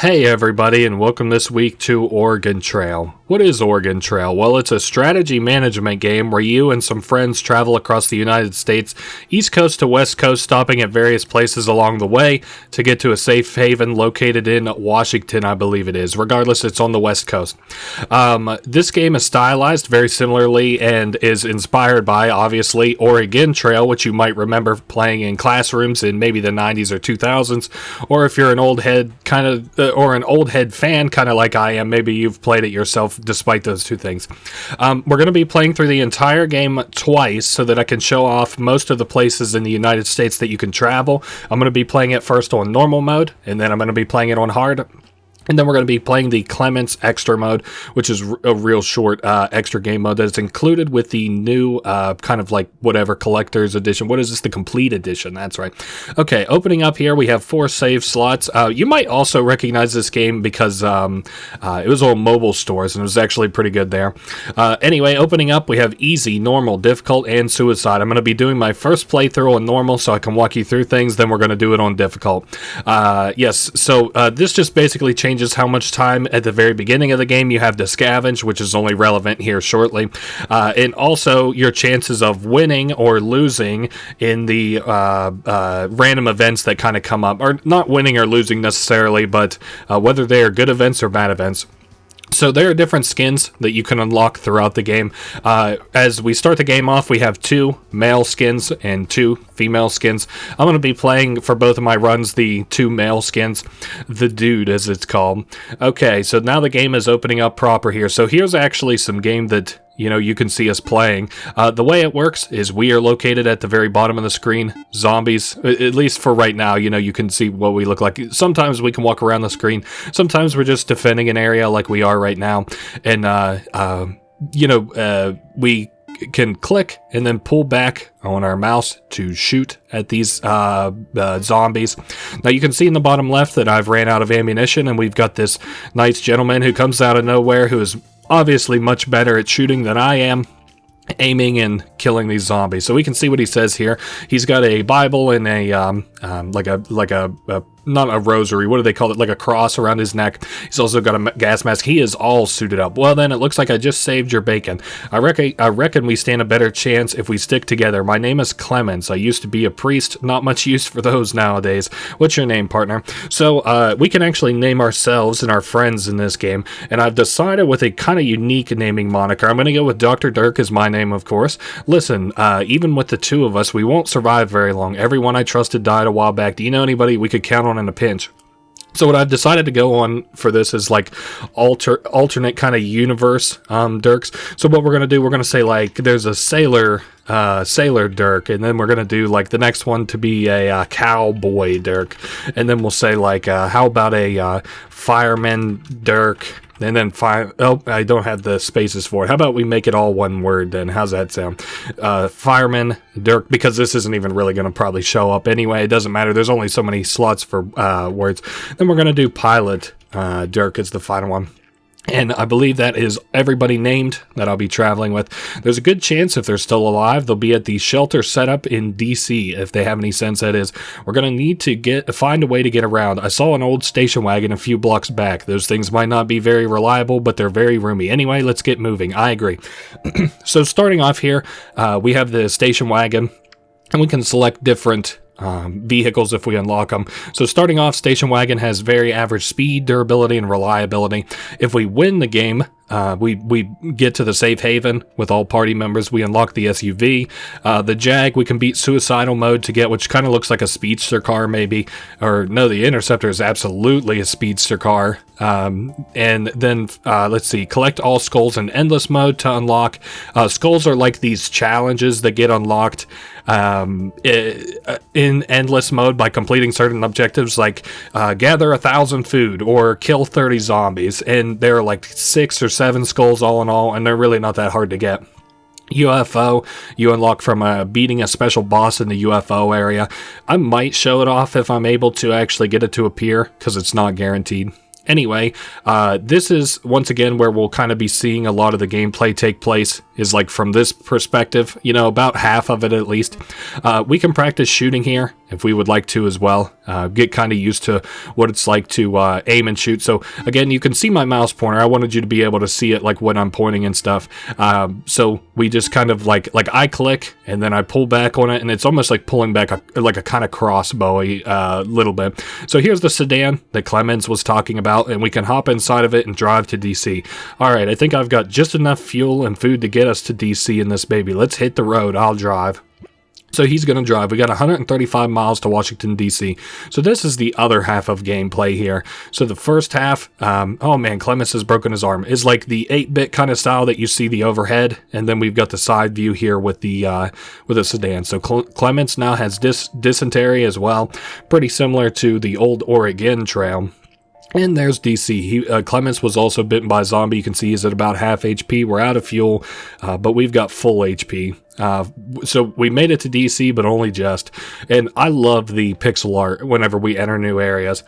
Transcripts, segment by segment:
Hey everybody, and welcome this week to Oregon Trail. What is Oregon Trail? Well, it's a strategy management game where you and some friends travel across the United States, East Coast to West Coast, stopping at various places along the way to get to a safe haven located in Washington, I believe it is. Regardless, it's on the West Coast. This game is stylized very similarly and is inspired by, obviously, Oregon Trail, which you might remember playing in classrooms in maybe the 90s or 2000s, or if you're an old head or an old head fan, kind of like I am, maybe you've played it yourself despite those two things. We're going to be playing through the entire game twice so that I can show off most of the places in the United States that you can travel. I'm going to be playing it first on normal mode, and then I'm going to be playing it on hard. And then we're going to be playing the Clements extra mode, which is a real short extra game mode that's included with the new kind of like whatever collector's edition. What is this? The complete edition. That's right. Okay, opening up here, we have 4 save slots. You might also recognize this game because it was on mobile stores and it was actually pretty good there. Anyway, opening up, we have easy, normal, difficult, and suicide. I'm going to be doing my first playthrough on normal so I can walk you through things. Then we're going to do it on difficult. Yes, so this just basically changes how much time at the very beginning of the game you have to scavenge, which is only relevant here shortly, and also your chances of winning or losing in the random events that kind of come up, or not winning or losing necessarily, but whether they are good events or bad events. So there are different skins that you can unlock throughout the game. As we start the game off, we have 2 male skins and 2 female skins. I'm going to be playing for both of my runs the 2 male skins, the dude as it's called. Okay, so now the game is opening up proper here. So here's actually some game that you can see us playing. The way it works is we are located at the very bottom of the screen. Zombies, at least for right now, you can see what we look like. Sometimes we can walk around the screen. Sometimes we're just defending an area like we are right now. And, we can click and then pull back on our mouse to shoot at these zombies. Now you can see in the bottom left that I've ran out of ammunition, and we've got this nice gentleman who comes out of nowhere who is obviously much better at shooting than I am, aiming and killing these zombies. So we can see what he says here. He's got a Bible and a not a rosary, what do they call it, like a cross around his neck. He's also got a gas mask. He is all suited up. Well then, it looks like I just saved your bacon. I reckon we stand a better chance if we stick together. My name is Clements. I used to be a priest. Not much use for those nowadays. What's your name, partner? So we can actually name ourselves and our friends in this game, and I've decided with a kind of unique naming moniker. I'm going to go with Dr. Dirk as my name, of course. Listen, even with the 2 of us, we won't survive very long. Everyone I trusted died a while back. Do you know anybody we could count on in a pinch? So what I've decided to go on for this is like alternate kind of universe Dirks. So what we're going to do, we're going to say like there's a sailor Dirk, and then we're going to do like the next one to be a cowboy Dirk, and then we'll say like how about a fireman Dirk, and then I don't have the spaces for it. How about we make it all one word then? How's that sound? Fireman Dirk, because this isn't even really going to probably show up anyway. It doesn't matter. There's only so many slots for words. Then we're going to do pilot Dirk as the final one. And I believe that is everybody named that I'll be traveling with. There's a good chance if they're still alive, they'll be at the shelter set up in DC, if they have any sense, that is. We're going to need to find a way to get around. I saw an old station wagon a few blocks back. Those things might not be very reliable, but they're very roomy. Anyway, let's get moving. I agree. So starting off here, we have the station wagon, and we can select different vehicles if we unlock them. So starting off, station wagon has very average speed, durability, and reliability. If we win the game, we get to the safe haven with all party members. We unlock the SUV. The Jag, we can beat suicidal mode to get, which kind of looks like a speedster car maybe. Or no, the Interceptor is absolutely a speedster car. And then, let's see, collect all skulls in endless mode to unlock. Skulls are like these challenges that get unlocked in endless mode by completing certain objectives, like gather 1,000 food or kill 30 zombies. And there are like 6 or 7 skulls all in all, and they're really not that hard to get. UFO, you unlock from beating a special boss in the UFO area. I might show it off if I'm able to actually get it to appear, because it's not guaranteed. Anyway, this is, once again, where we'll kind of be seeing a lot of the gameplay take place, is like from this perspective, about half of it at least. We can practice shooting here if we would like to as well. Get kind of used to what it's like to aim and shoot. So again, you can see my mouse pointer. I wanted you to be able to see it like when I'm pointing and stuff. So we just kind of like I click and then I pull back on it, and it's almost like pulling back like a kind of crossbowy little bit. So here's the sedan that Clements was talking about, and we can hop inside of it and drive to DC. All right, I think I've got just enough fuel and food to get us to DC in this baby. Let's hit the road. I'll drive. So he's going to drive. We got 135 miles to Washington, D.C. So this is the other half of gameplay here. So the first half, oh man, Clements has broken his arm, is like the 8-bit kind of style that you see the overhead. And then we've got the side view here with the sedan. So Clements now has dysentery as well. Pretty similar to the old Oregon Trail. And there's DC. Clements was also bitten by a zombie. You can see he's at about half HP. We're out of fuel, but we've got full HP. So we made it to DC, but only just. And I love the pixel art whenever we enter new areas.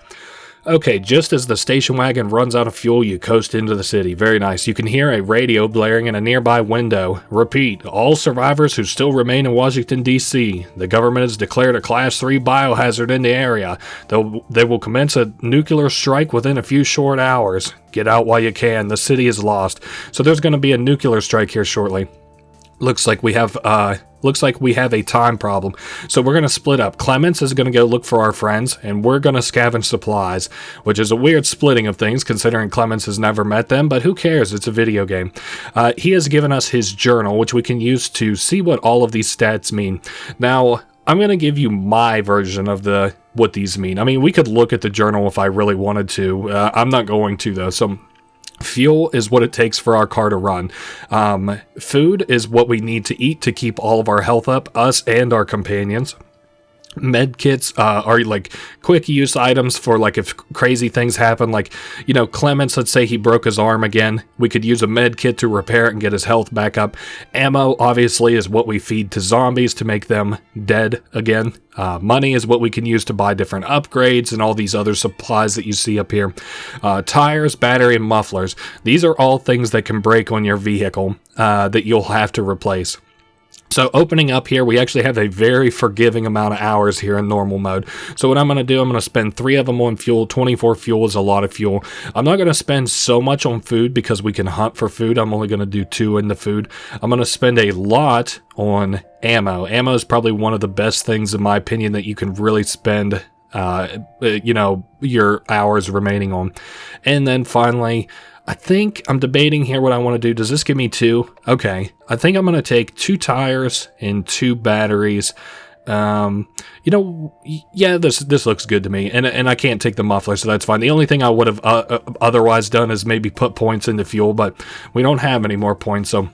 Okay, just as the station wagon runs out of fuel, you coast into the city. Very nice. You can hear a radio blaring in a nearby window. Repeat, all survivors who still remain in Washington, D.C. The government has declared a Class 3 biohazard in the area. They will commence a nuclear strike within a few short hours. Get out while you can. The city is lost. So there's going to be a nuclear strike here shortly. Looks like we have a time problem. So we're going to split up. Clements is going to go look for our friends, and we're going to scavenge supplies, which is a weird splitting of things considering Clements has never met them, but who cares? It's a video game. He has given us his journal, which we can use to see what all of these stats mean. Now, I'm going to give you my version of what these mean. I mean, we could look at the journal if I really wanted to. I'm not going to, though. So fuel is what it takes for our car to run. Food is what we need to eat to keep all of our health up, us and our companions. Med kits are like quick use items for like if crazy things happen, like, you know, Clements, let's say he broke his arm again, we could use a med kit to repair it and get his health back up. Ammo obviously is what we feed to zombies to make them dead again. Money is what we can use to buy different upgrades and all these other supplies that you see up here. Tires, battery, and mufflers. These are all things that can break on your vehicle that you'll have to replace. So opening up here, we actually have a very forgiving amount of hours here in normal mode. So what I'm going to do, I'm going to spend 3 of them on fuel. 24 fuel is a lot of fuel. I'm not going to spend so much on food because we can hunt for food. I'm only going to do 2 in the food. I'm going to spend a lot on ammo. Ammo is probably one of the best things, in my opinion, that you can really spend your hours remaining on. And then finally, I think I'm debating here what I want to do. Does this give me 2? Okay. I think I'm going to take 2 tires and 2 batteries. Yeah, this looks good to me. And I can't take the muffler, so that's fine. The only thing I would have otherwise done is maybe put points into fuel, but we don't have any more points, so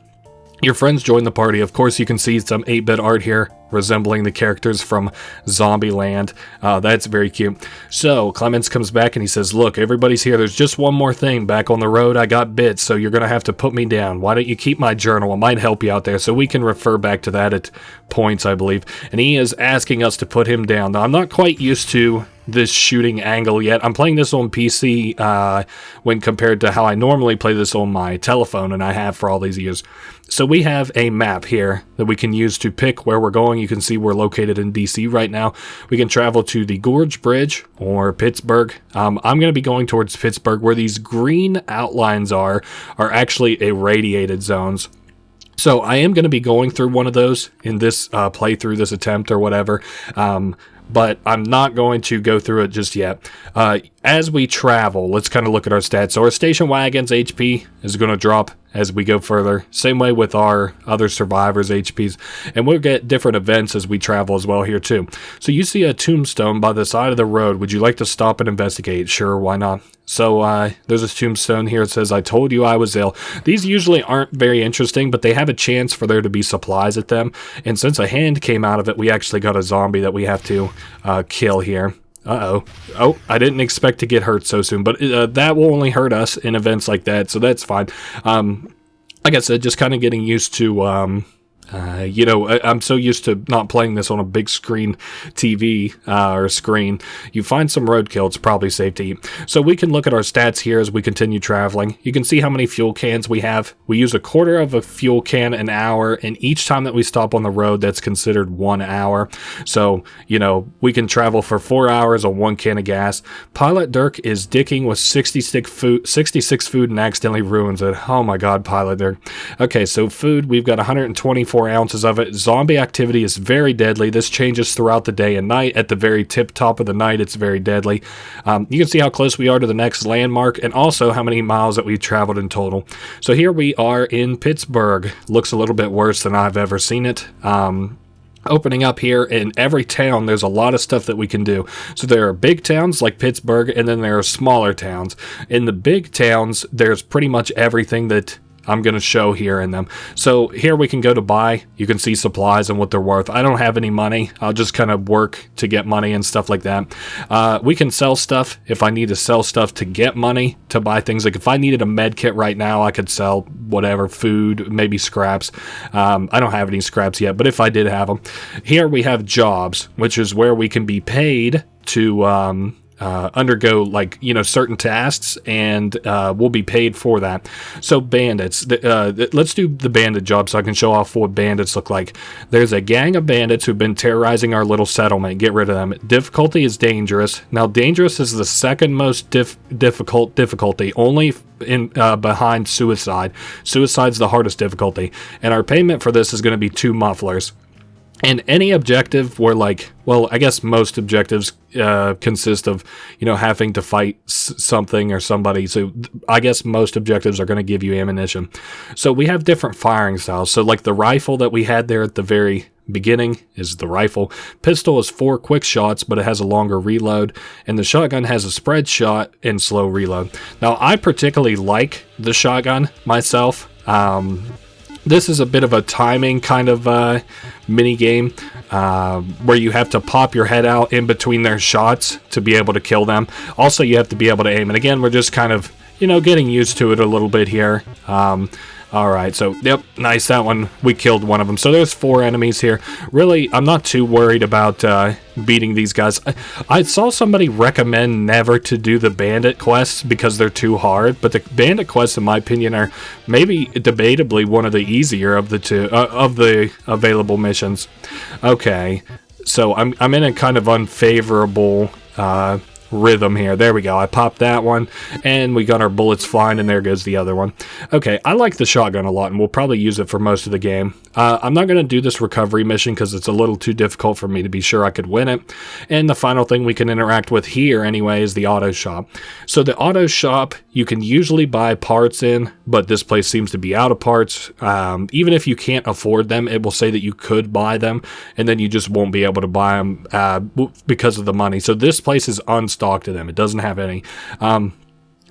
your friends join the party. Of course, you can see some 8-bit art here resembling the characters from Zombieland. That's very cute. So Clements comes back and he says, look, everybody's here. There's just one more thing. Back on the road, I got bit, so you're going to have to put me down. Why don't you keep my journal? It might help you out there. So we can refer back to that at points, I believe. And he is asking us to put him down. Now, I'm not quite used to this shooting angle yet. I'm playing this on PC when compared to how I normally play this on my telephone, and I have for all these years. So we have a map here that we can use to pick where we're going. You can see we're located in DC right now. We can travel to the Gorge Bridge or Pittsburgh. I'm going to be going towards Pittsburgh, where these green outlines are actually irradiated zones. So I am going to be going through one of those in this playthrough, this attempt or whatever. But I'm not going to go through it just yet. As we travel, let's kind of look at our stats. So our station wagon's HP is going to drop as we go further. Same way with our other survivors' HPs. And we'll get different events as we travel as well here too. So you see a tombstone by the side of the road. Would you like to stop and investigate? Sure, why not? So there's a tombstone here. It says, I told you I was ill. These usually aren't very interesting, but they have a chance for there to be supplies at them. And since a hand came out of it, we actually got a zombie that we have to kill here. Uh-oh. Oh, I didn't expect to get hurt so soon, but that will only hurt us in events like that, so that's fine. Like I said, just kind of getting used to I'm so used to not playing this on a big screen TV or screen. You find some roadkill, it's probably safe to eat. So we can look at our stats here as we continue traveling. You can see how many fuel cans we have. We use a quarter of a fuel can an hour, and each time that we stop on the road, that's considered 1 hour. So, we can travel for 4 hours on 1 can of gas. Pilot Dirk is dicking with 66 food and accidentally ruins it. Oh my god, Pilot Dirk. Okay, so food, we've got 124 ounces of it. Zombie activity is very deadly. This changes throughout the day and night. At the very tip top of the night, it's very deadly. You can see how close we are to the next landmark, and also how many miles that we've traveled in total. So here we are in Pittsburgh. Looks a little bit worse than I've ever seen it. Opening up here, in every town there's a lot of stuff that we can do. So there are big towns like Pittsburgh, and then there are smaller towns. In the big towns, there's pretty much everything that I'm going to show here in them. So here we can go to buy. You can see supplies and what they're worth. I don't have any money. I'll just kind of work to get money and stuff like that. We can sell stuff if I need to sell stuff to get money to buy things. Like if I needed a med kit right now, I could sell whatever, food, maybe scraps. I don't have any scraps yet, but if I did have them. Here we have jobs, which is where we can be paid to undergo certain tasks, and we'll be paid for that. So bandits, let's do the bandit job so I can show off what bandits look like. There's a gang of bandits who've been terrorizing our little settlement. Get rid of them. Difficulty is dangerous. Now dangerous is the second most difficult difficulty, only behind suicide. Suicide's the hardest difficulty, and our payment for this is going to be 2 mufflers. And any objective where I guess most objectives consist of, having to fight something or somebody. So I guess most objectives are going to give you ammunition. So we have different firing styles. So like the rifle that we had there at the very beginning is the rifle. Pistol is 4 quick shots, but it has a longer reload. And the shotgun has a spread shot and slow reload. Now I particularly like the shotgun myself. This is a bit of a timing kind of mini game where you have to pop your head out in between their shots to be able to kill them. Also, you have to be able to aim. And again, we're just kind of, getting used to it a little bit here. Alright, so, yep, nice, that one, we killed one of them. So there's 4 enemies here. Really, I'm not too worried about beating these guys. I saw somebody recommend never to do the bandit quests because they're too hard, but the bandit quests, in my opinion, are maybe debatably one of the easier of the two, of the available missions. Okay, so I'm in a kind of unfavorable rhythm here. There we go. I popped that one, and we got our bullets flying, and there goes the other one. Okay, I like the shotgun a lot, and we'll probably use it for most of the game. I'm not going to do this recovery mission because it's a little too difficult for me to be sure I could win it. And the final thing we can interact with here, anyway, is the auto shop. So the auto shop, you can usually buy parts in, but this place seems to be out of parts. Even if you can't afford them, it will say that you could buy them, and then you just won't be able to buy them because of the money. So this place is unstocked to them. It doesn't have any.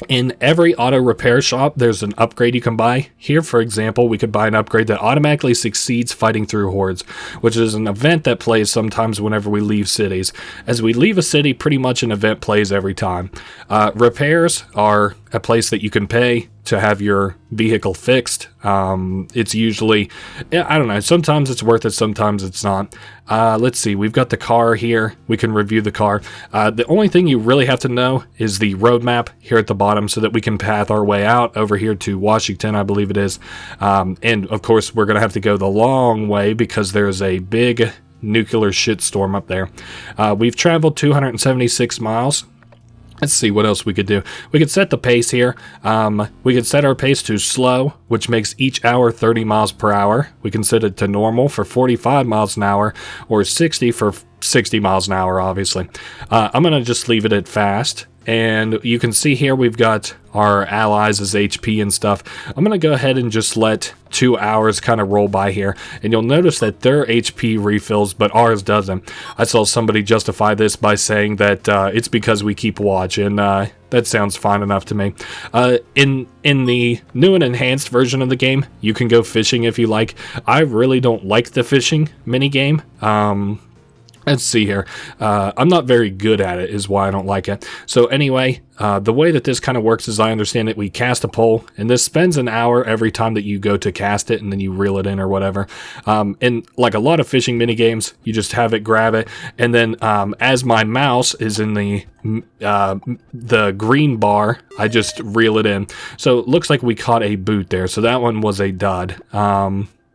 In every auto repair shop, there's an upgrade you can buy. Here, for example, we could buy an upgrade that automatically succeeds fighting through hordes, which is an event that plays sometimes whenever we leave cities. As we leave a city, pretty much an event plays every time. Repairs are a place that you can pay to have your vehicle fixed. It's usually, I don't know, sometimes it's worth it, sometimes it's not. Let's see, we've got the car here. We can review the car. The only thing you really have to know is the roadmap here at the bottom so that we can path our way out over here to Washington, I believe it is. And of course, we're going to have to go the long way because there's a big nuclear shitstorm up there. We've traveled 276 miles. Let's see what else we could do. We could set the pace here. We could set our pace to slow, which makes each hour 30 miles per hour. We can set it to normal for 45 miles an hour, or 60 for 60 miles an hour, obviously. I'm going to just leave it at fast. And you can see here we've got our allies as HP and stuff. I'm going to go ahead and just let 2 hours kind of roll by here. And you'll notice that their HP refills, but ours doesn't. I saw somebody justify this by saying that it's because we keep watch, and that sounds fine enough to me. In the new and enhanced version of the game, you can go fishing if you like. I really don't like the fishing minigame. Let's see here. I'm not very good at it is why I don't like it. So anyway, the way that this kind of works, as I understand it, we cast a pole, and this spends an hour every time that you go to cast it, and then you reel it in or whatever. And like a lot of fishing mini games, you just have it, grab it, and then as my mouse is in the green bar, I just reel it in. So it looks like we caught a boot there. So that one was a dud.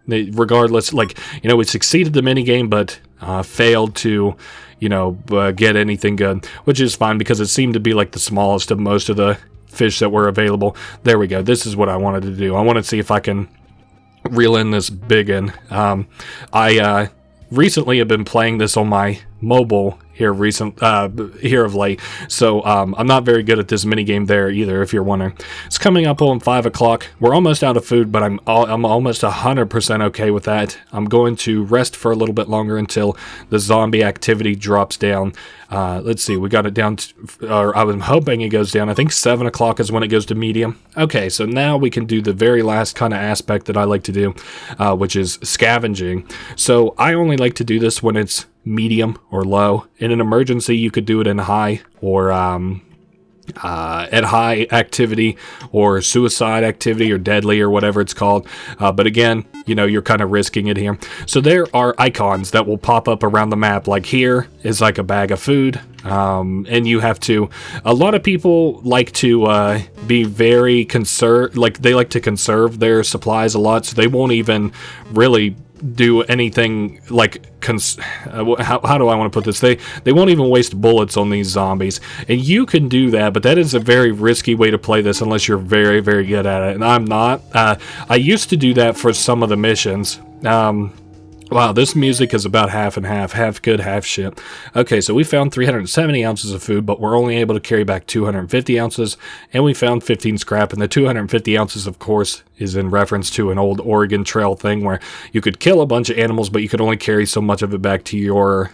Regardless, like, we succeeded the mini game, but failed to, get anything good, which is fine because it seemed to be like the smallest of most of the fish that were available. There we go. This is what I wanted to do. I want to see if I can reel in this big one. I recently have been playing this on my mobile here of late, so I'm not very good at this mini game there either, if you're wondering. It's coming up on 5 o'clock. We're almost out of food, but I'm almost 100% okay with that. I'm going to rest for a little bit longer until the zombie activity drops down. Let's see, we got it down or I was hoping it goes down. I think 7 o'clock is when it goes to medium. Okay, so now we can do the very last kind of aspect that I like to do, which is scavenging. So I only like to do this when it's medium or low. In an emergency, you could do it in high or at high activity or suicide activity or deadly or whatever it's called. But again, you're kind of risking it here. So there are icons that will pop up around the map. Like here is like a bag of food. And you have to, a lot of people like to be very they like to conserve their supplies a lot. So they won't even really do anything like how do I want to put this? They won't even waste bullets on these zombies, and you can do that, but that is a very risky way to play this unless you're very, very good at it. And I'm not. I used to do that for some of the missions. Wow, this music is about half and half good, half shit. Okay, so we found 370 ounces of food, but we're only able to carry back 250 ounces, and we found 15 scrap, and the 250 ounces, of course, is in reference to an old Oregon Trail thing where you could kill a bunch of animals, but you could only carry so much of it back to your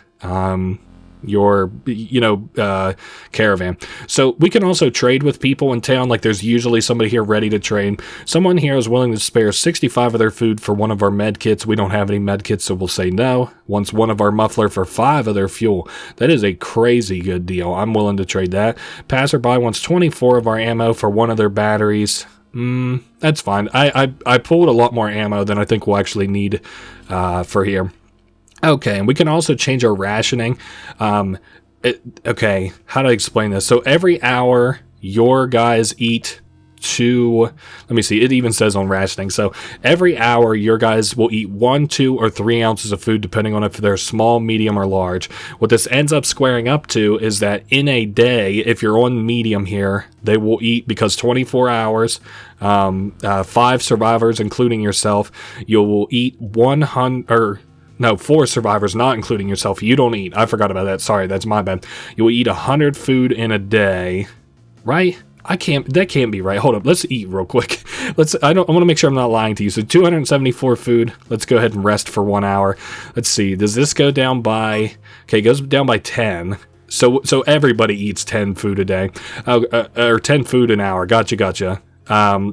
caravan. So we can also trade with people in town. Like there's usually somebody here ready to trade. Someone here is willing to spare 65 of their food for one of our med kits. We don't have any med kits, so we'll say no. Wants one of our muffler for 5 of their fuel. That is a crazy good deal. I'm willing to trade that. Passerby wants 24 of our ammo for one of their batteries. That's fine. I pulled a lot more ammo than I think we'll actually need for here. Okay, and we can also change our rationing. Okay, how do I explain this? So every hour, your guys eat let me see, it even says on rationing. So every hour, your guys will eat 1, 2, or 3 ounces of food, depending on if they're small, medium, or large. What this ends up squaring up to is that in a day, if you're on medium here, they will eat, because 24 hours, 5 survivors, including yourself, you will eat 4 survivors, not including yourself. You don't eat. I forgot about that. Sorry, that's my bad. You will eat 100 food in a day, right? That can't be right. Hold up. Let's eat real quick. I want to make sure I'm not lying to you. So 274 food. Let's go ahead and rest for 1 hour. Let's see. Does this go down by, okay, it goes down by 10. So everybody eats 10 food a day, or 10 food an hour. Gotcha.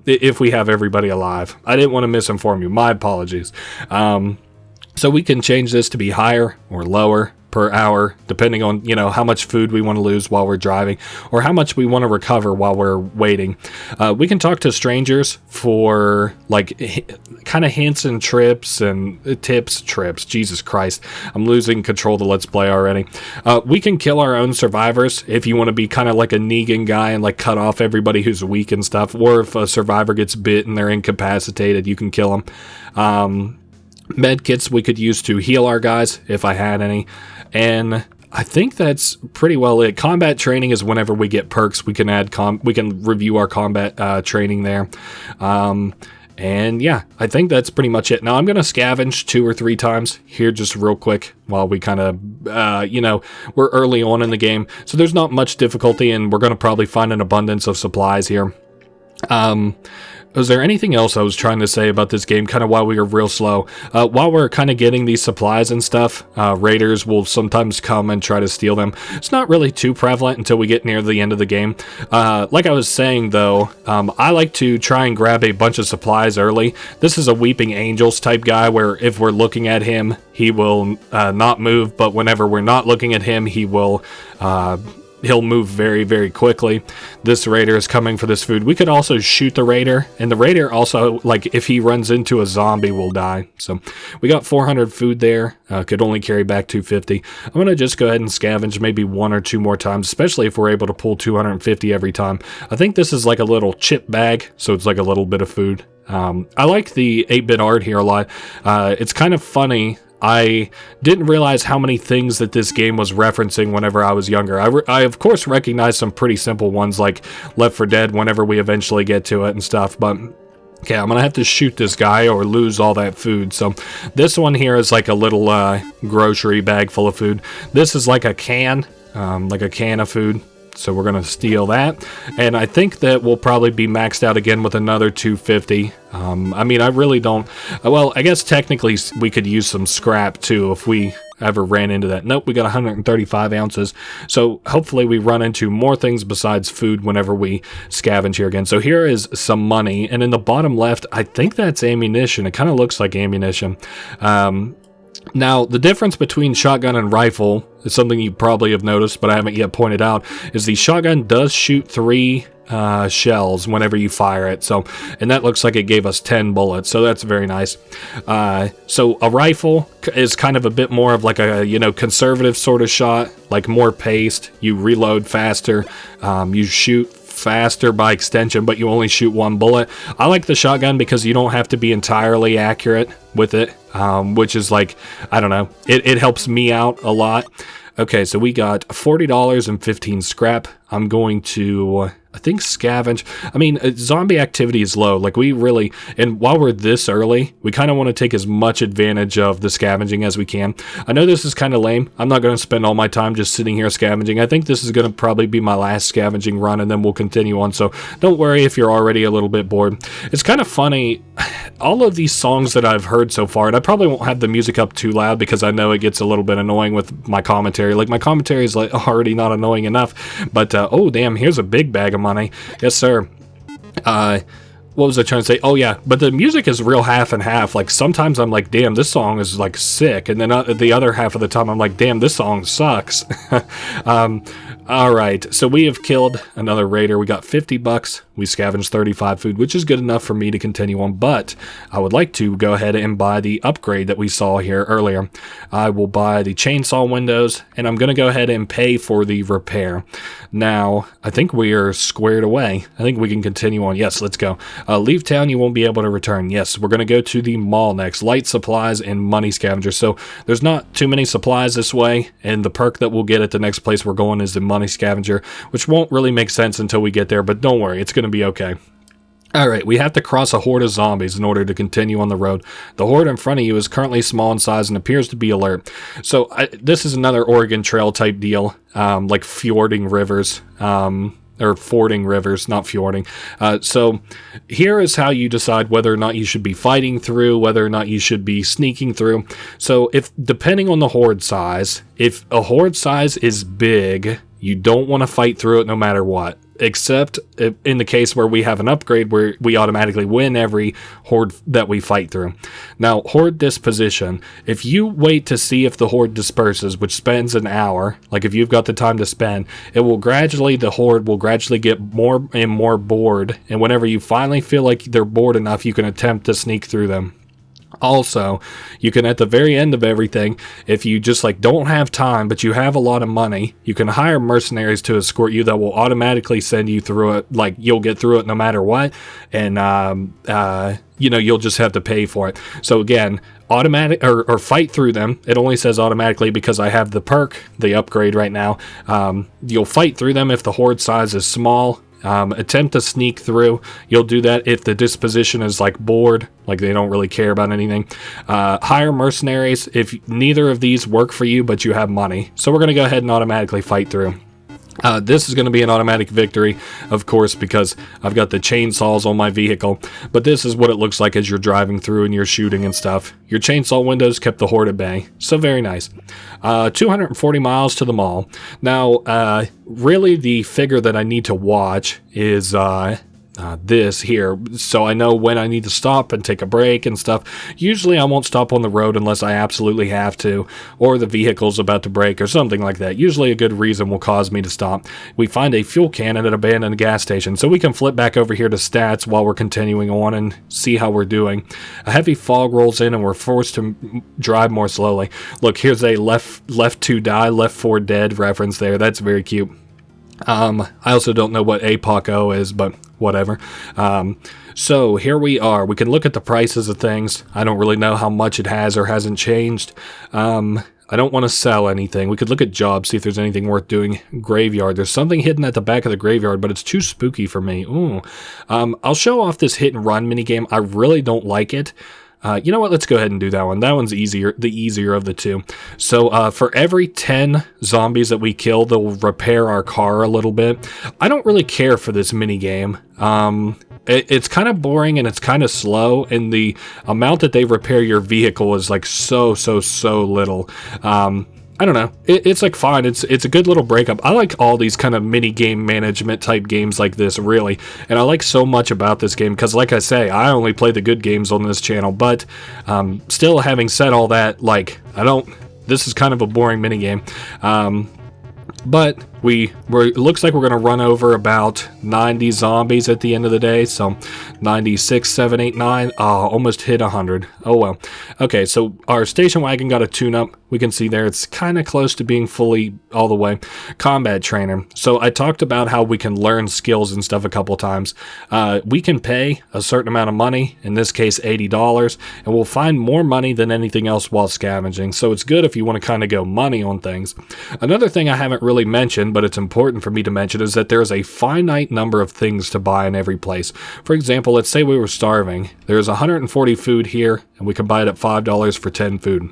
If we have everybody alive. I didn't want to misinform you. My apologies. So we can change this to be higher or lower per hour, depending on, how much food we want to lose while we're driving, or how much we want to recover while we're waiting. We can talk to strangers for, kind of hints and trips. Jesus Christ. I'm losing control of the Let's Play already. We can kill our own survivors if you want to be kind of like a Negan guy and, cut off everybody who's weak and stuff. Or if a survivor gets bit and they're incapacitated, you can kill them. Med kits we could use to heal our guys, if I had any. And I think that's pretty well it. Combat training is whenever we get perks, we can review our combat training there. And yeah, I think that's pretty much it. Now I'm going to scavenge 2 or 3 times here just real quick while we kind of, we're early on in the game. So there's not much difficulty, and we're going to probably find an abundance of supplies here. Was there anything else I was trying to say about this game, kind of while we were real slow? While we're kind of getting these supplies and stuff, raiders will sometimes come and try to steal them. It's not really too prevalent until we get near the end of the game. Like I was saying, though, I like to try and grab a bunch of supplies early. This is a Weeping Angels type guy, where if we're looking at him, he will not move, but whenever we're not looking at him, he will... he'll move very, very quickly. This raider is coming for this food. We could also shoot the raider, and the raider also, like, if he runs into a zombie, will die. So we got 400 food there. Could only carry back 250. I'm going to just go ahead and scavenge maybe 1 or 2 more times, especially if we're able to pull 250 every time. I think this is like a little chip bag, so it's like a little bit of food. I like the 8-bit art here a lot. It's kind of funny. I didn't realize how many things that this game was referencing whenever I was younger. I of course recognized some pretty simple ones like Left 4 Dead whenever we eventually get to it and stuff, but okay, I'm gonna have to shoot this guy or lose all that food. So this one here is like a little grocery bag full of food. This is like a can of food. So we're going to steal that. And I think that we'll probably be maxed out again with another 250. I mean, I really don't... Well, I guess technically we could use some scrap too if we ever ran into that. Nope, we got 135 ounces. So hopefully we run into more things besides food whenever we scavenge here again. So here is some money. And in the bottom left, I think that's ammunition. It kind of looks like ammunition. Now, the difference between shotgun and rifle is something you probably have noticed, but I haven't yet pointed out, is the shotgun does shoot 3 shells whenever you fire it. So, and that looks like it gave us 10 bullets, so that's very nice. So a rifle is kind of a bit more of like a, you know, conservative sort of shot, like more paced. You reload faster, you shoot faster by extension, but you only shoot 1 bullet. I like the shotgun because you don't have to be entirely accurate with it, which is like, I don't know, it helps me out a lot. Okay, so we got $40 and 15 scrap. I'm going to, I think, scavenge. I mean, zombie activity is low. Like, we really, and while we're this early, we kind of want to take as much advantage of the scavenging as we can. I know this is kind of lame. I'm not going to spend all my time just sitting here scavenging. I think this is going to probably be my last scavenging run, and then we'll continue on. So don't worry if you're already a little bit bored. It's kind of funny. All of these songs that I've heard so far, and I probably won't have the music up too loud because I know it gets a little bit annoying with my commentary. Like, my commentary is like already not annoying enough, but oh damn, here's a big bag of money. Yes sir. What was I trying to say? Oh yeah, but the music is real half and half. Like, sometimes I'm like, damn, this song is like sick, and then the other half of the time I'm like, damn, this song sucks. Alright, so we have killed another raider. We got 50 bucks. We scavenged 35 food, which is good enough for me to continue on, but I would like to go ahead and buy the upgrade that we saw here earlier. I will buy the chainsaw windows, and I'm going to go ahead and pay for the repair. Now, I think we are squared away. I think we can continue on. Yes, let's go. Leave town, you won't be able to return. Yes, we're going to go to the mall next. Light supplies and money scavenger. So there's not too many supplies this way, and the perk that we'll get at the next place we're going is the money scavenger, which won't really make sense until we get there, but don't worry, it's going to be okay. Alright, we have to cross a horde of zombies in order to continue on the road. The horde in front of you is currently small in size and appears to be alert. So this is another Oregon Trail type deal, like fording rivers, or fording rivers, not fjording. So here is how you decide whether or not you should be fighting through, whether or not you should be sneaking through. So if, depending on the horde size, if a horde size is big, you don't want to fight through it no matter what. Except in the case where we have an upgrade where we automatically win every horde that we fight through. Now, horde disposition. If you wait to see if the horde disperses, which spends an hour, like if you've got the time to spend, the horde will gradually get more and more bored. And whenever you finally feel like they're bored enough, you can attempt to sneak through them. Also, you can, at the very end of everything, if you just like don't have time but you have a lot of money, you can hire mercenaries to escort you that will automatically send you through it. Like, you'll get through it no matter what, and you know, you'll just have to pay for it. So again, automatic or fight through them. It only says automatically because I have the perk, the upgrade right now. You'll fight through them if the horde size is small. Attempt to sneak through. You'll do that if the disposition is like bored, like they don't really care about anything. Hire mercenaries if neither of these work for you but you have money. So we're going to go ahead and automatically fight through. This is going to be an automatic victory, of course, because I've got the chainsaws on my vehicle, but this is what it looks like as you're driving through and you're shooting and stuff. Your chainsaw windows kept the horde at bay, so very nice. 240 miles to the mall. Now, really the figure that I need to watch is this here, so I know when I need to stop and take a break and stuff. Usually I won't stop on the road unless I absolutely have to, or the vehicle's about to break or something like that. Usually a good reason will cause me to stop. We find a fuel can at an abandoned gas station, so we can flip back over here to stats while we're continuing on and see how we're doing. A heavy fog rolls in and we're forced to drive more slowly. Look, here's a left 2 die, left 4 dead reference there. That's very cute. I also don't know what APOC is, but whatever. So here we are. We can look at the prices of things. I don't really know how much it has or hasn't changed. I don't want to sell anything. We could look at jobs, see if there's anything worth doing. Graveyard. There's something hidden at the back of the graveyard, but it's too spooky for me. Ooh. I'll show off this hit and run minigame. I really don't like it. You know what? Let's go ahead and do that one. That one's easier, the easier of the two. So for every 10 zombies that we kill, they'll repair our car a little bit. I don't really care for this mini game. It's kind of boring and it's kind of slow, and the amount that they repair your vehicle is like so little. I don't know. It's like fine. It's a good little breakup. I like all these kind of mini game management type games like this, really. And I like so much about this game because, like I say, I only play the good games on this channel. But still, having said all that, like, this is kind of a boring mini game. But it looks like we're going to run over about 90 zombies at the end of the day. So 96, 7, 8, 9. Almost hit 100. Oh well. Okay, so our station wagon got a tune-up. We can see there it's kind of close to being fully all the way. Combat trainer. So I talked about how we can learn skills and stuff a couple times. We can pay a certain amount of money, in this case $80, and we'll find more money than anything else while scavenging. So it's good if you want to kind of go money on things. Another thing I haven't really mentioned, but it's important for me to mention, is that there is a finite number of things to buy in every place. For example, let's say we were starving. There's 140 food here, and we can buy it at $5 for 10 food.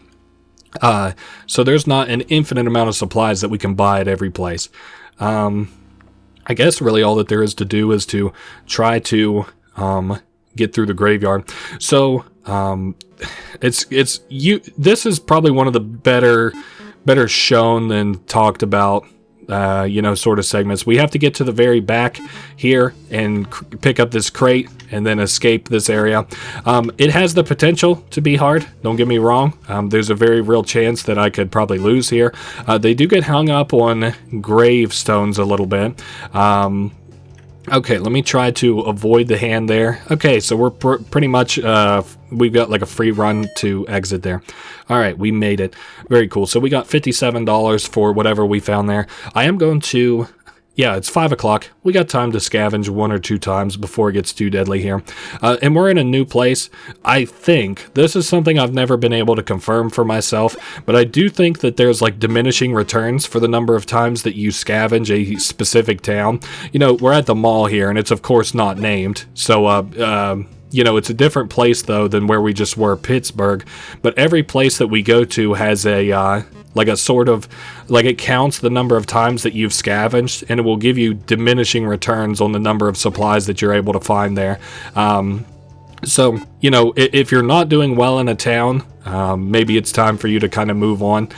So there's not an infinite amount of supplies that we can buy at every place. I guess really all that there is to do is to try to get through the graveyard. So this is probably one of the better shown than talked about sort of segments. We have to get to the very back here and pick up this crate and then escape this area. It has the potential to be hard, don't get me wrong. There's a very real chance that I could probably lose here. They do get hung up on gravestones a little bit. Okay, let me try to avoid the hand there. Okay, so we're pretty much, we've got like a free run to exit there. All right, we made it. Very cool. So we got $57 for whatever we found there. I am going to... Yeah, it's 5 o'clock. We got time to scavenge 1 or 2 times before it gets too deadly here. And we're in a new place. I think this is something I've never been able to confirm for myself, but I do think that there's like diminishing returns for the number of times that you scavenge a specific town. You know, we're at the mall here, and it's of course not named. So, it's a different place, though, than where we just were, Pittsburgh. But every place that we go to has a sort of, like, it counts the number of times that you've scavenged, and it will give you diminishing returns on the number of supplies that you're able to find there. So, if you're not doing well in a town, maybe it's time for you to kind of move on,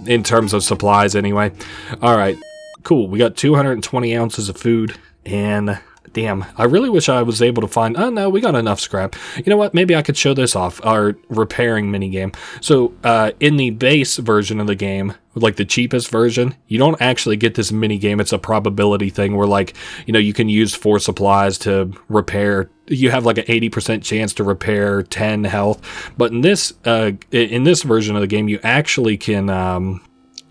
in terms of supplies anyway. All right, cool. We got 220 ounces of food, and... Damn, I really wish I was able to find... Oh, no, we got enough scrap. You know what? Maybe I could show this off, our repairing minigame. So, in the base version of the game, like the cheapest version, you don't actually get this minigame. It's a probability thing where, like, you can use 4 supplies to repair... You have like an 80% chance to repair 10 health. But in this version of the game, you actually can...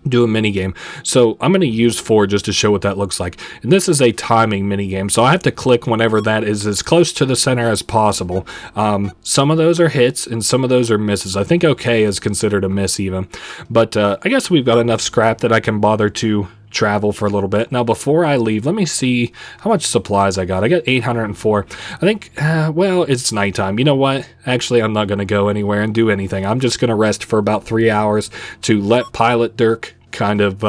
do a minigame. So I'm going to use 4 just to show what that looks like. And this is a timing minigame, so I have to click whenever that is as close to the center as possible. Some of those are hits and some of those are misses. I think okay is considered a miss even. But I guess we've got enough scrap that I can bother to travel for a little bit. Now before I leave, let me see how much supplies I got. I got 804. I think, it's nighttime. You know what? Actually, I'm not going to go anywhere and do anything. I'm just going to rest for about 3 hours to let Pilot Dirk kind of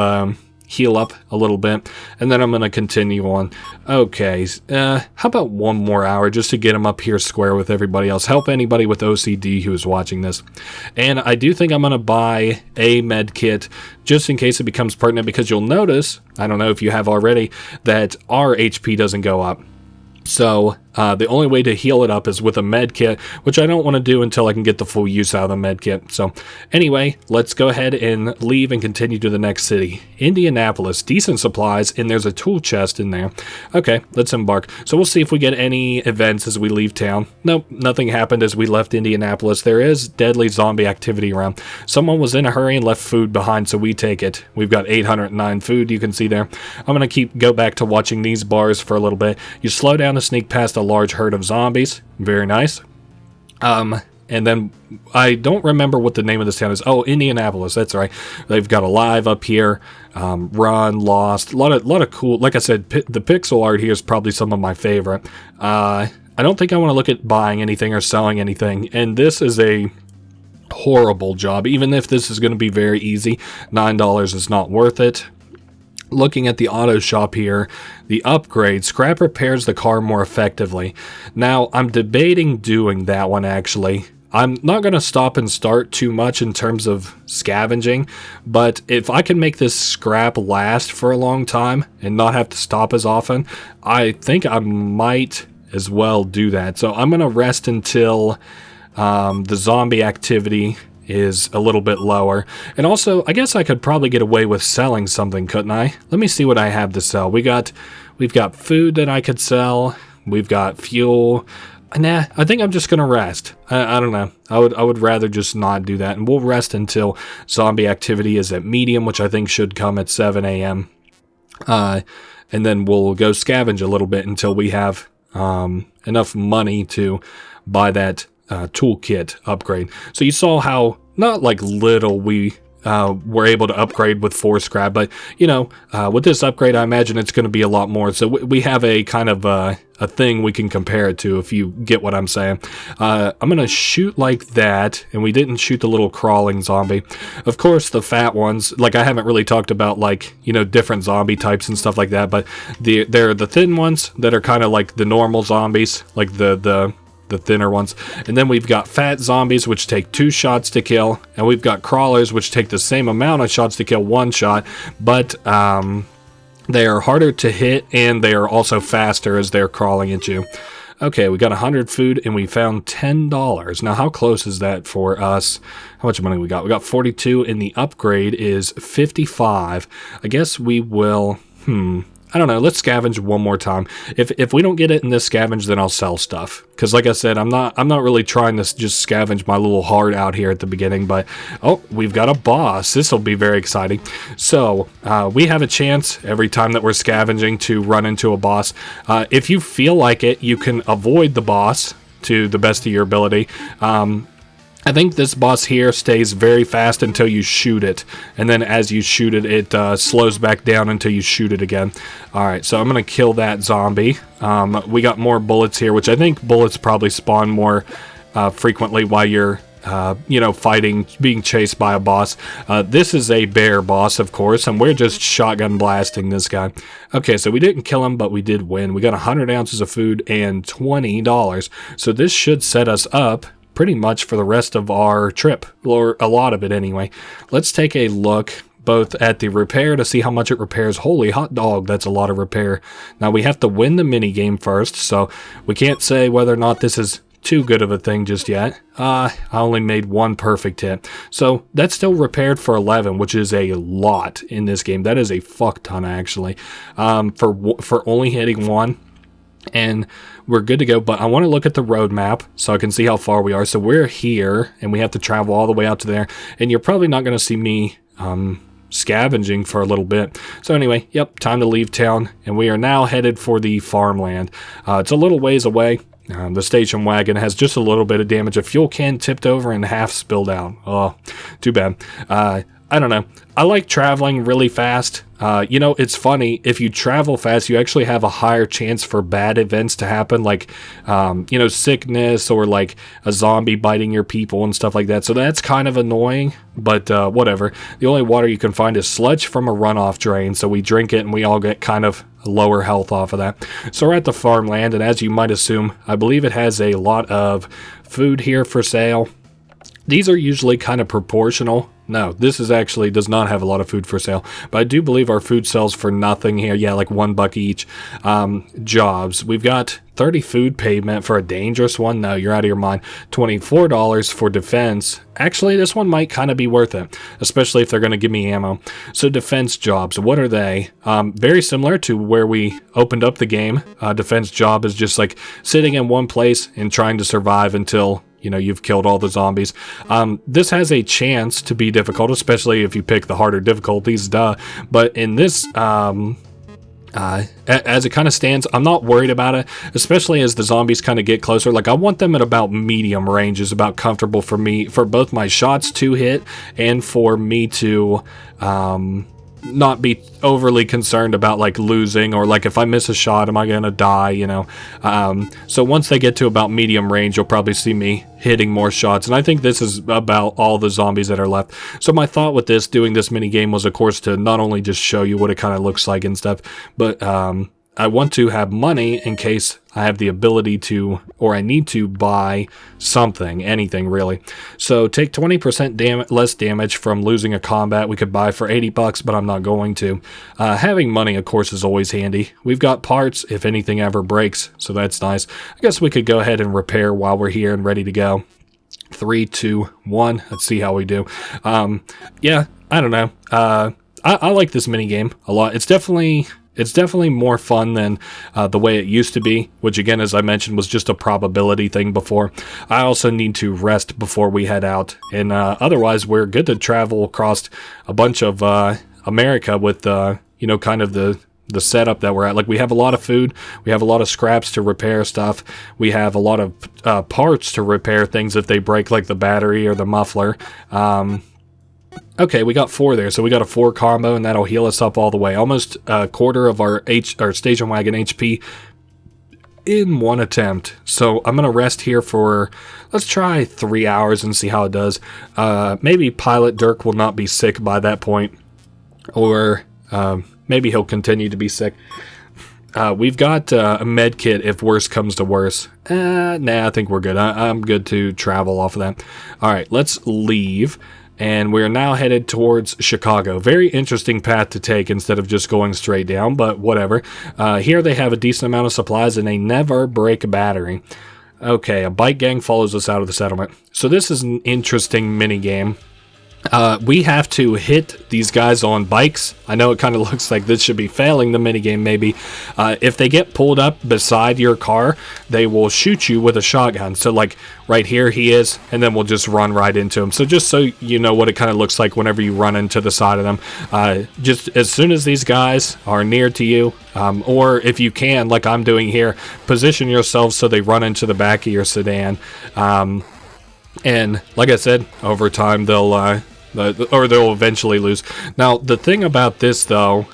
heal up a little bit, and then I'm going to continue on. Okay, how about 1 more hour just to get him up here square with everybody else? Help anybody with OCD who is watching this. And I do think I'm going to buy a med kit just in case it becomes pertinent, because you'll notice, I don't know if you have already, that our HP doesn't go up. So the only way to heal it up is with a med kit, which I don't want to do until I can get the full use out of the med kit. So anyway, let's go ahead and leave and continue to the next city. Indianapolis, decent supplies, and there's a tool chest in there. Okay, let's embark. So we'll see if we get any events as we leave town. Nope, nothing happened as we left Indianapolis. There is deadly zombie activity around. Someone was in a hurry and left food behind, so we take it. We've got 809 food, you can see there. I'm going to go back to watching these bars for a little bit. You slow down to sneak past a large herd of zombies. Very nice. And then I don't remember what the name of this town is. Oh, Indianapolis. That's right. They've got Alive up here. Run, Lost. A lot of cool. Like I said, the pixel art here is probably some of my favorite. I don't think I want to look at buying anything or selling anything. And this is a horrible job. Even if this is going to be very easy, $9 is not worth it. Looking at the auto shop here, the upgrade, scrap repairs the car more effectively. Now, I'm debating doing that one actually. I'm not going to stop and start too much in terms of scavenging, but if I can make this scrap last for a long time and not have to stop as often, I think I might as well do that. So I'm going to rest until the zombie activity is a little bit lower. And also, I guess I could probably get away with selling something, couldn't I? Let me see what I have to sell. We've got food that I could sell. We've got fuel. Nah, I think I'm just gonna rest. I don't know. I would rather just not do that, and we'll rest until zombie activity is at medium, which I think should come at 7 a.m. And then we'll go scavenge a little bit until we have enough money to buy that toolkit upgrade. So you saw how not like little we were able to upgrade with 4 scrap, but you know, with this upgrade I imagine it's going to be a lot more. So we have a kind of a thing we can compare it to, if you get what I'm saying. I'm going to shoot like that, and we didn't shoot the little crawling zombie. Of course the fat ones, like I haven't really talked about, like, you know, different zombie types and stuff like that, but they're the thin ones that are kind of like the normal zombies, like the thinner ones. And then we've got fat zombies, which take 2 shots to kill, and we've got crawlers, which take the same amount of shots to kill 1 shot, but they are harder to hit, and they are also faster as they're crawling at you. Okay, we got 100 food, and we found $10. Now, how close is that for us? How much money we got? We got 42, and the upgrade is 55. I guess we will... I don't know, let's scavenge one more time. If we don't get it in this scavenge, then I'll sell stuff. Because like I said, I'm not really trying to just scavenge my little heart out here at the beginning, but oh, we've got a boss. This will be very exciting. So, we have a chance every time that we're scavenging to run into a boss. If you feel like it, you can avoid the boss to the best of your ability. I think this boss here stays very fast until you shoot it, and then as you shoot it, it slows back down until you shoot it again. Alright, so I'm going to kill that zombie. We got more bullets here, which I think bullets probably spawn more frequently while you're, you know, fighting, being chased by a boss. This is a bear boss, of course, and we're just shotgun blasting this guy. Okay, so we didn't kill him, but we did win. We got 100 ounces of food and $20, so this should set us up pretty much for the rest of our trip, or a lot of it anyway. Let's take a look both at the repair to see how much it repairs. Holy hot dog, that's a lot of repair. Now we have to win the mini game first, so we can't say whether or not this is too good of a thing just yet. I only made 1 perfect hit, so that's still repaired for 11, which is a lot in this game. That is a fuck ton actually, for only hitting 1. And we're good to go, but I want to look at the road map so I can see how far we are. So we're here, and we have to travel all the way out to there, and you're probably not going to see me scavenging for a little bit. So anyway, yep, time to leave town, and we are now headed for the farmland. It's a little ways away. The station wagon has just a little bit of damage. A fuel can tipped over and half spilled out. Oh, too bad. I don't know. I like traveling really fast. You know, it's funny, if you travel fast, you actually have a higher chance for bad events to happen, like, you know, sickness or like a zombie biting your people and stuff like that. So that's kind of annoying, but whatever. The only water you can find is sludge from a runoff drain, so we drink it and we all get kind of lower health off of that. So we're at the farmland, and as you might assume, I believe it has a lot of food here for sale. These are usually kind of proportional. No, this is actually does not have a lot of food for sale, but I do believe our food sells for nothing here. Yeah, like $1 each. Jobs. We've got 30 food payment for a dangerous one. No, you're out of your mind. $24 for defense. Actually, this one might kind of be worth it, especially if they're going to give me ammo. So defense jobs, what are they? Very similar to where we opened up the game. Defense job is just like sitting in one place and trying to survive until, you know, you've killed all the zombies. This has a chance to be difficult, especially if you pick the harder difficulties, duh. But in this, as it kind of stands, I'm not worried about it, especially as the zombies kind of get closer. Like, I want them at about medium range is about comfortable for me, for both my shots to hit and for me to, not be overly concerned about like losing, or like if I miss a shot, am I gonna die, you know? So once they get to about medium range, you'll probably see me hitting more shots, and I think this is about all the zombies that are left. So my thought with this, doing this mini game, was of course to not only just show you what it kind of looks like and stuff, but I want to have money in case I have the ability to, or I need to buy something, anything really. So take 20% less damage from losing a combat. We could buy for $80, but I'm not going to. Having money, of course, is always handy. We've got parts if anything ever breaks, so that's nice. I guess we could go ahead and repair while we're here and ready to go. 3, 2, 1. Let's see how we do. Yeah, I don't know. I like this mini game a lot. It's definitely more fun than the way it used to be, which again, as I mentioned, was just a probability thing before. I also need to rest before we head out, and otherwise we're good to travel across a bunch of America with, you know, kind of the setup that we're at. Like, we have a lot of food, we have a lot of scraps to repair stuff, we have a lot of parts to repair things if they break, like the battery or the muffler. Okay, we got 4 there, so we got a 4 combo, and that'll heal us up all the way. Almost a quarter of our station wagon HP in one attempt. So I'm going to rest here for, let's try 3 hours and see how it does. Maybe Pilot Dirk will not be sick by that point, or maybe he'll continue to be sick. We've got a med kit if worse comes to worse. Nah, I think we're good. I'm good to travel off of that. Alright, let's leave. And we're now headed towards Chicago. Very interesting path to take instead of just going straight down, but whatever. Here they have a decent amount of supplies, and they never break a battery. Okay, a bike gang follows us out of the settlement. So this is an interesting mini game. We have to hit these guys on bikes. I know it kind of looks like this should be failing the minigame maybe. If they get pulled up beside your car, they will shoot you with a shotgun. So like right here he is, and then we'll just run right into him. So just so you know what it kind of looks like whenever you run into the side of them. Just as soon as these guys are near to you, or if you can, like I'm doing here, position yourself so they run into the back of your sedan. And like I said, over time they'll eventually lose. Now, the thing about this, though,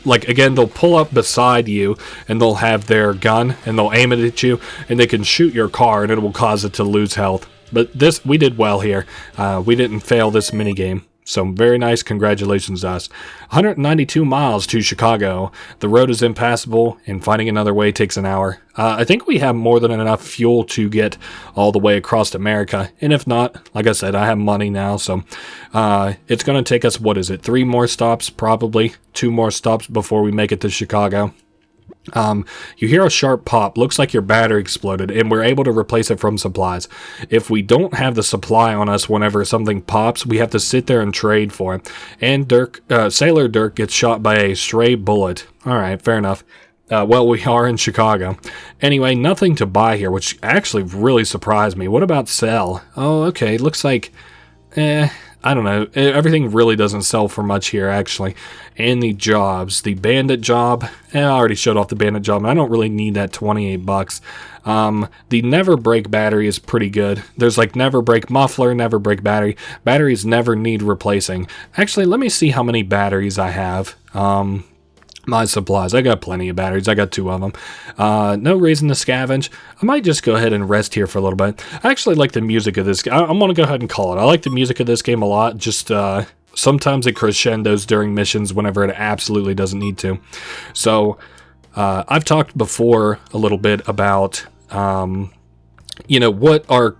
like, again, they'll pull up beside you, and they'll have their gun, and they'll aim it at you, and they can shoot your car, and it will cause it to lose health. But this, we did well here. We didn't fail this minigame. So very nice, congratulations to us. 192 miles to Chicago. The road is impassable, and finding another way takes an hour. I think we have more than enough fuel to get all the way across America. And if not, like I said, I have money now, so it's going to take us, 3 more stops, probably 2 more stops before we make it to Chicago. You hear a sharp pop, looks like your battery exploded, and we're able to replace it from supplies. If we don't have the supply on us whenever something pops, we have to sit there and trade for it. And Sailor Dirk gets shot by a stray bullet. Alright, fair enough. Well, we are in Chicago. Anyway, nothing to buy here, which actually really surprised me. What about sell? Oh, okay, looks like... I don't know. Everything really doesn't sell for much here, actually. And the jobs. The bandit job. I already showed off the bandit job. I don't really need that 28 bucks. The never break battery is pretty good. There's like never break muffler, never break battery. Batteries never need replacing. Actually, let me see how many batteries I have. My supplies. I got plenty of batteries. I got 2 of them. No reason to scavenge. I might just go ahead and rest here for a little bit. I actually like the music of this. I'm going to go ahead and call it. I like the music of this game a lot. Just sometimes it crescendos during missions whenever it absolutely doesn't need to. So I've talked before a little bit about what are,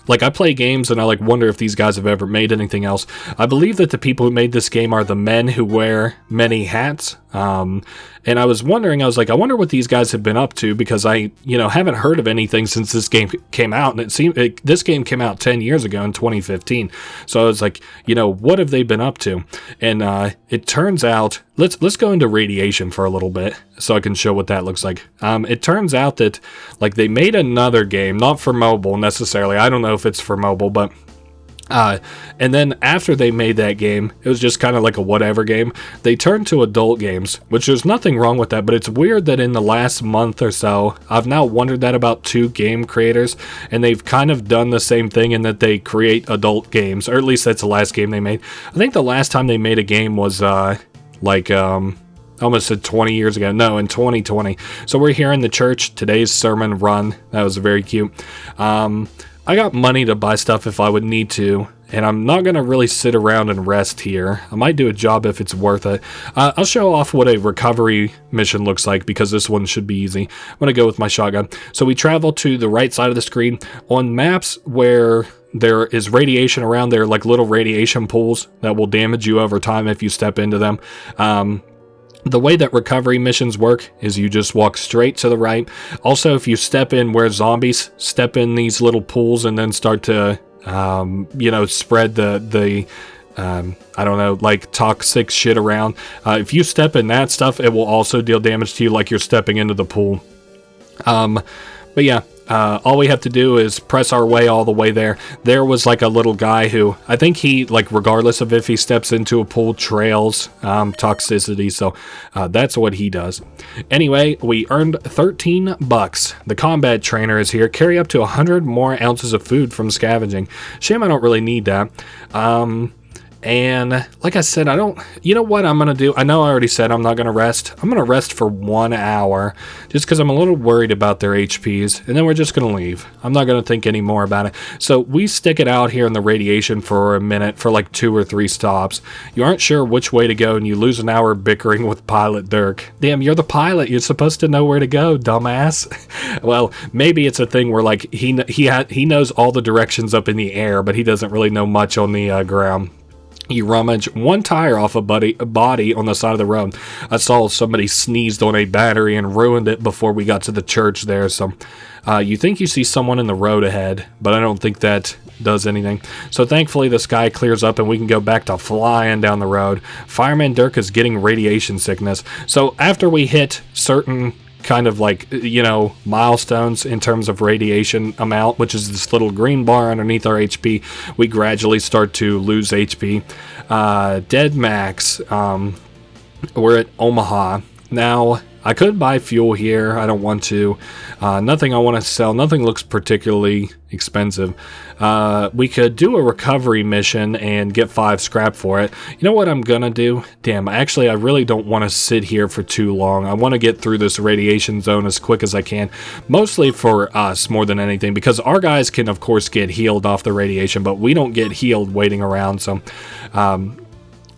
like, I play games and I like wonder if these guys have ever made anything else. I believe that the people who made this game are the men who wear many hats. And I was wondering, I was like, I wonder what these guys have been up to, because I, haven't heard of anything since this game came out. And it seemed this game came out 10 years ago in 2015. So I was like, what have they been up to? And it turns out, let's go into radiation for a little bit so I can show what that looks like. It turns out that, like, they made another game, not for mobile necessarily. I don't know if it's for mobile, but and then after they made that game, it was just kind of like a whatever game. They turned to adult games, which there's nothing wrong with that, but it's weird that in the last month or so, I've now wondered that about 2 game creators, and they've kind of done the same thing in that they create adult games, or at least that's the last game they made. I think the last time they made a game was, I almost said 20 years ago. No, in 2020. So we're here in the church. Today's sermon run. That was very cute. I got money to buy stuff if I would need to, and I'm not going to really sit around and rest here. I might do a job if it's worth it. I'll show off what a recovery mission looks like, because this one should be easy. I'm going to go with my shotgun. So we travel to the right side of the screen. On maps where there is radiation around, there are like little radiation pools that will damage you over time if you step into them. The way that recovery missions work is you just walk straight to the right. Also, if you step in where zombies step in these little pools and then start to, spread the I don't know, like toxic shit around. If you step in that stuff, it will also deal damage to you like you're stepping into the pool. But yeah. All we have to do is press our way all the way there. There was like a little guy who, I think he, like, regardless of if he steps into a pool, trails toxicity, so that's what he does. Anyway, we earned 13 bucks. The combat trainer is here. Carry up to 100 more ounces of food from scavenging. Shame I don't really need that. And like I said, you know what I'm going to do? I know I already said I'm not going to rest. I'm going to rest for 1 hour just because I'm a little worried about their HPs. And then we're just going to leave. I'm not going to think any more about it. So we stick it out here in the radiation for a minute for like 2 or 3 stops. You aren't sure which way to go and you lose an hour bickering with Pilot Dirk. Damn, you're the pilot. You're supposed to know where to go, dumbass. Well, maybe it's a thing where like he knows all the directions up in the air, but he doesn't really know much on the ground. You rummage 1 tire off a body on the side of the road. I saw somebody sneezed on a battery and ruined it before we got to the church there. So you think you see someone in the road ahead, but I don't think that does anything. So thankfully the sky clears up and we can go back to flying down the road. Fireman Dirk is getting radiation sickness. So after we hit certain kind of like, milestones in terms of radiation amount, which is this little green bar underneath our HP, we gradually start to lose HP. Dead max, we're at Omaha. Now, I could buy fuel here. I don't want to. Nothing I want to sell. Nothing looks particularly expensive. We could do a recovery mission and get 5 scrap for it. You know what I'm gonna do? Damn, actually, I really don't want to sit here for too long. I want to get through this radiation zone as quick as I can. Mostly for us more than anything, because our guys can, of course, get healed off the radiation, but we don't get healed waiting around. So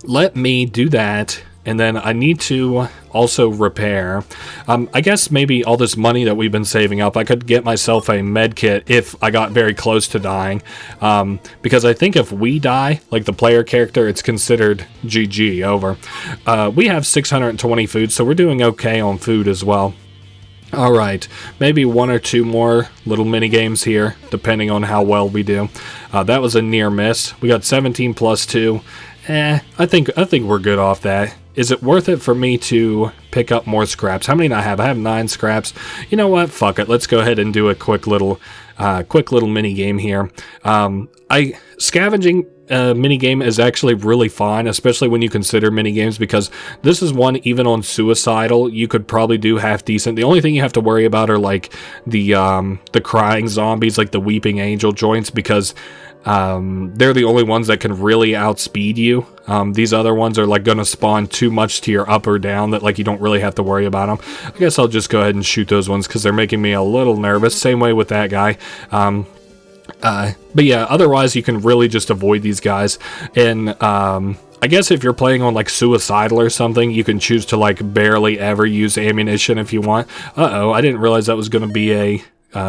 let me do that. And then I need to also repair. I guess maybe all this money that we've been saving up, I could get myself a med kit if I got very close to dying. Because I think if we die, like the player character, it's considered GG, over. We have 620 food, so we're doing okay on food as well. Alright, maybe 1 or 2 more little mini games here, depending on how well we do. That was a near miss. We got 17 plus 2. I think we're good off that. Is it worth it for me to pick up more scraps? How many do I have? I have 9 scraps. You know what? Fuck it. Let's go ahead and do a quick little mini game here. Scavenging minigame is actually really fine, especially when you consider minigames, because this is one, even on suicidal, you could probably do half decent. The only thing you have to worry about are like the crying zombies, like the weeping angel joints, because they're the only ones that can really outspeed you. These other ones are like gonna spawn too much to your up or down that like you don't really have to worry about them. I guess I'll just go ahead and shoot those ones because they're making me a little nervous. Same way with that guy. But yeah, otherwise you can really just avoid these guys. And I guess if you're playing on like suicidal or something, you can choose to like barely ever use ammunition if you want. I didn't realize that was going to be a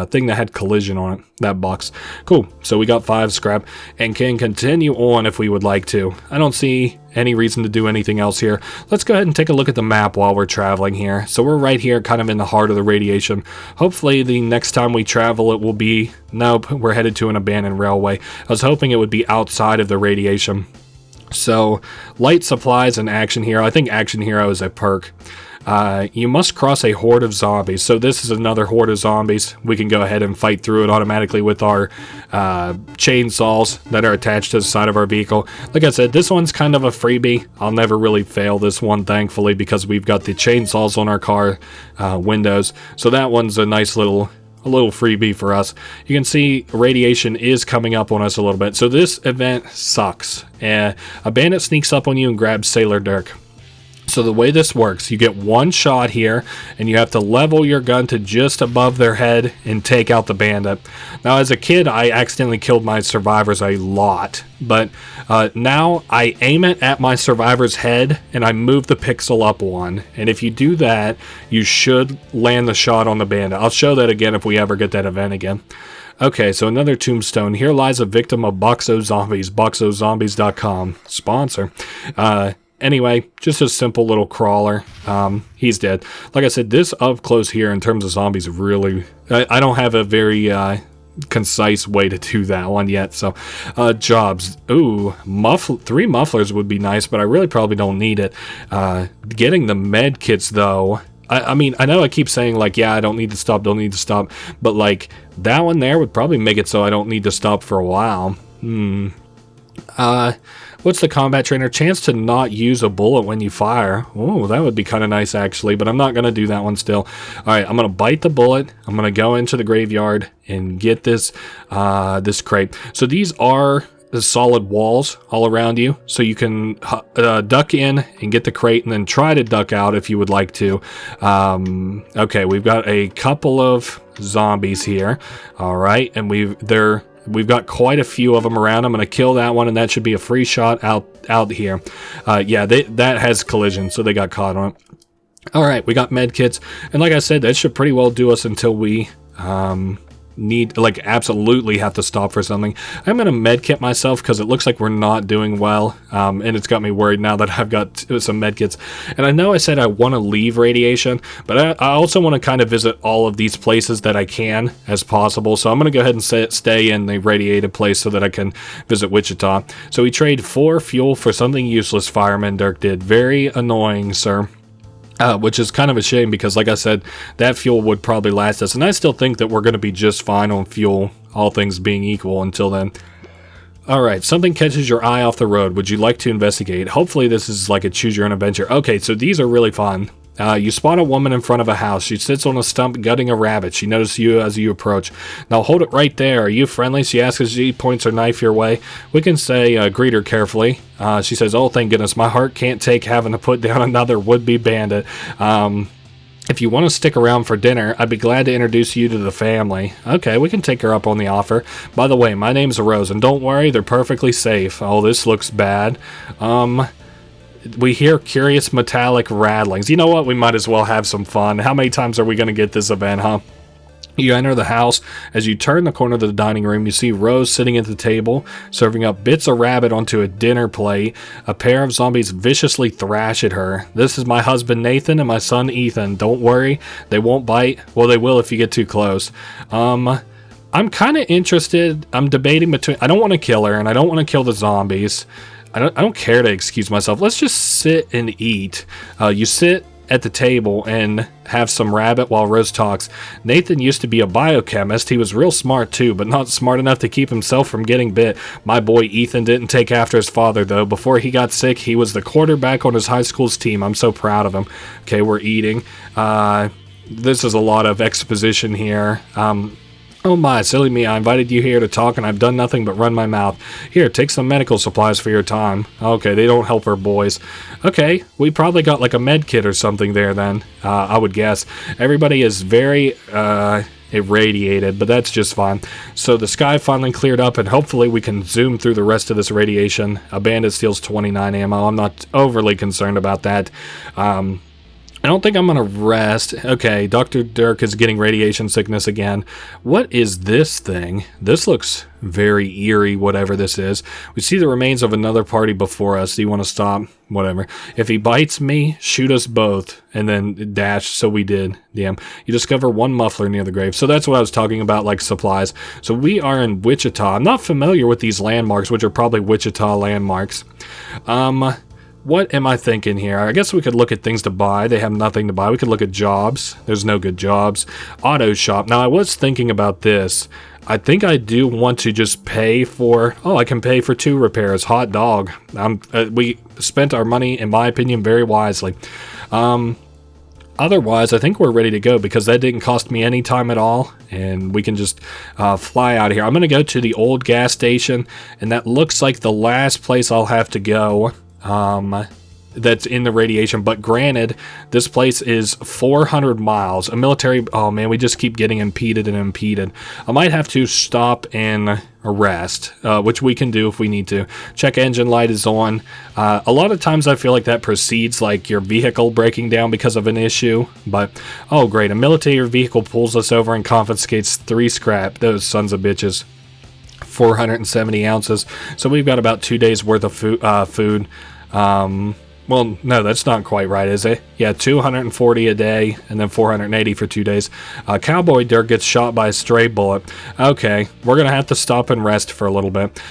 thing that had collision on it, that box. Cool, so we got 5 scrap and can continue on if we would like to. I don't see any reason to do anything else here. Let's go ahead and take a look at the map while we're traveling here. So we're right here kind of in the heart of the radiation. Hopefully the next time we travel it will be, nope, we're headed to an abandoned railway. I was hoping it would be outside of the radiation. So light supplies and action hero. I think action hero is a perk. You must cross a horde of zombies. So this is another horde of zombies. We can go ahead and fight through it automatically with our chainsaws that are attached to the side of our vehicle. Like I said, this one's kind of a freebie. I'll never really fail this one, thankfully, because we've got the chainsaws on our car windows. So that one's a nice little freebie for us. You can see radiation is coming up on us a little bit. So this event sucks. A bandit sneaks up on you and grabs Sailor Dirk. So the way this works, you get one shot here, and you have to level your gun to just above their head and take out the bandit. Now, as a kid, I accidentally killed my survivors a lot, but now I aim it at my survivor's head, and I move the pixel up one. And if you do that, you should land the shot on the bandit. I'll show that again if we ever get that event again. Okay, so another tombstone. Here lies a victim of Boxo Zombies, boxozombies.com, sponsor. Anyway, just a simple little crawler. He's dead. Like I said, this up close here in terms of zombies really... I don't have a very concise way to do that one yet. So, jobs. Ooh, 3 mufflers would be nice, but I really probably don't need it. Getting the med kits, though... I mean, I know I keep saying, like, yeah, I don't need to stop, but, like, that one there would probably make it so I don't need to stop for a while. What's the combat trainer? Chance to not use a bullet when you fire. Oh, that would be kind of nice, actually, but I'm not going to do that one still. All right, I'm going to bite the bullet. I'm going to go into the graveyard and get this this crate. So these are the solid walls all around you, so you can duck in and get the crate and then try to duck out if you would like to. Okay, we've got a couple of zombies here. All right, and we've got quite a few of them around. I'm going to kill that one, and that should be a free shot out here. Yeah, that has collision, so they got caught on it. All right, we got med kits, and like I said, that should pretty well do us until we absolutely have to stop for something. I'm going to med kit myself because it looks like we're not doing well, and it's got me worried now that I've got some med kits. And I know I said I want to leave radiation, but I also want to kind of visit all of these places that I can as possible. So I'm going to go ahead and stay in the radiated place so that I can visit Wichita. So we trade 4 fuel for something useless, Fireman Dirk did. Very annoying, sir. Which is kind of a shame because, like I said, that fuel would probably last us. And I still think that we're going to be just fine on fuel, all things being equal until then. Alright, something catches your eye off the road. Would you like to investigate? Hopefully this is like a choose your own adventure. Okay, so these are really fun. You spot a woman in front of a house. She sits on a stump gutting a rabbit. She notices you as you approach. Now hold it right there. Are you friendly? She asks as she points her knife your way. We can say, greet her carefully. She says, oh, thank goodness. My heart can't take having to put down another would-be bandit. If you want to stick around for dinner, I'd be glad to introduce you to the family. Okay, we can take her up on the offer. By the way, my name's Rose, and don't worry, they're perfectly safe. Oh, this looks bad. We hear curious metallic rattlings. You know what? We might as well have some fun. How many times are we going to get this event, huh? You enter the house. As you turn the corner of the dining room, you see Rose sitting at the table, serving up bits of rabbit onto a dinner plate. A pair of zombies viciously thrash at her. This is my husband Nathan and my son Ethan. Don't worry, they won't bite. Well, they will if you get too close. I'm kind of interested. I'm debating between... I don't want to kill her, and I don't want to kill the zombies. I don't care to excuse myself. Let's just sit and eat. You sit at the table and have some rabbit while Rose talks. Nathan used to be a biochemist. He was real smart too, but not smart enough to keep himself from getting bit. My boy Ethan didn't take after his father though. Before he got sick, he was the quarterback on his high school's team. I'm so proud of him. Okay, we're eating. This is a lot of exposition here. Oh my, silly me, I invited you here to talk and I've done nothing but run my mouth. Here, take some medical supplies for your time. Okay, they don't help our boys. Okay, we probably got like a med kit or something there then, I would guess. Everybody is very, irradiated, but that's just fine. So the sky finally cleared up and hopefully we can zoom through the rest of this radiation. A bandit steals 29 ammo. I'm not overly concerned about that. I don't think I'm gonna rest. Okay, Dr. Dirk is getting radiation sickness again. What is this thing? This looks very eerie, whatever this is. We see the remains of another party before us. Do you want to stop? Whatever. If he bites me, shoot us both. And then dash, so we did. Damn. You discover one muffler near the grave. So that's what I was talking about, like supplies. So we are in Wichita. I'm not familiar with these landmarks, which are probably Wichita landmarks. What am I thinking here? I guess we could look at things to buy. They have nothing to buy. We could look at jobs. There's no good jobs. Auto shop. Now, I was thinking about this. I think I do want to just pay for... Oh, I can pay for 2 repairs. Hot dog. We spent our money, in my opinion, very wisely. Otherwise, I think we're ready to go because that didn't cost me any time at all. And we can just fly out of here. I'm going to go to the old gas station. And that looks like the last place I'll have to go. That's in the radiation, but granted, this place is 400 miles. A military... Oh man, we just keep getting impeded and impeded. I might have to stop and rest, which we can do if we need to. Check engine light is on. A lot of times I feel like that precedes like your vehicle breaking down because of an issue, but oh great, a military vehicle pulls us over and confiscates 3 scrap. Those sons of bitches. 470 ounces. So we've got about 2 days worth of food. Well, no, that's not quite right, is it? Yeah, 240 a day, and then 480 for 2 days. Cowboy Dirk gets shot by a stray bullet. Okay, we're going to have to stop and rest for a little bit.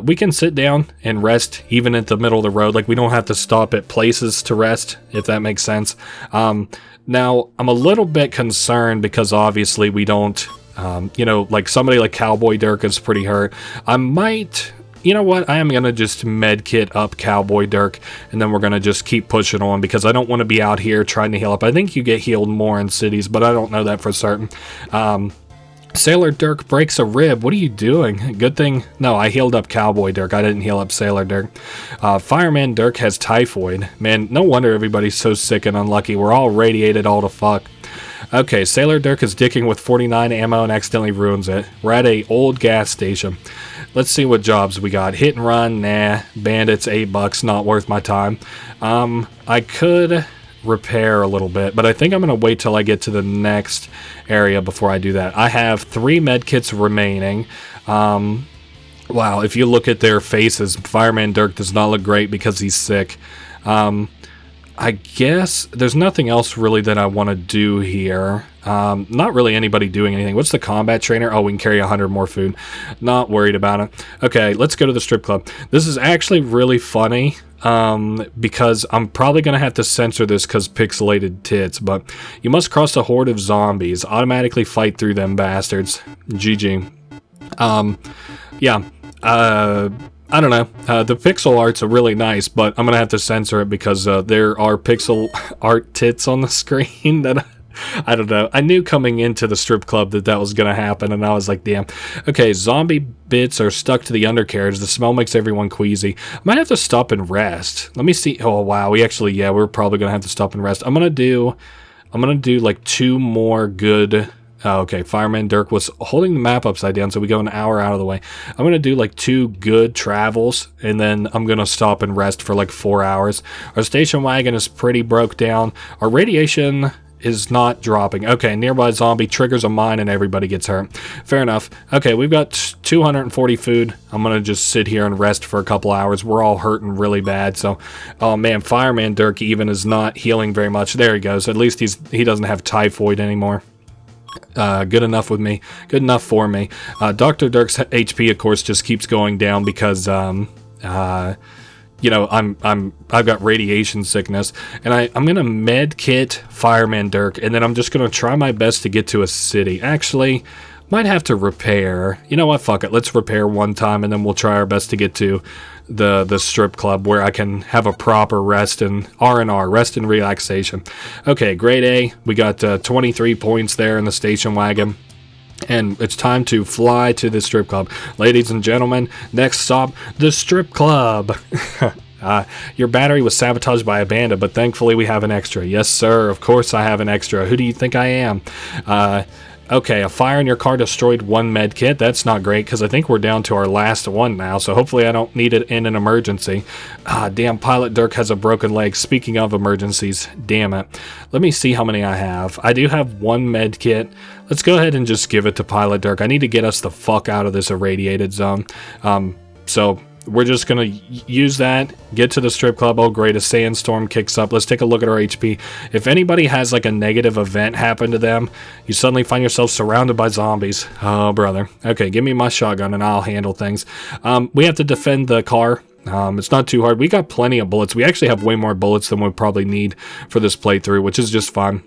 We can sit down and rest even at the middle of the road. Like, we don't have to stop at places to rest, if that makes sense. Now, I'm a little bit concerned because obviously we don't... like somebody like Cowboy Dirk is pretty hurt. I might... You know what? I am going to just medkit up Cowboy Dirk, and then we're going to just keep pushing on because I don't want to be out here trying to heal up. I think you get healed more in cities, but I don't know that for certain. Sailor Dirk breaks a rib. What are you doing? Good thing... No, I healed up Cowboy Dirk. I didn't heal up Sailor Dirk. Fireman Dirk has typhoid. Man, no wonder everybody's so sick and unlucky. We're all radiated all to fuck. Okay, Sailor Dirk is dicking with 49 ammo and accidentally ruins it. We're at a old gas station. Let's see what jobs we got. Hit and run, nah. Bandits, $8, not worth my time. I could repair a little bit, but I think I'm going to wait till I get to the next area before I do that. I have 3 medkits remaining. Wow, if you look at their faces, Fireman Dirk does not look great because he's sick. I guess there's nothing else really that I want to do here. Not really anybody doing anything. What's the combat trainer? Oh, we can carry 100 more food. Not worried about it. Okay, let's go to the strip club. This is actually really funny because I'm probably going to have to censor this because pixelated tits, but you must cross a horde of zombies. Automatically fight through them bastards. GG. Yeah. I don't know. The pixel art's really nice, but I'm going to have to censor it because there are pixel art tits on the screen that I don't know. I knew coming into the strip club that was going to happen, and I was like, damn. Okay, zombie bits are stuck to the undercarriage. The smell makes everyone queasy. I might have to stop and rest. Let me see. Oh, wow. We're probably going to have to stop and rest. I'm going to do like 2 more good... Oh, okay, Fireman Dirk was holding the map upside down, so we go an hour out of the way. I'm going to do like 2 good travels, and then I'm going to stop and rest for like 4 hours. Our station wagon is pretty broke down. Our radiation is not dropping. Okay, nearby zombie triggers a mine and everybody gets hurt. Fair enough. Okay, we've got 240 food. I'm going to just sit here and rest for a couple hours. We're all hurting really bad, so... Oh man, Fireman Dirk even is not healing very much. There he goes. At least he doesn't have typhoid anymore. Good enough with me. Good enough for me. Dr. Dirk's HP, of course, just keeps going down because, I've got radiation sickness, and I'm gonna med kit Fireman Dirk, and then I'm just gonna try my best to get to a city. Actually, might have to repair. You know what? Fuck it. Let's repair one time, and then we'll try our best to get to the strip club where I can have a proper rest and R&R, rest and relaxation. Okay, grade A. We got 23 points there in the station wagon. And it's time to fly to the strip club. Ladies and gentlemen, next stop, the strip club. Your battery was sabotaged by a bandit, but thankfully we have an extra. Yes, sir. Of course I have an extra. Who do you think I am? Okay, a fire in your car destroyed one med kit. That's not great, because I think we're down to our last one now, so hopefully I don't need it in an emergency. Damn, Pilot Dirk has a broken leg. Speaking of emergencies, damn it. Let me see how many I have. I do have one med kit. Let's go ahead and just give it to Pilot Dirk. I need to get us the fuck out of this irradiated zone. So we're just going to use that, get to the strip club. Oh, great, a sandstorm kicks up. Let's take a look at our HP. If anybody has like a negative event happen to them, you suddenly find yourself surrounded by zombies. Oh, brother. Okay, give me my shotgun and I'll handle things. We have to defend the car. It's not too hard. We got plenty of bullets. We actually have way more bullets than we probably need for this playthrough, which is just fine.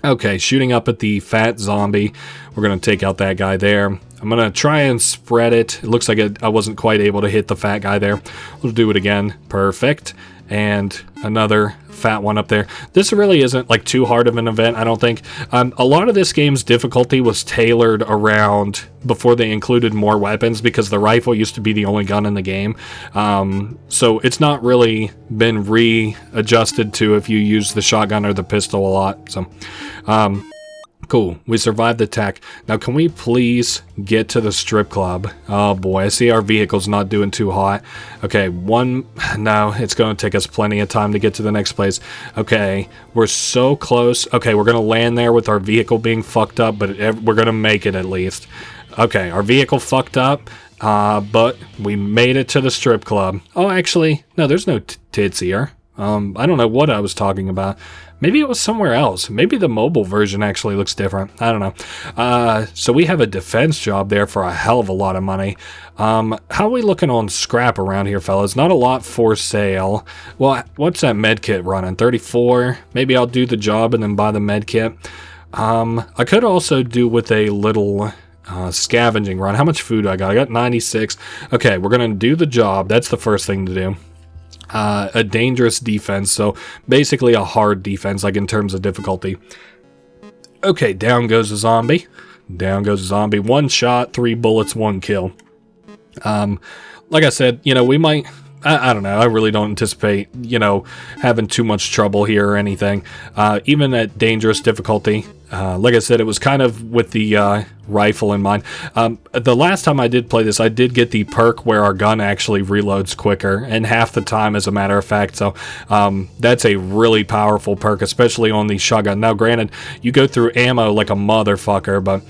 Okay, shooting up at the fat zombie. We're going to take out that guy there. I'm going to try and spread it. It looks like I wasn't quite able to hit the fat guy there. We'll do it again. Perfect. And another fat one up there. This really isn't like too hard of an event, I don't think. A lot of this game's difficulty was tailored around before they included more weapons, because the rifle used to be the only gun in the game. So it's not really been readjusted to if you use the shotgun or the pistol a lot. So cool, we survived the attack. Now can we please get to the strip club? Oh boy, I see our vehicle's not doing too hot. Okay, no, it's going to take us plenty of time to get to the next place. Okay, we're so close. Okay, we're going to land there with our vehicle being fucked up, but we're going to make it at least. Okay, our vehicle fucked up, but we made it to the strip club. Oh, actually, no, there's no tits here. I don't know what I was talking about. Maybe it was somewhere else. Maybe the mobile version actually looks different. I don't know. So we have a defense job there for a hell of a lot of money. How are we looking on scrap around here, fellas? Not a lot for sale. Well, what's that med kit running? 34? Maybe I'll do the job and then buy the med kit. I could also do with a little scavenging run. How much food do I got? I got 96. Okay, we're going to do the job. That's the first thing to do. A dangerous defense, so basically a hard defense, like in terms of difficulty. Okay, down goes a zombie. Down goes a zombie. 1 shot, 3 bullets, 1 kill. Like I said, we might... I don't know. I really don't anticipate, having too much trouble here or anything. Even at dangerous difficulty. Like I said, it was kind of with the rifle in mind. The last time I did play this, I did get the perk where our gun actually reloads quicker, and half the time, as a matter of fact. So that's a really powerful perk, especially on the shotgun. Now, granted, you go through ammo like a motherfucker, but...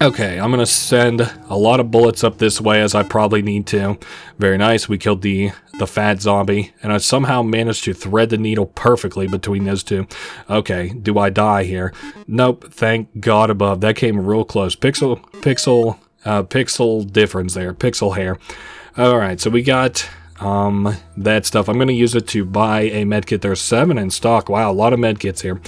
okay, I'm going to send a lot of bullets up this way, as I probably need to. Very nice. We killed the fat zombie, and I somehow managed to thread the needle perfectly between those two. Okay, do I die here? Nope, thank God above. That came real close. Pixel difference there. Pixel hair. Alright, so we got... that stuff. I'm going to use it to buy a medkit. There's 7 in stock. Wow, a lot of medkits here.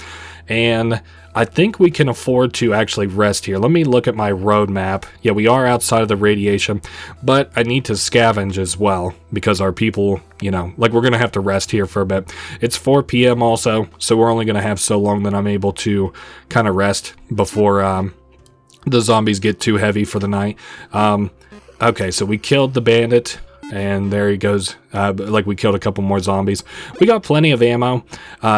And I think we can afford to actually rest here. Let me look at my roadmap. Yeah, we are outside of the radiation, but I need to scavenge as well, because our people, we're going to have to rest here for a bit. It's 4 p.m. also, so we're only going to have so long that I'm able to kind of rest before the zombies get too heavy for the night. Okay, so we killed the bandit. And there he goes. We killed a couple more zombies. We got plenty of ammo,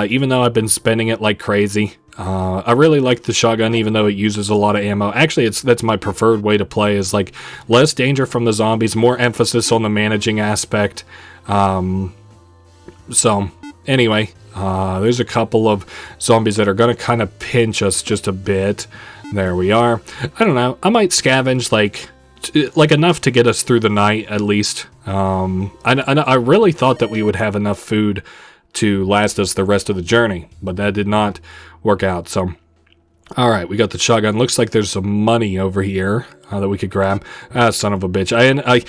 even though I've been spending it like crazy. I really like the shotgun, even though it uses a lot of ammo. Actually, that's my preferred way to play, is like less danger from the zombies, more emphasis on the managing aspect. So anyway, there's a couple of zombies that are going to kind of pinch us just a bit. There we are. I don't know. I might scavenge like enough to get us through the night at least. I really thought that we would have enough food to last us the rest of the journey, but that did not work out. So All right, we got the shotgun. Looks like there's some money over here that we could grab. Ah, son of a bitch. I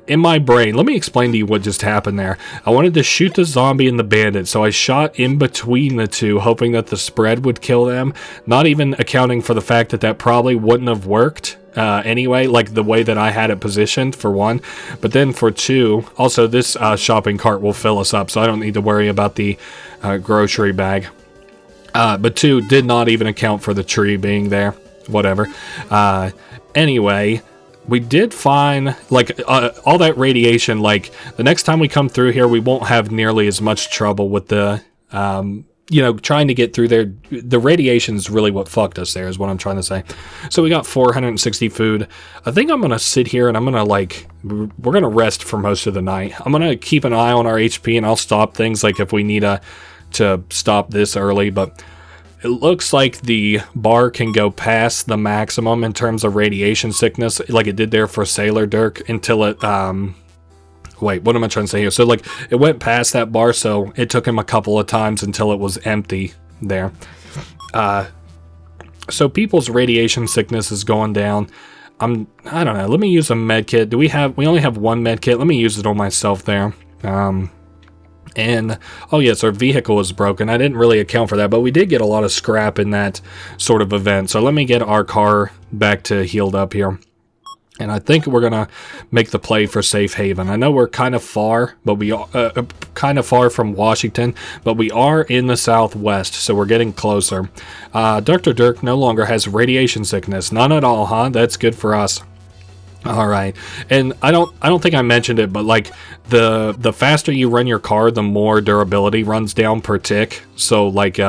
in my brain, let me explain to you what just happened there. I wanted to shoot the zombie and the bandit, so I shot in between the two, hoping that the spread would kill them, not even accounting for the fact that that probably wouldn't have worked anyway, like the way that I had it positioned, for one. But then for two, also this shopping cart will fill us up, so I don't need to worry about the grocery bag. But two, did not even account for the tree being there. Whatever. Anyway, we did find, like, all that radiation, like, the next time we come through here, we won't have nearly as much trouble with the, you know, trying to get through there. The radiation is really what fucked us there, is what I'm trying to say. So we got 460 food. I think I'm going to sit here and I'm going to, like, we're going to rest for most of the night. I'm going to keep an eye on our HP and I'll stop things, like, if we need to stop this early, but it looks like the bar can go past the maximum in terms of radiation sickness, like it did there for Sailor Dirk, until it, wait, what am I trying to say here? So, like, it went past that bar, so it took him a couple of times until it was empty there. So people's radiation sickness is going down. I don't know, let me use a med kit. We only have one med kit. Let me use it on myself there. And, oh yes, our vehicle is broken. I didn't really account for that, but we did get a lot of scrap in that sort of event. So let me get our car back to healed up here. And I think we're going to make the play for Safe Haven. I know we're kind of far, but we are kind of far from Washington, but we are in the Southwest, so we're getting closer. Dr. Dirk no longer has radiation sickness. None at all, huh? That's good for us. All right, and I don't think I mentioned it, but like the faster you run your car, the more durability runs down per tick. So like you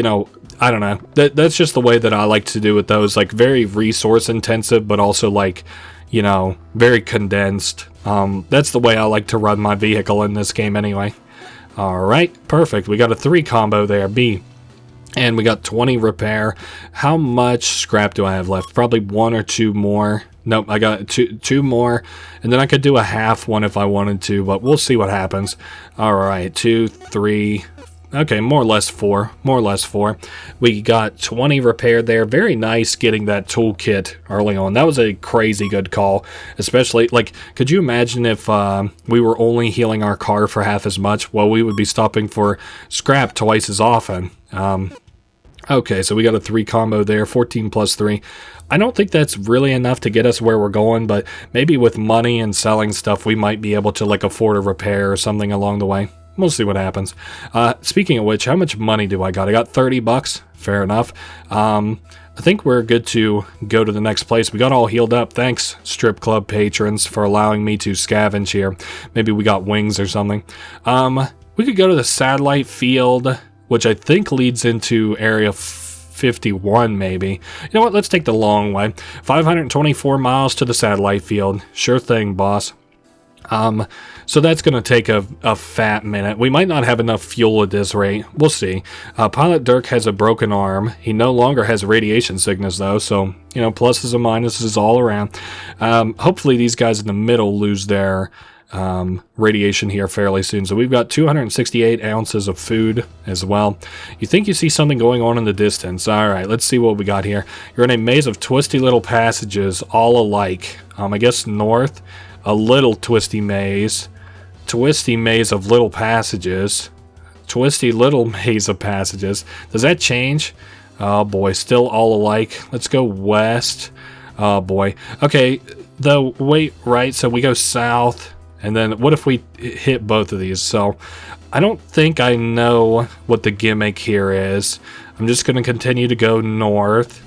know, I don't know. That's just the way that I like to do with those. Like very resource intensive, but also like, you know, very condensed. That's the way I like to run my vehicle in this game anyway. All right, perfect. We got a 3 combo there, B. And we got 20 repair. How much scrap do I have left? Probably 1 or 2 more. Nope, I got two more, and then I could do a half one if I wanted to, but we'll see what happens. All right, 2, 3, okay, more or less 4. We got 20 repaired there. Very nice getting that toolkit early on. That was a crazy good call, especially, like, could you imagine if we were only healing our car for half as much? Well, we would be stopping for scrap twice as often. Okay, so we got a 3 combo there, 14 plus 3. I don't think that's really enough to get us where we're going, but maybe with money and selling stuff, we might be able to, like, afford a repair or something along the way. We'll see what happens. Speaking of which, how much money do I got? I got 30 bucks. Fair enough. I think we're good to go to the next place. We got all healed up. Thanks, strip club patrons, for allowing me to scavenge here. Maybe we got wings or something. We could go to the satellite field, which I think leads into area 51, maybe. You know what? Let's take the long way. 524 miles to the satellite field. Sure thing, boss. So that's going to take a fat minute. We might not have enough fuel at this rate. We'll see. Pilot Dirk has a broken arm. He no longer has radiation sickness, though, so, you know, pluses and minuses all around. Hopefully these guys in the middle lose their radiation here fairly soon. So we've got 268 ounces of food as well. You think you see something going on in the distance. All right, let's see what we got here. You're in a maze of twisty little passages, all alike. I guess north, a little twisty maze of little passages, twisty little maze of passages. Does that change? Oh boy, still all alike. Let's go west. Oh boy. Okay, wait, right, so we go south. And then what if we hit both of these? So I don't think I know what the gimmick here is. I'm just going to continue to go north.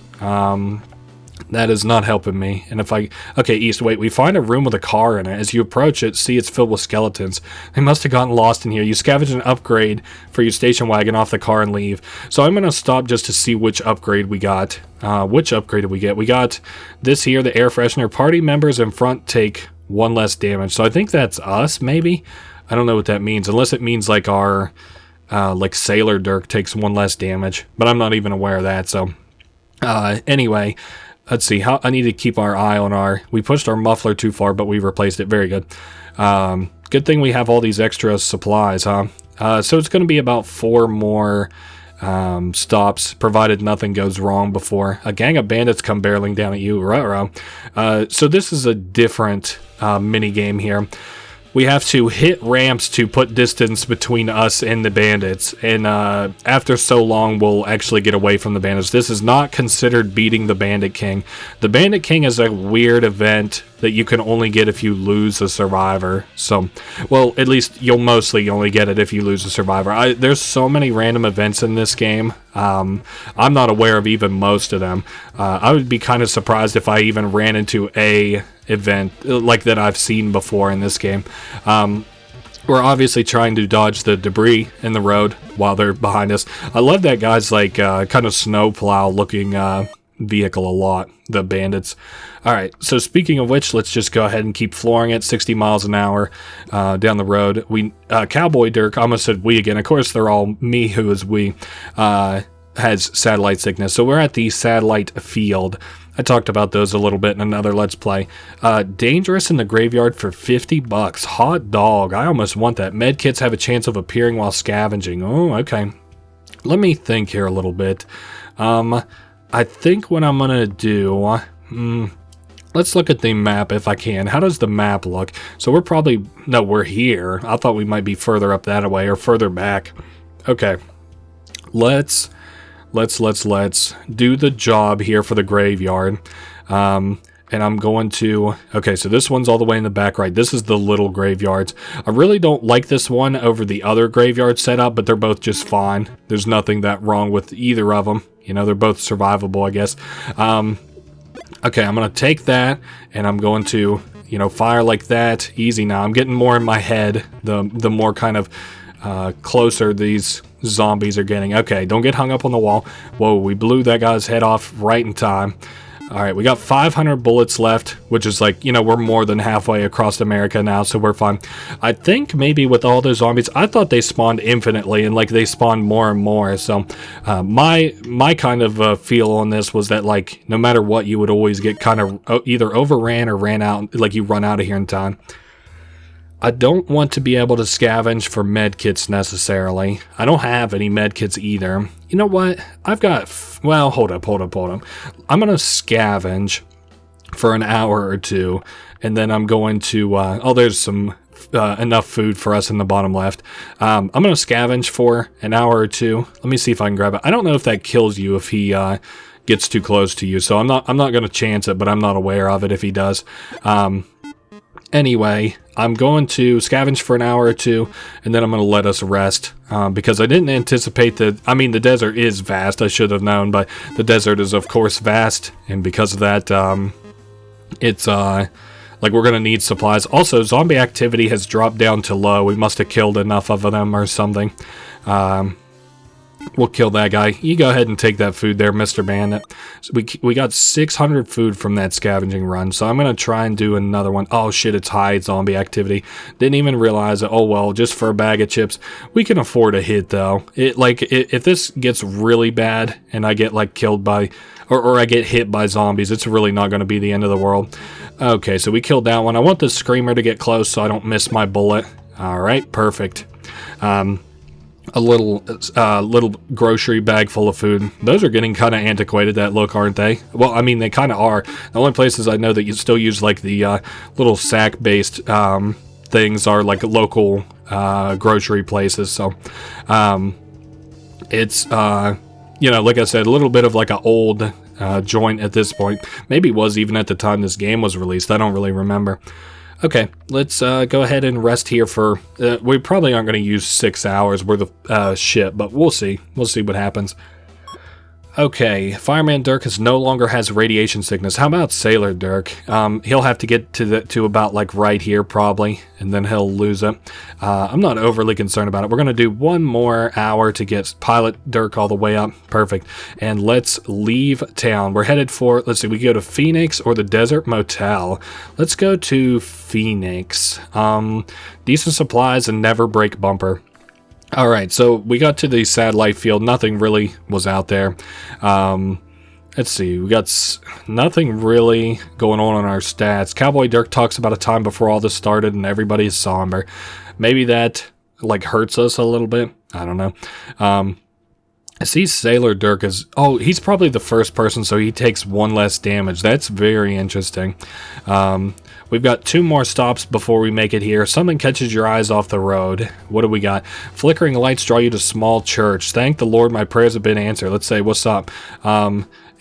That is not helping me. And if okay, east, wait, we find a room with a car in it. As you approach it, see it's filled with skeletons. They must have gotten lost in here. You scavenge an upgrade for your station wagon off the car and leave. So I'm going to stop just to see which upgrade we got. Which upgrade did we get? We got this here, the air freshener. Party members in front take 1 less damage. So I think that's us, maybe? I don't know what that means, unless it means like our like Sailor Dirk takes 1 less damage, but I'm not even aware of that. So anyway, let's see. I need to keep our eye on we pushed our muffler too far, but we replaced it. Very good. Good thing we have all these extra supplies, huh? So it's going to be about 4 more stops, provided nothing goes wrong before a gang of bandits come barreling down at you. So this is a different mini game here. We have to hit ramps to put distance between us and the bandits, and after so long, we'll actually get away from the bandits. This is not considered beating the Bandit King. The Bandit King is a weird event that you can only get if you lose a survivor. So, well, at least you'll mostly only get it if you lose a survivor. There's so many random events in this game. I'm not aware of even most of them. I would be kind of surprised if I even ran into a event like that I've seen before in this game. We're obviously trying to dodge the debris in the road while they're behind us. I love that guy's like kind of snowplow looking vehicle a lot, the bandits. Alright, so speaking of which, let's just go ahead and keep flooring it 60 miles an hour down the road. Cowboy Dirk, I almost said we again. Of course, they're all me who is we, has satellite sickness. So we're at the satellite field. I talked about those a little bit in another Let's Play. Dangerous in the graveyard for $50. Hot dog. I almost want that. Medkits have a chance of appearing while scavenging. Oh, okay. Let me think here a little bit. I think what I'm going to do... let's look at the map if I can. How does the map look? So we're probably... No, we're here. I thought we might be further up that way or further back. Okay. Let's do the job here for the graveyard. And I'm going to... Okay, so this one's all the way in the back right. This is the little graveyards. I really don't like this one over the other graveyard setup, but they're both just fine. There's nothing that wrong with either of them. You know, they're both survivable, I guess. Okay, I'm going to take that, and I'm going to, you know, fire like that. Easy now. I'm getting more in my head, the more kind of closer these zombies are getting. Okay, don't get hung up on the wall. Whoa, we blew that guy's head off right in time. Alright, we got 500 bullets left, which is like, you know, we're more than halfway across America now, so we're fine. I think maybe with all those zombies, I thought they spawned infinitely, and like they spawned more and more, so my kind of feel on this was that like, no matter what, you would always get kind of either overran or ran out, like you run out of here in time. I don't want to be able to scavenge for medkits necessarily. I don't have any medkits either. You know what? I've got... Well, hold up. I'm going to scavenge for an hour or two, and then I'm going to... oh, there's some enough food for us in the bottom left. I'm going to scavenge for an hour or two. Let me see if I can grab it. I don't know if that kills you if he gets too close to you, so I'm not going to chance it, but I'm not aware of it if he does. Anyway, I'm going to scavenge for an hour or two, and then I'm going to let us rest, because I didn't anticipate that... I mean, the desert is vast, I should have known, but the desert is, of course, vast, and because of that, it's, like, we're going to need supplies. Also, zombie activity has dropped down to low. We must have killed enough of them or something. We'll kill that guy. You go ahead and take that food there, Mr. Bandit. So we got 600 food from that scavenging run, so I'm going to try and do another one. Oh shit, it's high zombie activity. Didn't even realize it. Oh well, just for a bag of chips. We can afford a hit though. If this gets really bad and I get like killed by, or I get hit by zombies, it's really not going to be the end of the world. Okay, so we killed that one. I want the screamer to get close so I don't miss my bullet. Alright, perfect. A little grocery bag full of food. Those are getting kind of antiquated, that look, aren't they? Well, I mean, they kind of are. The only places I know that you still use like the little sack-based things are like local grocery places. So it's you know, like I said, a little bit of like an old joint at this point. Maybe it was even at the time this game was released. I don't really remember. Okay, let's go ahead and rest here for... we probably aren't going to use 6 hours worth of shit, but we'll see. We'll see what happens. Okay, Fireman Dirk no longer has radiation sickness. How about Sailor Dirk? He'll have to get to about like right here probably, and then he'll lose it. I'm not overly concerned about it. We're going to do one more hour to get Pilot Dirk all the way up. Perfect. And let's leave town. We're headed for, let's see, we go to Phoenix or the Desert Motel. Let's go to Phoenix. Decent supplies and never break bumper. Alright, so we got to the satellite field. Nothing really was out there. Let's see, we got nothing really going on our stats. Cowboy Dirk talks about a time before all this started and everybody is somber. Maybe that, like, hurts us a little bit. I don't know. I see Sailor Dirk is... Oh, he's probably the first person, so he takes 1 less damage. That's very interesting. We've got 2 more stops before we make it here. Something catches your eyes off the road. What do we got? Flickering lights draw you to small church. Thank the Lord my prayers have been answered. Let's say, what's up?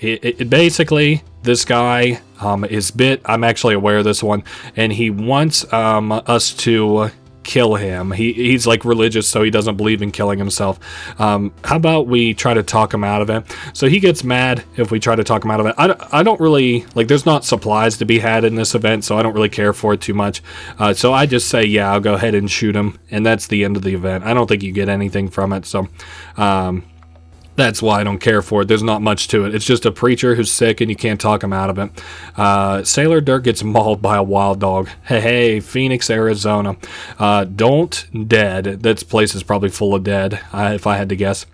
Basically, this guy is bit... I'm actually aware of this one. And he wants us to... kill him. He's like religious, so he doesn't believe in killing himself. How about we try to talk him out of it? So he gets mad if we try to talk him out of it. I don't really like, there's not supplies to be had in this event, so I don't really care for it too much. So I just say, yeah, I'll go ahead and shoot him, and that's the end of the event. I don't think you get anything from it, so that's why I don't care for it. There's not much to it. It's just a preacher who's sick and you can't talk him out of it. Sailor Dirk gets mauled by a wild dog. Hey, Phoenix, Arizona. Don't dead. This place is probably full of dead, if I had to guess.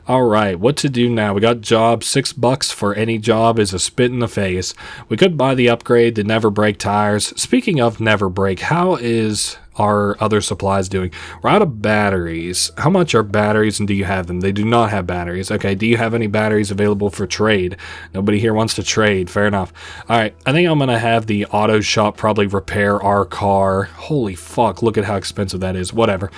Alright, what to do now? We got job. $6 for any job is a spit in the face. We could buy the upgrade, the never break tires. Speaking of never break, how is our other supplies doing? We're out of batteries. How much are batteries and do you have them? They do not have batteries. Okay, do you have any batteries available for trade? Nobody here wants to trade. Fair enough. Alright, I think I'm going to have the auto shop probably repair our car. Holy fuck, look at how expensive that is. Whatever.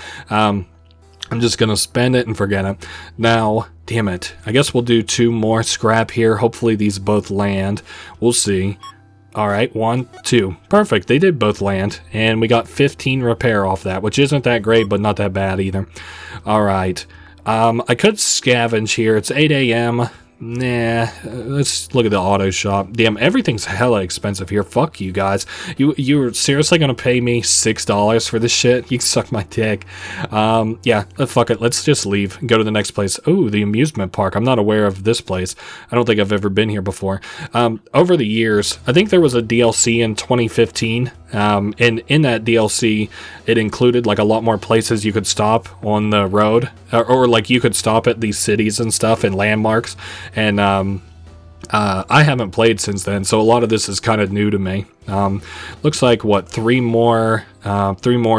I'm just going to spend it and forget it. Now, damn it. I guess we'll do 2 more scrap here. Hopefully these both land. We'll see. Alright, 1, 2. Perfect, they did both land. And we got 15 repair off that, which isn't that great, but not that bad either. Alright. I could scavenge here. It's 8 a.m. Nah, let's look at the auto shop. Damn, everything's hella expensive here. Fuck you guys. You're seriously gonna pay me $6 for this shit? You can suck my dick. Yeah, fuck it. Let's just leave and go to the next place. Oh, the amusement park. I'm not aware of this place. I don't think I've ever been here before. Over the years, I think there was a DLC in 2015. And in that DLC, it included like a lot more places you could stop on the road, or like you could stop at these cities and stuff and landmarks. And I haven't played since then, so a lot of this is kind of new to me. Looks like what, 3 more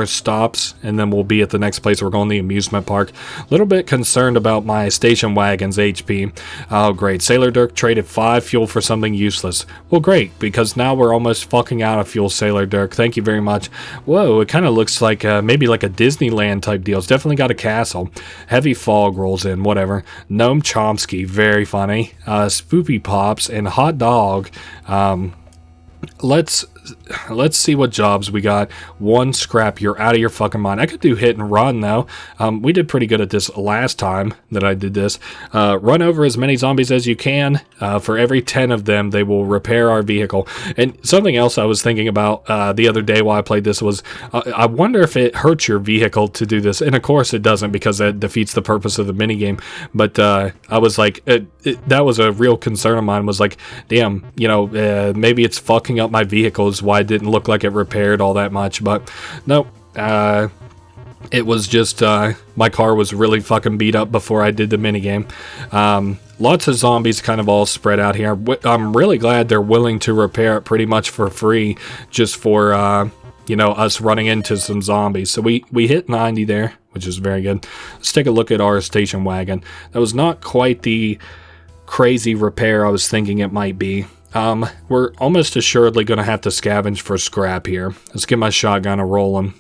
stops, and then we'll be at the next place. We're going to the amusement park. A little bit concerned about my station wagon's HP. Oh great, Sailor Dirk traded 5 fuel for something useless. Well great, because now we're almost fucking out of fuel, Sailor Dirk. Thank you very much. Whoa, it kind of looks like maybe like a Disneyland type deal. It's definitely got a castle. Heavy fog rolls in, whatever. Gnome Chomsky, very funny. Spoopy Pops and hot dog. Let's see what jobs we got. 1 scrap. You're out of your fucking mind. I could do hit and run though. We did pretty good at this last time that I did this. Run over as many zombies as you can. For every 10 of them, they will repair our vehicle. And something else I was thinking about the other day while I played this was, I wonder if it hurts your vehicle to do this. And of course it doesn't, because that defeats the purpose of the minigame. But I was like, that was a real concern of mine, was like, damn, you know, maybe it's fucking up my vehicle, is why it didn't look like it repaired all that much. But no, it was just my car was really fucking beat up before I did the minigame. Lots of zombies kind of all spread out here. I'm really glad they're willing to repair it pretty much for free, just for you know, us running into some zombies. So we hit 90 there, which is very good. Let's take a look at our station wagon. That was not quite the crazy repair I was thinking it might be. We're almost assuredly going to have to scavenge for scrap here. Let's get my shotgun a rolling.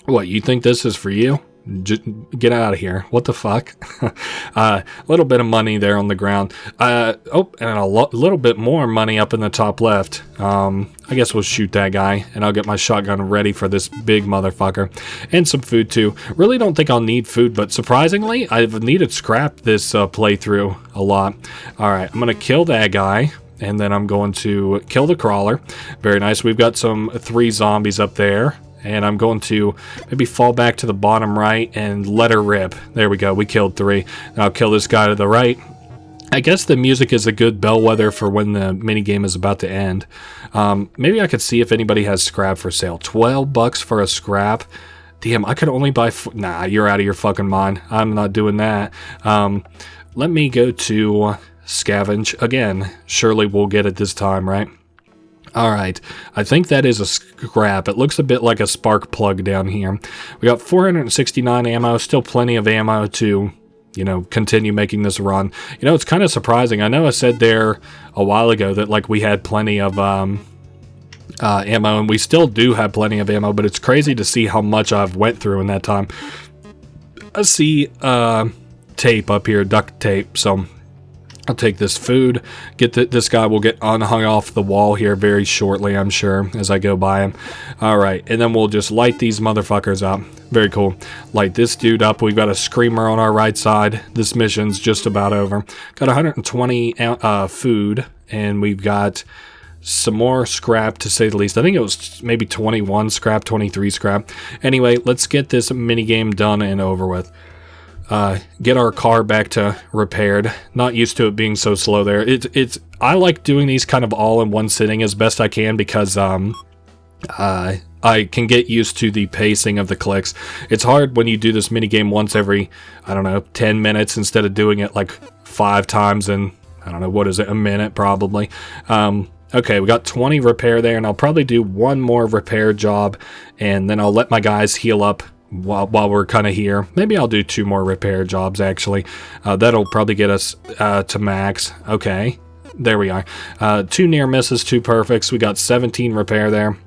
What, you think this is for you? Get out of here. What the fuck? A little bit of money there on the ground. Oh, and a little bit more money up in the top left. I guess we'll shoot that guy, and I'll get my shotgun ready for this big motherfucker. And some food, too. Really don't think I'll need food, but surprisingly, I've needed scrap this playthrough a lot. Alright, I'm going to kill that guy. And then I'm going to kill the crawler. Very nice. We've got 3 zombies up there. And I'm going to maybe fall back to the bottom right and let her rip. There we go. We killed 3. Now I'll kill this guy to the right. I guess the music is a good bellwether for when the minigame is about to end. Maybe I could see if anybody has scrap for sale. $12 for a scrap. Damn, I could only buy... Nah, you're out of your fucking mind. I'm not doing that. Let me go to... scavenge again. Surely we'll get it this time, right? Alright, I think that is a scrap. It looks a bit like a spark plug down here. We got 469 ammo, still plenty of ammo to, continue making this run. It's kind of surprising. I know I said there a while ago that like we had plenty of ammo, and we still do have plenty of ammo, but it's crazy to see how much I've went through in that time. I see tape up here, duct tape, so I'll take this food. This guy will get unhung off the wall here very shortly, I'm sure, as I go by him. Alright, and then we'll just light these motherfuckers up. Very cool. Light this dude up. We've got a screamer on our right side. This mission's just about over. Got 120 food, and we've got some more scrap, to say the least. I think it was maybe 21 scrap, 23 scrap. Anyway, let's get this minigame done and over with. Get our car back to repaired. Not used to it being so slow there. I like doing these kind of all in one sitting as best I can because I can get used to the pacing of the clicks. It's hard when you do this minigame once every, 10 minutes instead of doing it like 5 times in, a minute probably. Okay, we got 20 repair there, and I'll probably do one more repair job, and then I'll let my guys heal up while we're kind of here. Maybe I'll do 2 more repair jobs, actually. That'll probably get us to max. Okay, there we are. 2 near misses, 2 perfects. We got 17 repair there.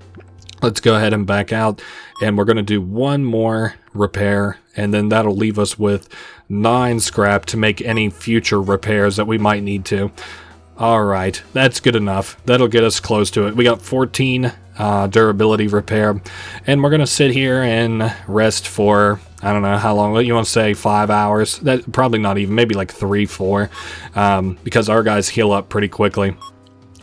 Let's go ahead and back out, and we're going to do 1 more repair, and then that'll leave us with 9 scrap to make any future repairs that we might need to. Alright, that's good enough. That'll get us close to it. We got 14 durability repair, and we're going to sit here and rest for, I don't know how long, you want to say 5 hours? That probably not even, maybe like 3, 4, because our guys heal up pretty quickly.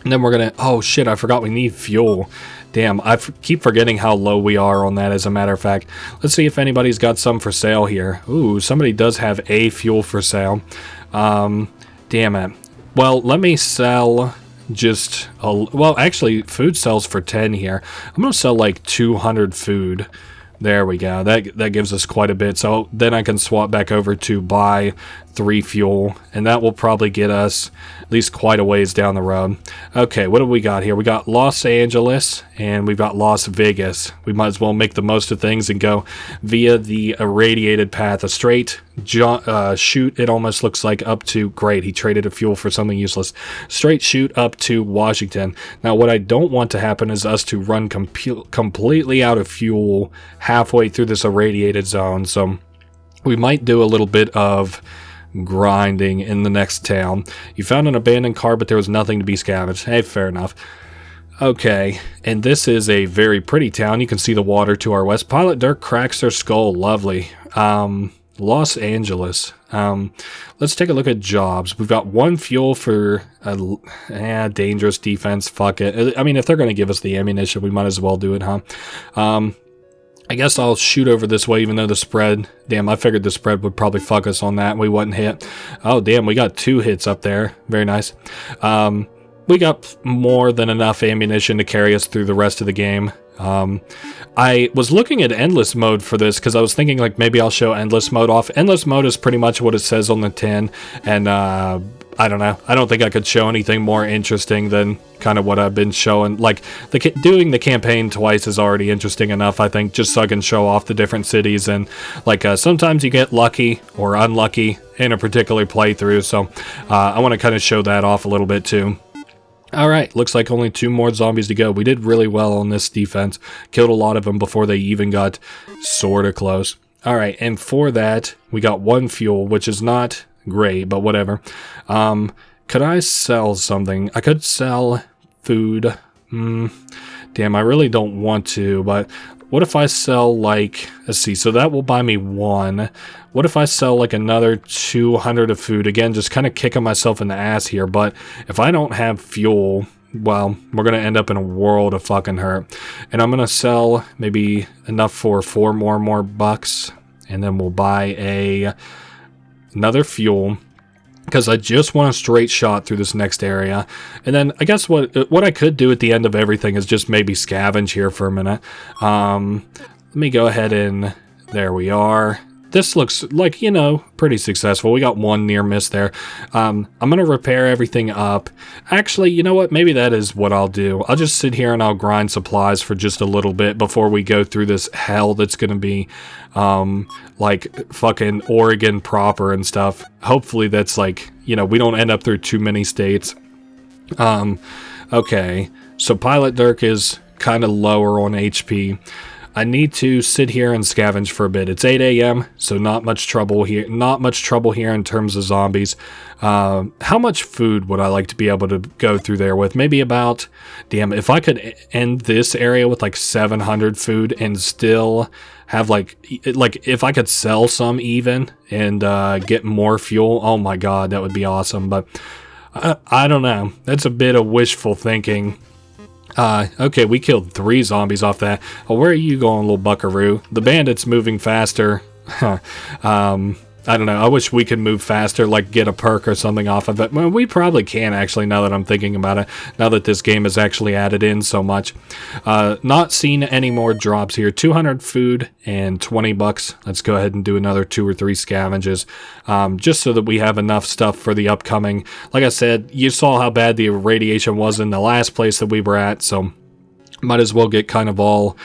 And then we're going to, oh shit, I forgot we need fuel. Damn, I keep forgetting how low we are on that, as a matter of fact. Let's see if anybody's got some for sale here. Ooh, somebody does have a fuel for sale. Damn it. Well, let me sell just well, actually, food sells for 10 here. I'm going to sell like 200 food. There we go. That gives us quite a bit. So then I can swap back over to buy 3 fuel, and that will probably get us at least quite a ways down the road. Okay, what do we got here? We got Los Angeles, and we've got Las Vegas. We might as well make the most of things and go via the irradiated path. A straight shoot, it almost looks like, up to, great, he traded a fuel for something useless. Straight shoot up to Washington. Now, what I don't want to happen is us to run completely out of fuel halfway through this irradiated zone, so we might do a little bit of grinding in the next town. You found an abandoned car, but there was nothing to be scavenged. Hey, fair enough. Okay, and this is a very pretty town. You can see the water to our west. Pilot Dirk cracks their skull. Lovely. Los Angeles. Let's take a look at jobs. We've got 1 fuel for dangerous defense. Fuck it. I mean, if they're going to give us the ammunition, we might as well do it, huh? I guess I'll shoot over this way, even though the spread... Damn, I figured the spread would probably fuck us on that, and we wasn't hit. Oh, damn, we got 2 hits up there. Very nice. We got more than enough ammunition to carry us through the rest of the game. I was looking at endless mode for this, because I was thinking, like, maybe I'll show endless mode off. Endless mode is pretty much what it says on the tin, and, I don't know. I don't think I could show anything more interesting than kind of what I've been showing. Like, doing the campaign twice is already interesting enough, I think, just so I can show off the different cities. And, like, sometimes you get lucky or unlucky in a particular playthrough, so I want to kind of show that off a little bit, too. Alright, looks like only 2 more zombies to go. We did really well on this defense. Killed a lot of them before they even got sort of close. Alright, and for that, we got 1 fuel, which is not great, but whatever. Could I sell something? I could sell food. Damn, I really don't want to, but what if I sell, like, let's see, so that will buy me 1. What if I sell, like, another 200 of food? Again, just kind of kicking myself in the ass here, but if I don't have fuel, well, we're going to end up in a world of fucking hurt. And I'm going to sell maybe enough for 4 more bucks, and then we'll buy another fuel, because I just want a straight shot through this next area. And then I guess what I could do at the end of everything is just maybe scavenge here for a minute. Let me go ahead and there we are. this looks like, you know, pretty successful. We got one near miss there. I'm going to repair everything up. Actually, you know what? Maybe that is what I'll do. I'll just sit here and I'll grind supplies for just a little bit before we go through this hell that's going to be, like, fucking Oregon proper and stuff. Hopefully that's, like, you know, we don't end up through too many states. Okay. So Pilot Dirk is kind of lower on HP. I need to sit here and scavenge for a bit. It's 8 a.m., so not much trouble here. Not much trouble here in terms of zombies. How much food would I like to be able to go through there with? Maybe about, damn, if I could end this area with like 700 food and still have like if I could sell some even and get more fuel, oh my god, that would be awesome. But I don't know. That's a bit of wishful thinking. Okay, we killed 3 zombies off that. Oh, where are you going, little buckaroo? The bandit's moving faster. I don't know. I wish we could move faster, like get a perk or something off of it. Well, we probably can, actually, now that I'm thinking about it. Now that this game has actually added in so much. Not seeing any more drops here. 200 food and 20 bucks. Let's go ahead and do another 2 or 3 scavenges. Just so that we have enough stuff for the upcoming. Like I said, you saw how bad the radiation was in the last place that we were at, so might as well get kind of all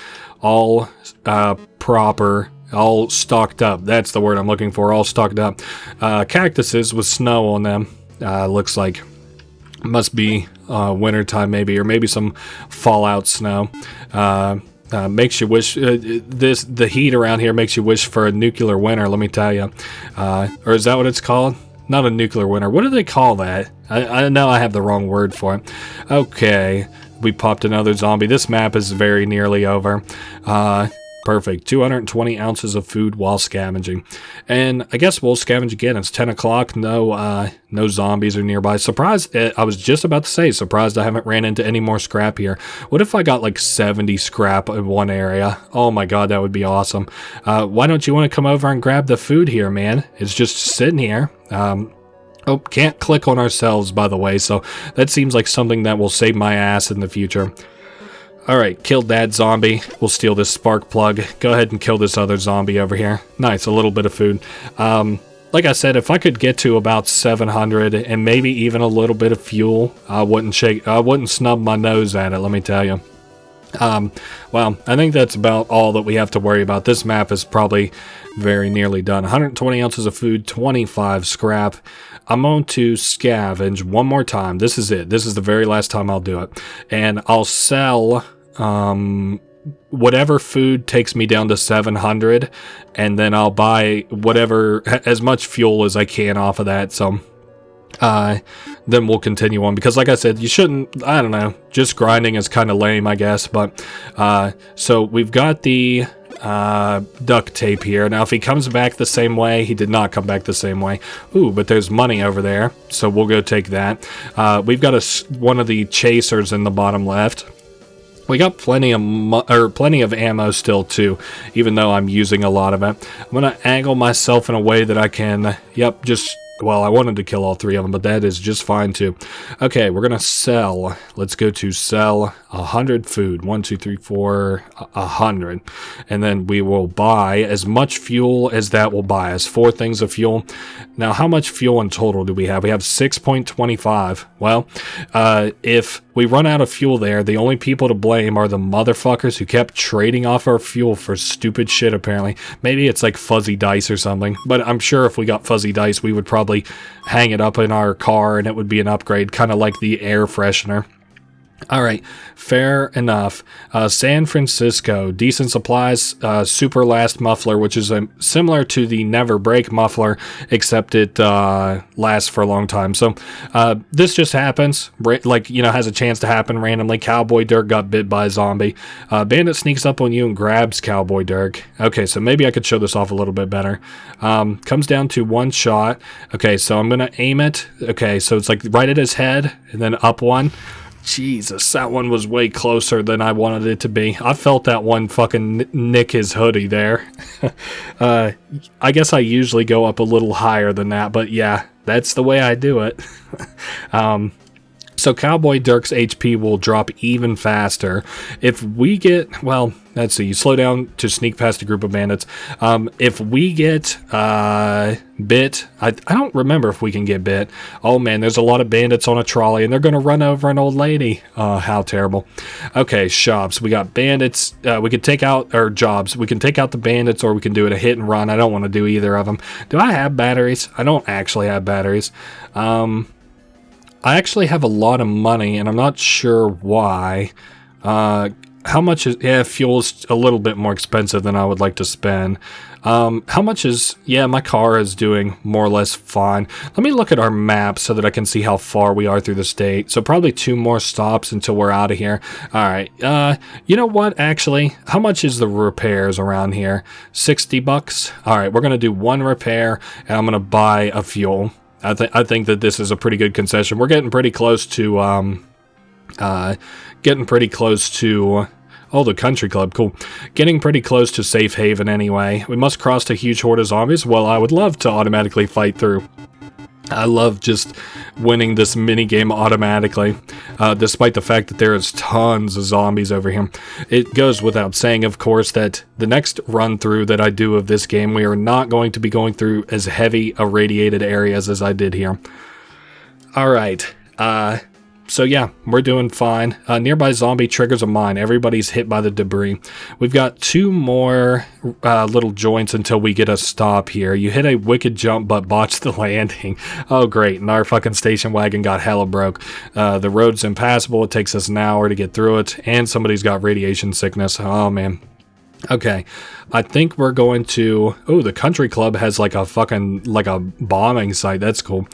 proper. All stocked up. That's the word I'm looking for. All stocked up. Cactuses with snow on them. Looks like must be wintertime maybe, or maybe some fallout snow. Makes you wish the heat around here makes you wish for a nuclear winter, let me tell you. Or is that what it's called? Not a nuclear winter. What do they call that? I know I have the wrong word for it. Okay. We popped another zombie. This map is very nearly over. Perfect. 220 ounces of food while scavenging. And I guess we'll scavenge again. It's 10 o'clock. No zombies are nearby. Surprised. I was just about to say, surprised I haven't ran into any more scrap here. What if I got like 70 scrap in one area? Oh my god, that would be awesome. Why don't you want to come over and grab the food here, man? It's just sitting here. Oh, can't click on ourselves, by the way, so that seems like something that will save my ass in the future. Alright, killed that zombie. We'll steal this spark plug. Go ahead and kill this other zombie over here. Nice, a little bit of food. Like I said, if I could get to about 700 and maybe even a little bit of fuel, I wouldn't snub my nose at it, let me tell you. Well, I think that's about all that we have to worry about. This map is probably very nearly done. 120 ounces of food, 25 scrap. I'm going to scavenge one more time. This is it. This is the very last time I'll do it. And I'll sell whatever food takes me down to 700, and then I'll buy whatever, as much fuel as I can off of that. So then we'll continue on, because like I said, you shouldn't, I don't know, just grinding is kind of lame, I guess. But so we've got the duct tape here. Now if he comes back the same way, he did not come back the same way. Ooh, but there's money over there, so we'll go take that. We've got one of the chasers in the bottom left. We got plenty of ammo still too, even though I'm using a lot of it. I'm gonna angle myself in a way that I can, well, I wanted to kill all 3 of them, but that is just fine too. Okay, we're gonna sell. Let's go to sell 100 food. 1, 2, 3, 4, 100. And then we will buy as much fuel as that will buy us. 4 things of fuel. Now, how much fuel in total do we have? We have 6.25. Well, if we run out of fuel there, the only people to blame are the motherfuckers who kept trading off our fuel for stupid shit, apparently. Maybe it's like fuzzy dice or something, but I'm sure if we got fuzzy dice, we would probably hang it up in our car and it would be an upgrade, kind of like the air freshener. Alright, fair enough. San Francisco, decent supplies, super last muffler, which is similar to the never break muffler, except it lasts for a long time. So this just happens, has a chance to happen randomly. Cowboy Dirk got bit by a zombie. Bandit sneaks up on you and grabs Cowboy Dirk. Okay, so maybe I could show this off a little bit better. Comes down to 1 shot. Okay, so I'm going to aim it. Okay, so it's like right at his head, and then up 1. Jesus, that one was way closer than I wanted it to be. I felt that one fucking nick his hoodie there. I guess I usually go up a little higher than that, but yeah, that's the way I do it. So Cowboy Dirk's HP will drop even faster. If we get, well, let's see, you slow down to sneak past a group of bandits. If we get bit, I don't remember if we can get bit. Oh man, there's a lot of bandits on a trolley and they're going to run over an old lady. How terrible. Okay, shops. We got bandits. We could take out, or jobs. We can take out the bandits or we can do it a hit and run. I don't want to do either of them. Do I have batteries? I don't actually have batteries. I actually have a lot of money, and I'm not sure why. How much is... Yeah, fuel's a little bit more expensive than I would like to spend. How much is... Yeah, my car is doing more or less fine. Let me look at our map so that I can see how far we are through the state. So probably 2 more stops until we're out of here. Alright, you know what, actually? How much is the repairs around here? 60 bucks? Alright, we're gonna do 1 repair, and I'm gonna buy a fuel. I think that this is a pretty good concession. We're getting pretty close to, oh, the country club, cool. Getting pretty close to safe haven anyway. We must cross a huge horde of zombies. Well, I would love to automatically fight through. I love just winning this minigame automatically, despite the fact that there is tons of zombies over here. It goes without saying, of course, that the next run-through that I do of this game, we are not going to be going through as heavy irradiated areas as I did here. Alright, so yeah, we're doing fine. Nearby zombie triggers a mine. Everybody's hit by the debris. We've got 2 more little joints until we get a stop here. You hit a wicked jump but botched the landing. Oh great, and our fucking station wagon got hella broke. The road's impassable. It takes us an hour to get through it, and somebody's got radiation sickness. Oh man. Okay, I think we're going to... Oh, the country club has like a fucking, like a bombing site. That's cool.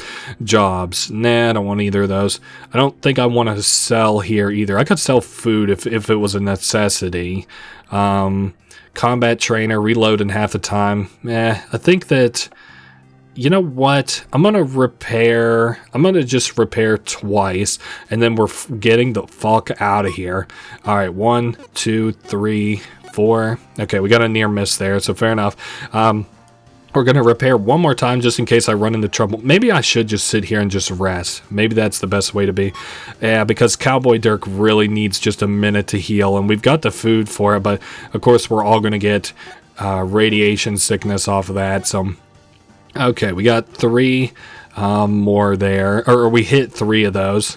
Jobs. Nah, I don't want either of those. I don't think I want to sell here either. I could sell food if it was a necessity. Combat trainer, reload in half the time. I think that... You know what? I'm going to just repair twice, and then we're getting the fuck out of here. Alright, 1, 2, 3... 4. Okay, we got a near miss there, so fair enough. We're going to repair one more time just in case I run into trouble. Maybe I should just sit here and just rest. Maybe that's the best way to be. Yeah, because Cowboy Dirk really needs just a minute to heal, and we've got the food for it, but of course we're all going to get radiation sickness off of that, so... Okay, we got 3 more there, or we hit 3 of those.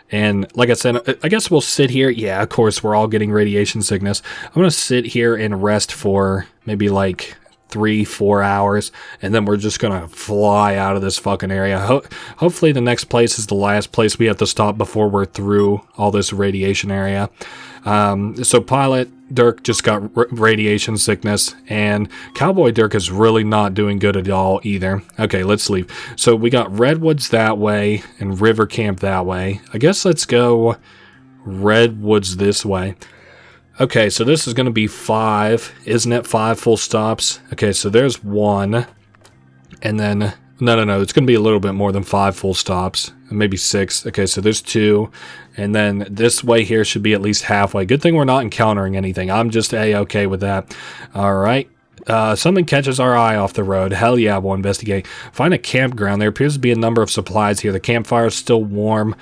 And like I said, I guess we'll sit here. Yeah, of course, we're all getting radiation sickness. I'm going to sit here and rest for maybe like 3-4 hours, and then we're just going to fly out of this fucking area. Hopefully the next place is the last place we have to stop before we're through all this radiation area. So Pilot Dirk just got radiation sickness, and Cowboy Dirk is really not doing good at all either. Okay, let's leave. So we got Redwoods that way and River Camp that way. I guess let's go Redwoods this way. Okay, so this is going to be 5. Isn't it 5 full stops? Okay, so there's 1. And then... No. It's going to be a little bit more than 5 full stops. Maybe 6. Okay, so there's 2. And then this way here should be at least halfway. Good thing we're not encountering anything. I'm just A-okay with that. Alright. Something catches our eye off the road. Hell yeah, we'll investigate. Find a campground. There appears to be a number of supplies here. The campfire is still warm.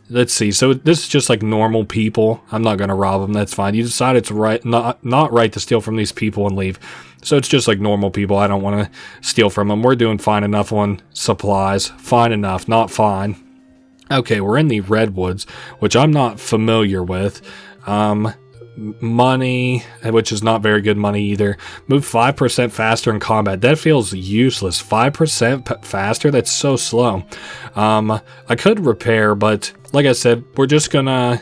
Let's see. So this is just like normal people. I'm not going to rob them. That's fine. You decide it's right, not right to steal from these people and leave. So it's just like normal people. I don't want to steal from them. We're doing fine enough on supplies. Fine enough, not fine. Okay, we're in the Redwoods, which I'm not familiar with. Money, which is not very good money either. Move 5% faster in combat. That feels useless. 5% faster? That's so slow. I could repair, but like I said, we're just gonna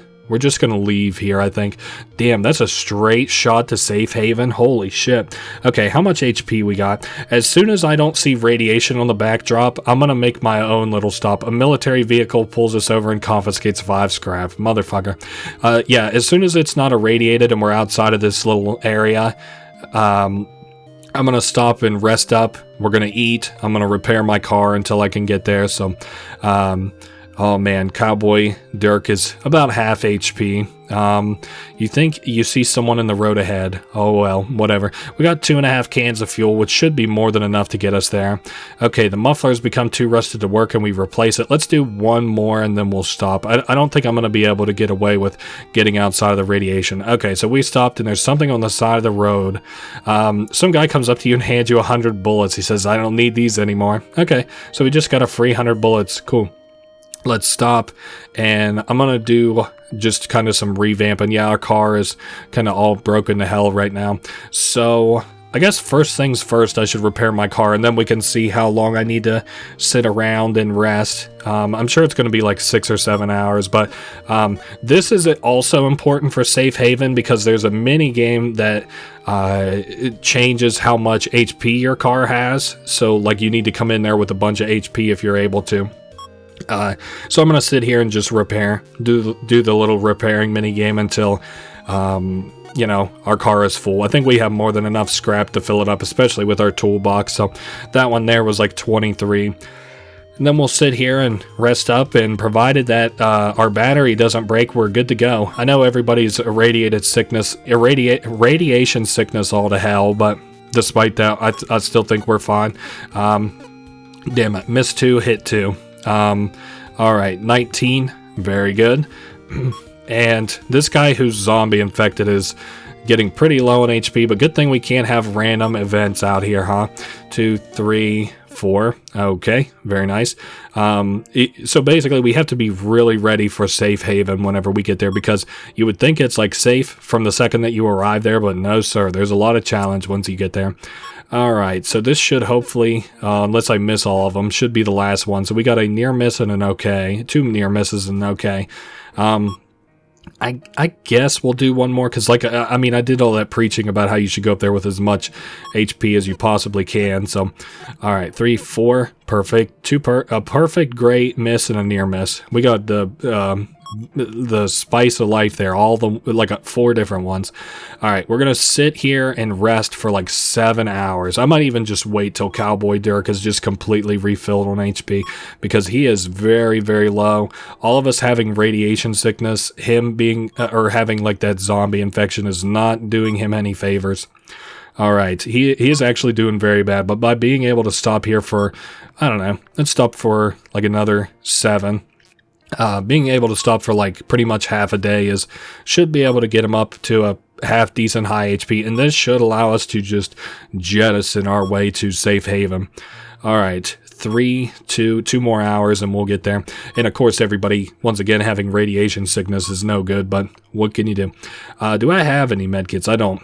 leave here, I think. Damn, that's a straight shot to safe haven. Holy shit. Okay, how much HP we got? As soon as I don't see radiation on the backdrop, I'm gonna make my own little stop. A military vehicle pulls us over and confiscates 5 scrap. Motherfucker. Yeah, as soon as it's not irradiated and we're outside of this little area, I'm gonna stop and rest up. We're gonna eat. I'm gonna repair my car until I can get there, so... Oh man, Cowboy Dirk is about half HP. You think you see someone in the road ahead. Oh well, whatever. We got 2.5 cans of fuel, which should be more than enough to get us there. Okay, the muffler's become too rusted to work and we replace it. Let's do one more and then we'll stop. I don't think I'm going to be able to get away with getting outside of the radiation. Okay, so we stopped and there's something on the side of the road. Some guy comes up to you and hands you 100 bullets. He says, I don't need these anymore. Okay, so we just got a free 100 bullets. Cool. Let's stop, and I'm gonna do just kind of some revamping. Yeah, our car is kind of all broken to hell right now. So I guess first things first, I should repair my car, and then we can see how long I need to sit around and rest. I'm sure it's going to be like 6 or 7 hours, but this is also important for Safe Haven because there's a mini game that it changes how much HP your car has. So like you need to come in there with a bunch of HP if you're able to. So I'm gonna sit here and just repair, do the little repairing mini game until you know, our car is full. I think we have more than enough scrap to fill it up, especially with our toolbox. So that one there was like 23. And then we'll sit here and rest up, and provided that our battery doesn't break, we're good to go. I know everybody's radiation sickness all to hell, but despite that, I still think we're fine. Damn it, missed 2, hit 2. Alright, 19, very good. And this guy who's zombie infected is getting pretty low on HP, but good thing we can't have random events out here, huh? 2, 3, 4, okay, very nice. So basically we have to be really ready for Safe Haven whenever we get there, because you would think it's like safe from the second that you arrive there, but no sir, there's a lot of challenge once you get there. Alright, so this should hopefully, unless I miss all of them, should be the last one. So we got a near miss and an okay. 2 near misses and an okay. I guess we'll do one more, because like, I mean, I did all that preaching about how you should go up there with as much HP as you possibly can. So, alright, 3, 4, perfect. A perfect, great miss and a near miss. We got the spice of life there, all the like 4 different ones. All right, we're gonna sit here and rest for like 7 hours. I might even just wait till Cowboy Dirk is just completely refilled on HP, because he is very, very low. All of us having radiation sickness, him being or having like that zombie infection is not doing him any favors. All right, he is actually doing very bad, but by being able to stop here for, I don't know, let's stop for like another 7. Being able to stop for like pretty much half a day should be able to get him up to a half decent high HP, and this should allow us to just jettison our way to Safe Haven. Alright, 3, 2 more hours and we'll get there. And of course everybody, once again, having radiation sickness is no good, but what can you do? Do I have any medkits? I don't.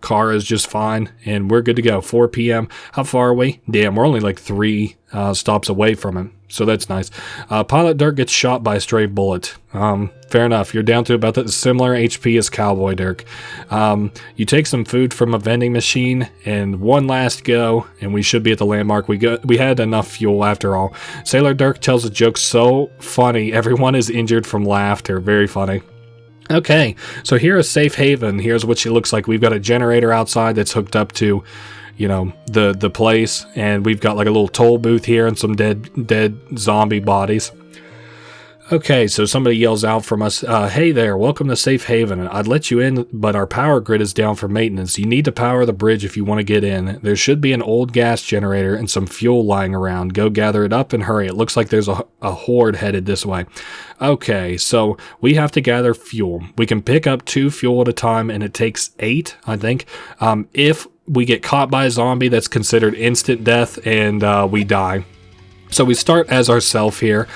Car is just fine, and we're good to go. 4 p.m. How far are we? Damn, we're only like 3 stops away from him, so that's nice. Pilot Dirk gets shot by a stray bullet. Fair enough. You're down to about the similar HP as Cowboy Dirk. You take some food from a vending machine, and one last go, and we should be at the landmark. We had enough fuel after all. Sailor Dirk tells a joke so funny, everyone is injured from laughter. Very funny. Okay, so here is Safe Haven. Here's what she looks like. We've got a generator outside that's hooked up to, you know, the place, and we've got like a little toll booth here and some dead zombie bodies. Okay, so somebody yells out from us, hey there, welcome to Safe Haven. I'd let you in, but our power grid is down for maintenance. You need to power the bridge if you want to get in. There should be an old gas generator and some fuel lying around. Go gather it up and hurry. It looks like there's a horde headed this way. Okay, so we have to gather fuel. We can pick up 2 fuel at a time, and it takes 8, I think. If we get caught by a zombie, that's considered instant death, and we die. So we start as ourselves here.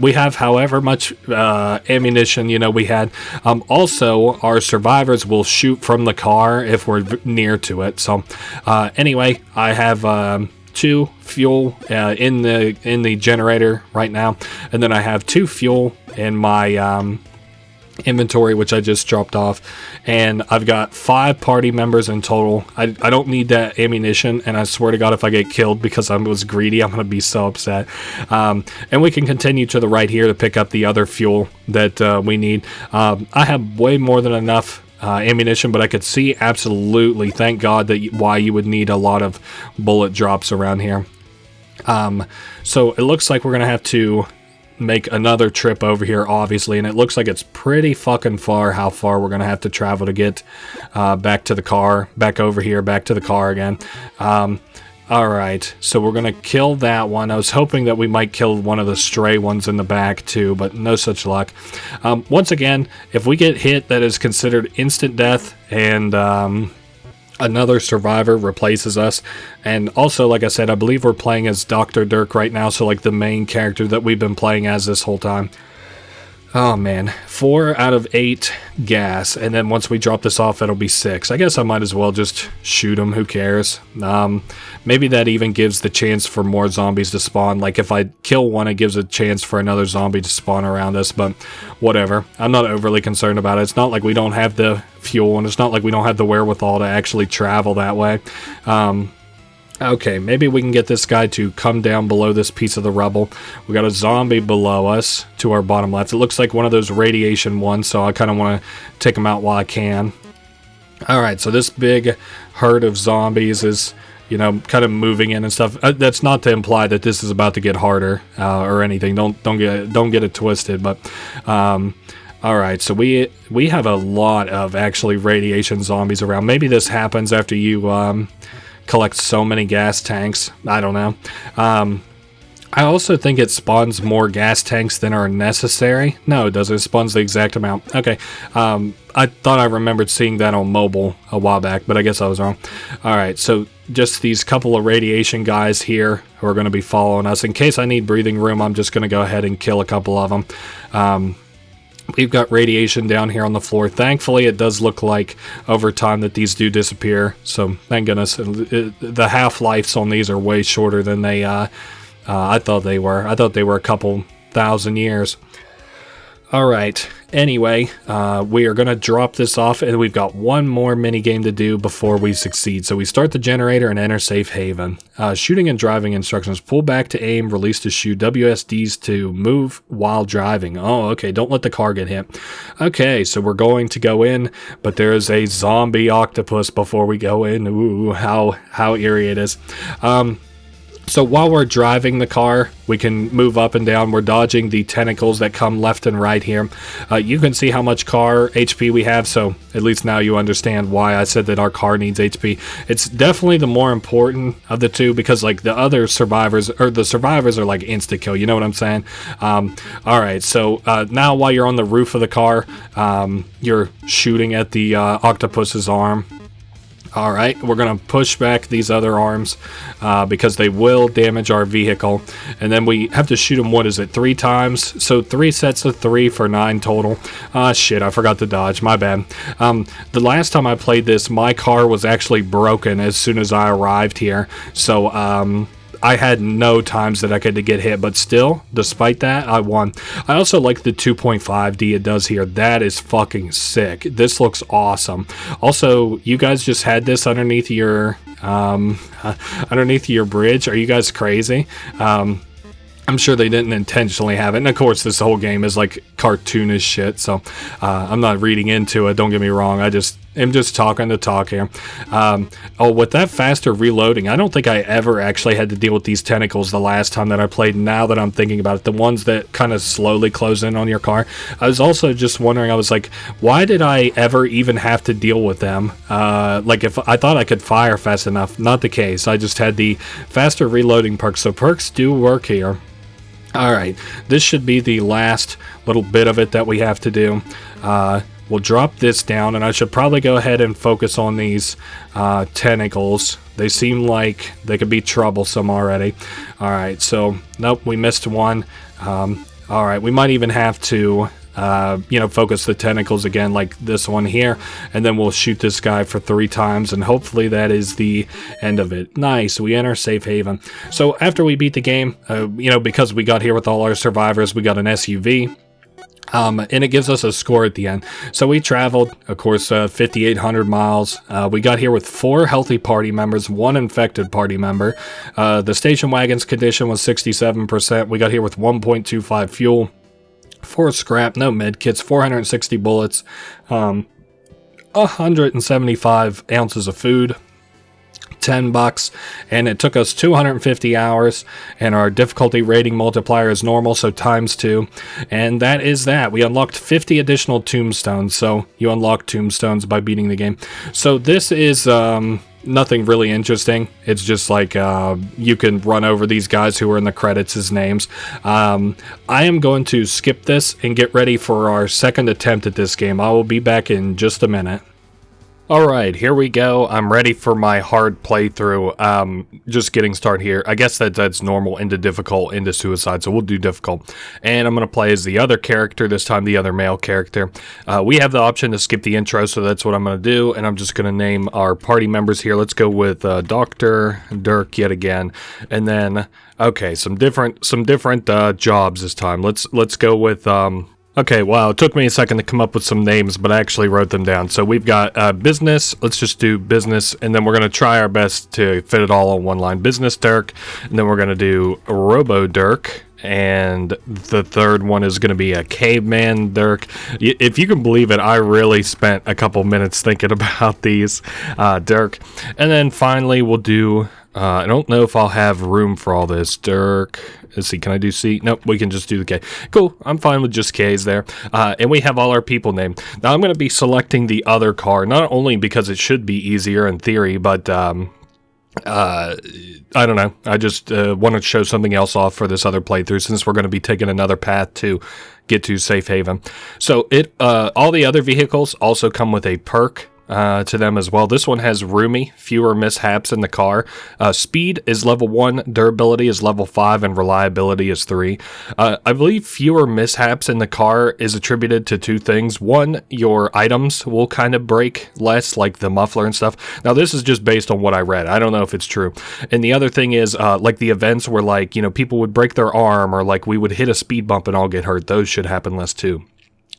We have however much ammunition, you know, we had. Also, our survivors will shoot from the car if we're near to it. So anyway, I have 2 fuel in the generator right now, and then I have 2 fuel in my inventory, which I just dropped off, and I've got 5 party members in total. I don't need that ammunition, and I swear to God, if I get killed because I was greedy, I'm gonna be so upset. And we can continue to the right here to pick up the other fuel that we need. I have way more than enough ammunition, but I could see absolutely, thank God, that why you would need a lot of bullet drops around here. So it looks like we're gonna have to make another trip over here, obviously, and it looks like it's pretty fucking far how far we're going to have to travel to get back to the car, back over here, back to the car again. Alright, so we're going to kill that one. I was hoping that we might kill one of the stray ones in the back too, but no such luck. Once again, if we get hit, that is considered instant death, and another survivor replaces us. And also, like I said, I believe we're playing as Dr. Dirk right now, so like the main character that we've been playing as this whole time. Oh man, 4 out of 8 gas, and then once we drop this off, it'll be 6. I guess I might as well just shoot them, who cares? Maybe that even gives the chance for more zombies to spawn. Like if I kill one, it gives a chance for another zombie to spawn around us, but whatever. I'm not overly concerned about it. It's not like we don't have the fuel, and it's not like we don't have the wherewithal to actually travel that way. Okay, maybe we can get this guy to come down below this piece of the rubble. We got a zombie below us to our bottom left. It looks like one of those radiation ones, so I kind of want to take him out while I can. Alright, so this big herd of zombies is, you know, kind of moving in and stuff. That's not to imply that this is about to get harder or anything. Don't get it twisted, but alright, so we have a lot of actually radiation zombies around. Maybe this happens after you collect so many gas tanks. I don't know. I also think it spawns more gas tanks than are necessary. No, it doesn't. It spawns the exact amount. Okay. I thought I remembered seeing that on mobile a while back, but I guess I was wrong. Alright, so just these couple of radiation guys here who are going to be following us. In case I need breathing room, I'm just going to go ahead and kill a couple of them. We've got radiation down here on the floor. Thankfully, it does look like over time that these do disappear. So, thank goodness. The half-lives on these are way shorter than they I thought they were. I thought they were a couple thousand years. Alright, anyway, we are going to drop this off, and we've got one more minigame to do before we succeed. So we start the generator and enter safe haven. Shooting and driving instructions. Pull back to aim, release to shoot, WSDs to move while driving. Oh, okay, don't let the car get hit. Okay, so we're going to go in, but there is a zombie octopus before we go in. Ooh, how eerie it is. So while we're driving the car, we can move up and down. We're dodging the tentacles that come left and right here. You can see how much car HP we have, so at least now you understand why I said that our car needs HP. It's definitely the more important of the two, because like the other survivors, or the survivors are like insta-kill, you know what I'm saying? Alright, so now while you're on the roof of the car, you're shooting at the octopus's arm. Alright, we're going to push back these other arms because they will damage our vehicle. And then we have to shoot them, what is it, 3 times? So 3 sets of 3 for 9 total. Shit, I forgot to dodge, my bad. The last time I played this, my car was actually broken as soon as I arrived here. So, I had no times that I could get hit, but still, despite that, I won. I also like the 2.5D it does here. That is fucking sick. This looks awesome. Also, you guys just had this underneath your bridge. Are you guys crazy? I'm sure they didn't intentionally have it. And of course, this whole game is like cartoonish shit, so I'm not reading into it, don't get me wrong. I'm just talking to talk here. Oh, with that faster reloading, I don't think I ever actually had to deal with these tentacles the last time that I played. Now that I'm thinking about it, the ones that kind of slowly close in on your car. I was also just wondering, I was like, why did I ever even have to deal with them? Like, if I thought I could fire fast enough. Not the case. I just had the faster reloading perks, so perks do work here. Alright, this should be the last little bit of it that we have to do. We'll drop this down, and I should probably go ahead and focus on these tentacles. They seem like they could be troublesome already. Alright, so, nope, we missed one. Alright, we might even have to focus the tentacles again, like this one here, and then we'll shoot this guy for 3 times, and hopefully that is the end of it. Nice, we enter safe haven. So after we beat the game, because we got here with all our survivors, we got an SUV. And it gives us a score at the end. So we traveled, of course, 5,800 miles. We got here with 4 healthy party members, 1 infected party member. The station wagon's condition was 67%. We got here with 1.25 fuel. 4 scrap, no med kits, 460 bullets, 175 ounces of food, $10, and it took us 250 hours, and our difficulty rating multiplier is normal, so ×2, and that is that. We unlocked 50 additional tombstones, so you unlock tombstones by beating the game. So this is nothing really interesting. It's just like you can run over these guys who are in the credits as names. I am going to skip this and get ready for our second attempt at this game. I will be back in just a minute. Alright, here we go. I'm ready for my hard playthrough. Just getting started here. I guess that's normal into difficult into suicide, so we'll do difficult. And I'm going to play as the other character, this time the other male character. We have the option to skip the intro, so that's what I'm going to do. And I'm just going to name our party members here. Let's go with Dr. Dirk yet again. And then, okay, some different jobs this time. Let's go with okay, wow, it took me a second to come up with some names, but I actually wrote them down. So we've got business, let's just do business, and then we're going to try our best to fit it all on one line. Business Dirk, and then we're going to do Robo Dirk, and the third one is going to be a Caveman Dirk. If you can believe it, I really spent a couple minutes thinking about these, Dirk. And then finally we'll do, I don't know if I'll have room for all this, Dirk. Let's see, can I do C? Nope, we can just do the K. Cool, I'm fine with just K's there. And we have all our people named. Now I'm going to be selecting the other car, not only because it should be easier in theory, but I don't know. I just wanted to show something else off for this other playthrough, since we're going to be taking another path to get to Safe Haven. So all the other vehicles also come with a perk to them as well. This one has roomy, fewer mishaps in the car. Speed is level 1, durability is level 5, and reliability is 3. I believe fewer mishaps in the car is attributed to two things. One, your items will kind of break less, like the muffler and stuff. Now this is just based on what I read. I don't know if it's true. And the other thing is like the events where, like, you know, people would break their arm, or like we would hit a speed bump and all get hurt. Those should happen less too.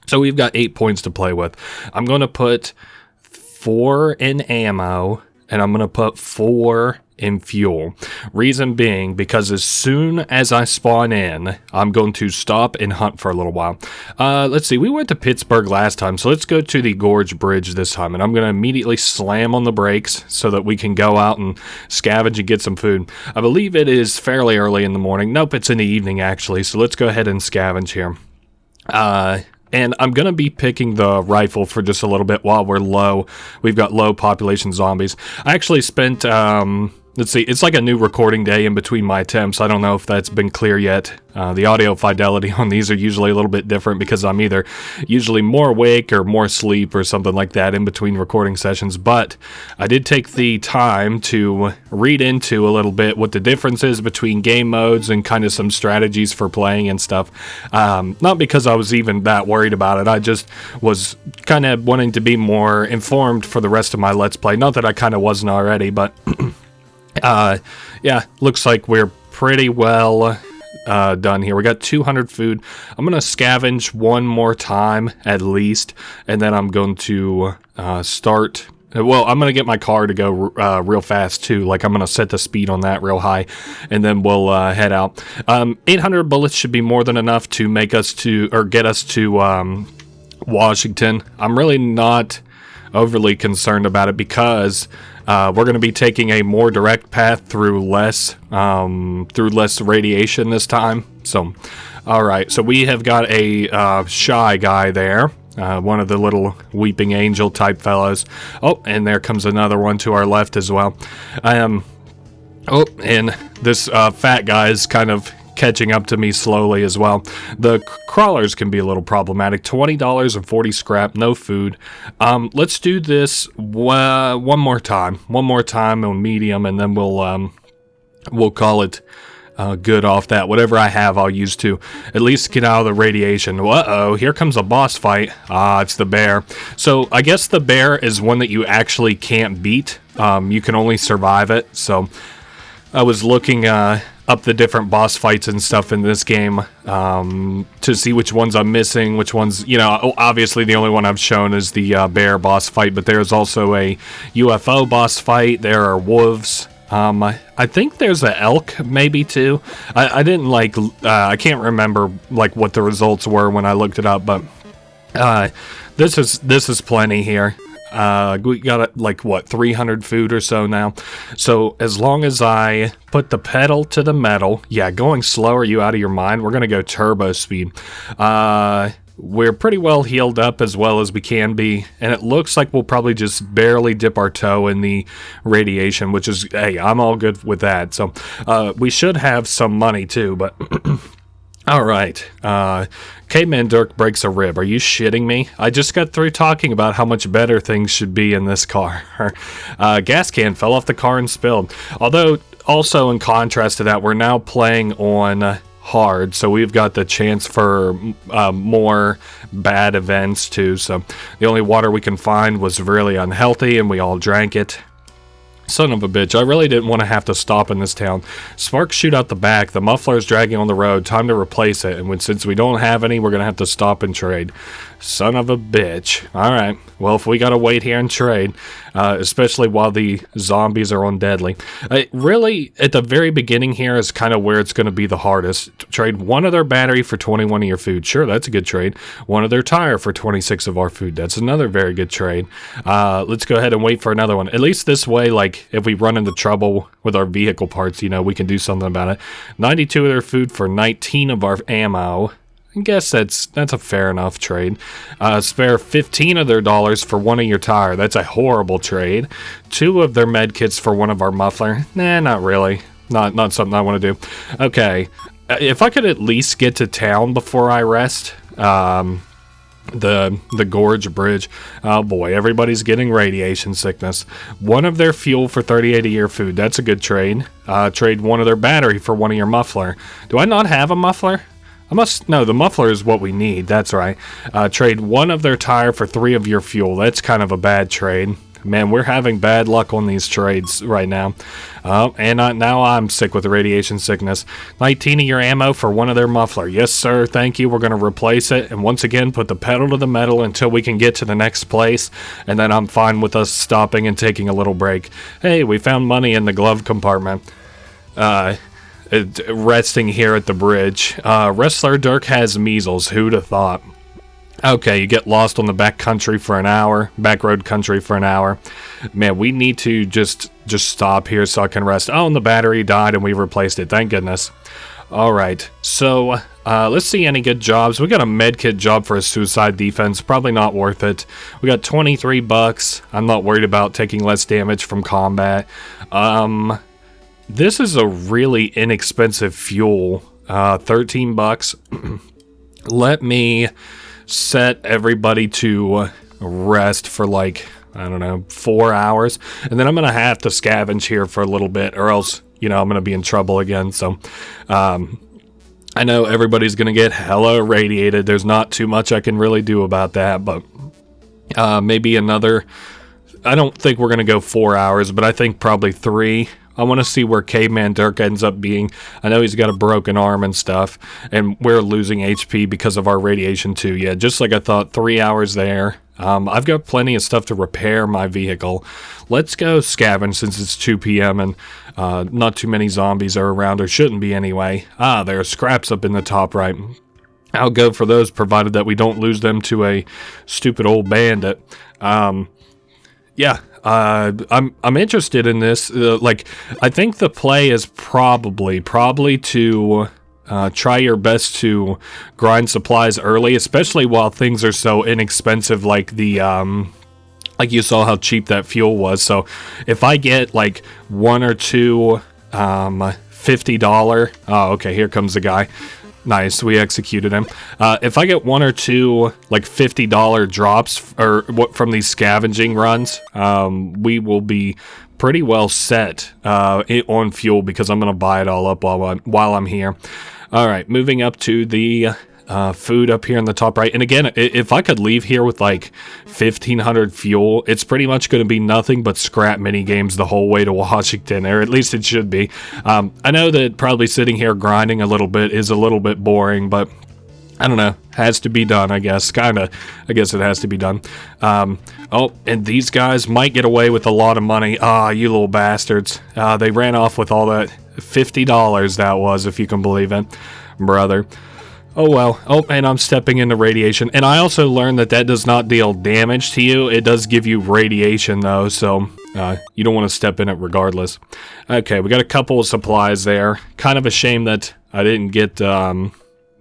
So we've got 8 points to play with. I'm going to put 4 in ammo, and I'm going to put 4 in fuel. Reason being, because as soon as I spawn in, I'm going to stop and hunt for a little while. Let's see, we went to Pittsburgh last time, so let's go to the Gorge Bridge this time, and I'm going to immediately slam on the brakes so that we can go out and scavenge and get some food. I believe it is fairly early in the morning. Nope, it's in the evening actually, so let's go ahead and scavenge here. And I'm going to be picking the rifle for just a little bit while we're low. We've got low population zombies. I actually spent, let's see, it's like a new recording day in between my attempts. I don't know if that's been clear yet. The audio fidelity on these are usually a little bit different because I'm either usually more awake or more asleep or something like that in between recording sessions. But I did take the time to read into a little bit what the difference is between game modes and kind of some strategies for playing and stuff. Not because I was even that worried about it. I just was kind of wanting to be more informed for the rest of my Let's Play. Not that I kind of wasn't already, but yeah, looks like we're pretty well done here. We got 200 food. I'm going to scavenge one more time at least, and then I'm going to start. Well, I'm going to get my car to go real fast too. Like, I'm going to set the speed on that real high, and then we'll head out. 800 bullets should be more than enough to make us to, or get us to Washington. I'm really not overly concerned about it because we're going to be taking a more direct path through less radiation this time. So, all right. So we have got a shy guy there, one of the little weeping angel type fellows. Oh, and there comes another one to our left as well. Oh, and this fat guy is kind of catching up to me slowly as well. The crawlers can be a little problematic. $20 and 40 scrap, no food. Let's do this one more time on medium, and then we'll call it good off that. Whatever I have, I'll use to at least get out of the radiation. Uh-oh, here comes a boss fight. It's the bear. So I guess the bear is one that you actually can't beat. You can only survive it. So I was looking up the different boss fights and stuff in this game to see which ones I'm missing, which ones, you know, obviously the only one I've shown is the bear boss fight, but there's also a UFO boss fight. There are wolves. I think there's an elk maybe too. I didn't I can't remember like what the results were when I looked it up, but this is plenty here. We got like what, 300 food or so now. So as long as I put the pedal to the metal, yeah, going slow, are you out of your mind? We're gonna go turbo speed. We're pretty well healed up as well as we can be, and it looks like we'll probably just barely dip our toe in the radiation, which is, hey, I'm all good with that. So we should have some money too, but all right. Caveman Dirk breaks a rib. Are you shitting me? I just got through talking about how much better things should be in this car. Gas can fell off the car and spilled. Although, also in contrast to that, we're now playing on hard, so we've got the chance for more bad events too. So the only water we can find was really unhealthy, and we all drank it. Son of a bitch, I really didn't want to have to stop in this town. Sparks shoot out the back, the muffler is dragging on the road, time to replace it, and since we don't have any, we're going to have to stop and trade. Son of a bitch. Alright, well, if we gotta wait here and trade, especially while the zombies are on deadly. Really, at the very beginning here is kind of where it's going to be the hardest. Trade one of their battery for 21 of your food. Sure, that's a good trade. One of their tire for 26 of our food. That's another very good trade. Let's go ahead and wait for another one. At least this way, like, if we run into trouble with our vehicle parts, you know, we can do something about it. 92 of their food for 19 of our ammo. I guess that's a fair enough trade. Spare 15 of their dollars for one of your tire. That's a horrible trade. 2 of their med kits for one of our muffler. Nah, not really. Not something I want to do. Okay, if I could at least get to town before I rest. The Gorge Bridge. Oh boy, everybody's getting radiation sickness. 1 of their fuel for 38 of your food. That's a good trade. Trade 1 of their battery for 1 of your muffler. Do I not have a muffler? No, the muffler is what we need, that's right. Trade 1 of their tire for 3 of your fuel. That's kind of a bad trade. Man, we're having bad luck on these trades right now. And now I'm sick with the radiation sickness. 19 of your ammo for 1 of their muffler. Yes, sir, thank you. We're going to replace it. And once again, put the pedal to the metal until we can get to the next place. And then I'm fine with us stopping and taking a little break. Hey, we found money in the glove compartment. Resting here at the bridge. Wrestler Dirk has measles. Who'd have thought? Okay, you get lost on the back country for an hour. Back road country for an hour. Man, we need to just stop here so I can rest. Oh, and the battery died and we replaced it. Thank goodness. Alright, so let's see any good jobs. We got a medkit job for a suicide defense. Probably not worth it. We got 23 bucks. I'm not worried about taking less damage from combat. This is a really inexpensive fuel. 13 bucks. Let me set everybody to rest for like, I don't know, 4 hours. And then I'm going to have to scavenge here for a little bit or else, you know, I'm going to be in trouble again. So, I know everybody's going to get hella irradiated. There's not too much I can really do about that, but maybe another, I don't think we're going to go 4 hours, but I think probably 3. I want to see where Caveman Dirk ends up being. I know he's got a broken arm and stuff, and we're losing HP because of our radiation too. Yeah, just like I thought, 3 hours there. I've got plenty of stuff to repair my vehicle. Let's go scavenge since it's 2 p.m. and not too many zombies are around, or shouldn't be anyway. Ah, there are scraps up in the top right. I'll go for those, provided that we don't lose them to a stupid old bandit. Yeah. I'm interested in this. I think the play is probably to try your best to grind supplies early, especially while things are so inexpensive. Like like you saw how cheap that fuel was. So if I get like 1 or 2 $50. Oh, okay. Here comes the guy. Nice, we executed him. If I get 1 or 2 like $50 drops from these scavenging runs, we will be pretty well set on fuel because I'm gonna buy it all up while I'm here. All right, moving up to the food up here in the top right. And again, if I could leave here with like 1,500 fuel, it's pretty much going to be nothing but scrap mini games the whole way to Washington, or at least it should be. I know that probably sitting here grinding a little bit is a little bit boring, but I don't know, has to be done, I guess. I guess it has to be done. Oh, and these guys might get away with a lot of money. Ah, you little bastards. They ran off with all that $50 that was, if you can believe it, brother. Oh well. Oh, and I'm stepping into radiation. And I also learned that does not deal damage to you. It does give you radiation, though, so you don't want to step in it regardless. Okay, we got a couple of supplies there. Kind of a shame that I didn't get that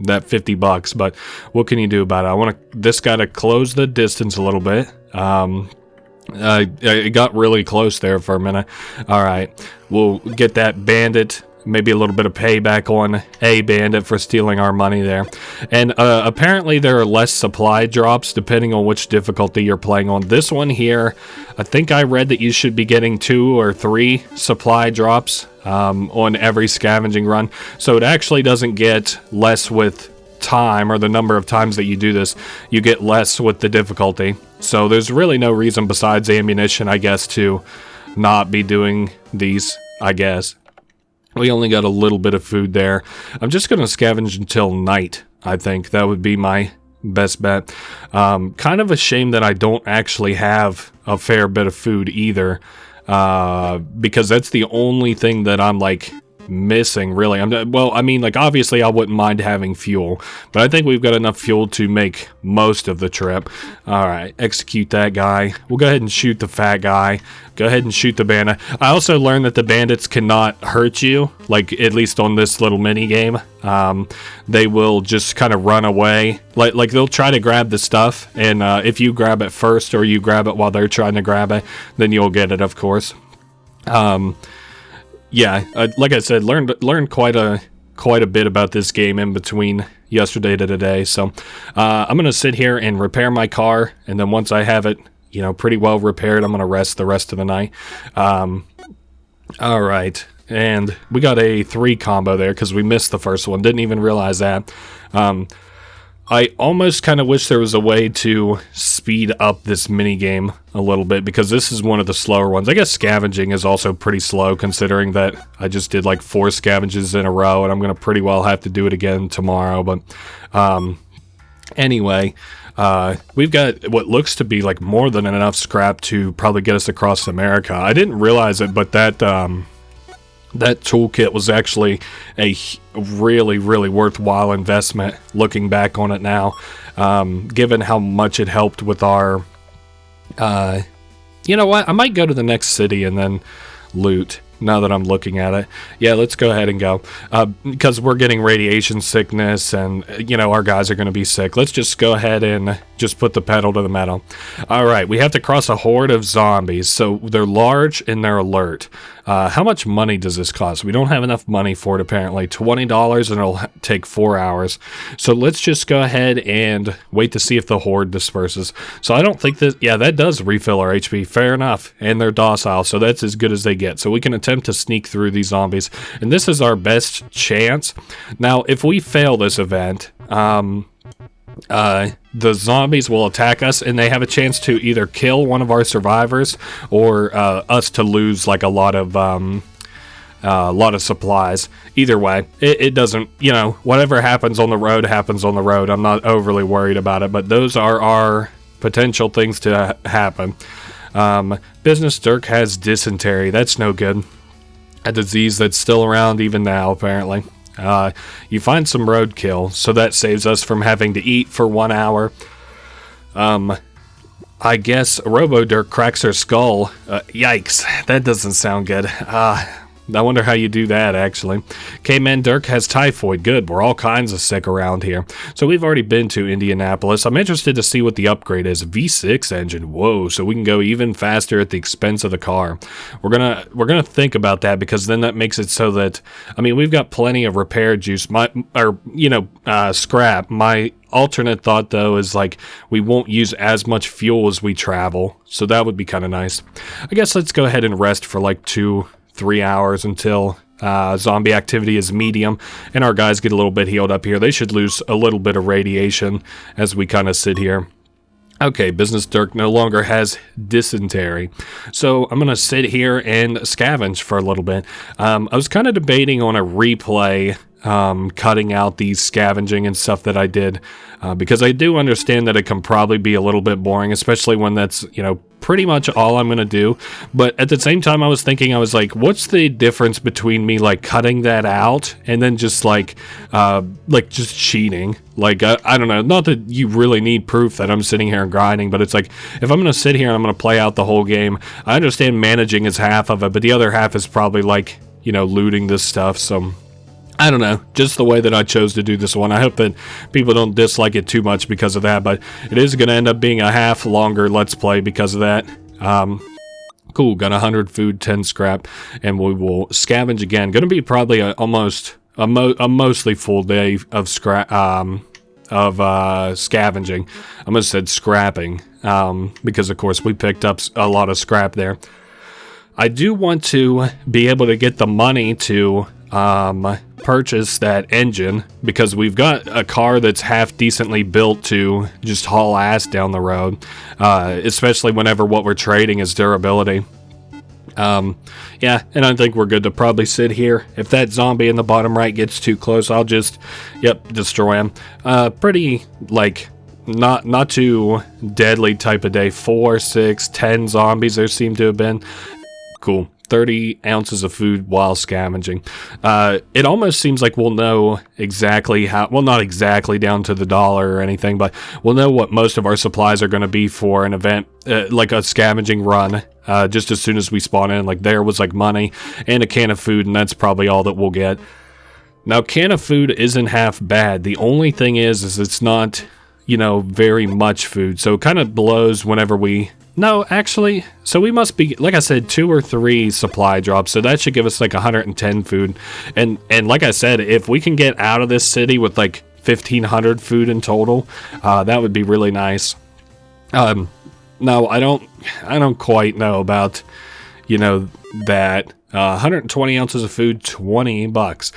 $50, but what can you do about it? I want this guy to close the distance a little bit. It got really close there for a minute. All right, we'll get that bandit. Maybe a little bit of payback on a bandit for stealing our money there. And apparently there are less supply drops depending on which difficulty you're playing on. This one here, I think I read that you should be getting 2 or 3 supply drops on every scavenging run. So it actually doesn't get less with time, or the number of times that you do this. You get less with the difficulty. So there's really no reason besides ammunition, I guess, to not be doing these, I guess. We only got a little bit of food there. I'm just going to scavenge until night, I think. That would be my best bet. Kind of a shame that I don't actually have a fair bit of food either. Because that's the only thing that I'm, like, missing, really. Well, I mean, like, obviously I wouldn't mind having fuel. But I think we've got enough fuel to make most of the trip. Alright, execute that guy. We'll go ahead and shoot the fat guy. Go ahead and shoot the bandit. I also learned that the bandits cannot hurt you, like at least on this little mini game. They will just kind of run away. Like they'll try to grab the stuff, and if you grab it first or you grab it while they're trying to grab it, then you'll get it, of course. Yeah, like I said, learned quite a bit about this game in between yesterday to today. So I'm gonna sit here and repair my car, and then once I have it, you know, pretty well repaired, I'm gonna rest the rest of the night. All right, and we got a 3 combo there because we missed the first one. Didn't even realize that. I almost kind of wish there was a way to speed up this mini game a little bit, because this is one of the slower ones. I guess scavenging is also pretty slow, considering that I just did like 4 scavenges in a row, and I'm gonna pretty well have to do it again tomorrow. But anyway, we've got what looks to be like more than enough scrap to probably get us across America. I didn't realize it, but that toolkit was actually a really, really worthwhile investment looking back on it now, given how much it helped with our, you know what, I might go to the next city and then loot. Now that I'm looking at it, yeah, let's go ahead and go, because we're getting radiation sickness, and you know our guys are going to be sick. Let's just go ahead and just put the pedal to the metal. All right, we have to cross a horde of zombies, so they're large and they're alert. How much money does this cost? We don't have enough money for it, apparently. $20, and it'll take 4 hours. So let's just go ahead and wait to see if the horde disperses. So I don't think that, yeah, that does refill our HP. Fair enough. And they're docile, so that's as good as they get. So we can attempt to sneak through these zombies, and this is our best chance. Now, if we fail this event, the zombies will attack us, and they have a chance to either kill one of our survivors or us to lose like a lot of supplies. Either way, it doesn't, you know, whatever happens on the road happens on the road. I'm not overly worried about it, but those are our potential things to happen. Business Dirk has dysentery. That's no good. A disease that's still around even now, apparently. You find some roadkill, so that saves us from having to eat for 1 hour. I guess Robo-Dirk cracks her skull. Yikes, that doesn't sound good. I wonder how you do that, actually. K-Man Dirk has typhoid. Good, we're all kinds of sick around here. So we've already been to Indianapolis. I'm interested to see what the upgrade is. V6 engine. Whoa, so we can go even faster at the expense of the car. We're gonna think about that, because then that makes it so that, I mean, we've got plenty of repair juice, scrap. My alternate thought, though, is like we won't use as much fuel as we travel, so that would be kind of nice. I guess let's go ahead and rest for like 2-3 hours until zombie activity is medium, and our guys get a little bit healed up here. They should lose a little bit of radiation as we kind of sit here. Okay, Business Dirk no longer has dysentery, so I'm going to sit here and scavenge for a little bit. I was kind of debating on a replay, cutting out these scavenging and stuff that I did, because I do understand that it can probably be a little bit boring, especially when that's, you know, pretty much all I'm gonna do. But at the same time, I was thinking, I was like, what's the difference between me like cutting that out and then just like just cheating? Like I don't know, not that you really need proof that I'm sitting here and grinding, but it's like, if I'm gonna sit here and I'm gonna play out the whole game, I understand managing is half of it, but the other half is probably like, you know, looting this stuff. So I don't know, just the way that I chose to do this one. I hope that people don't dislike it too much because of that, but it is going to end up being a half longer Let's Play because of that. Cool, got 100 food, 10 scrap, and we will scavenge again. Going to be probably a mostly full day of scavenging. I almost said scrapping, because of course we picked up a lot of scrap there. I do want to be able to get the money to purchase that engine, because we've got a car that's half decently built to just haul ass down the road, especially whenever what we're trading is durability. Yeah, and I think we're good to probably sit here. If that zombie in the bottom right gets too close, I'll just, destroy him. Pretty, like, not too deadly type of day. 4, 6, 10 zombies there seem to have been. Cool. 30 ounces of food while scavenging. It almost seems like we'll know exactly how, well, not exactly down to the dollar or anything, but we'll know what most of our supplies are going to be for an event, like a scavenging run, just as soon as we spawn in. Like, there was like money and a can of food, and that's probably all that we'll get. Now, can of food isn't half bad. The only thing is it's not, you know, very much food. So it kind of blows whenever we... No, actually, so we must be, like I said, 2 or 3 supply drops, so that should give us like 110 food. And like I said, if we can get out of this city with like 1,500 food in total, that would be really nice. No, I don't quite know about, you know, that 120 ounces of food, $20.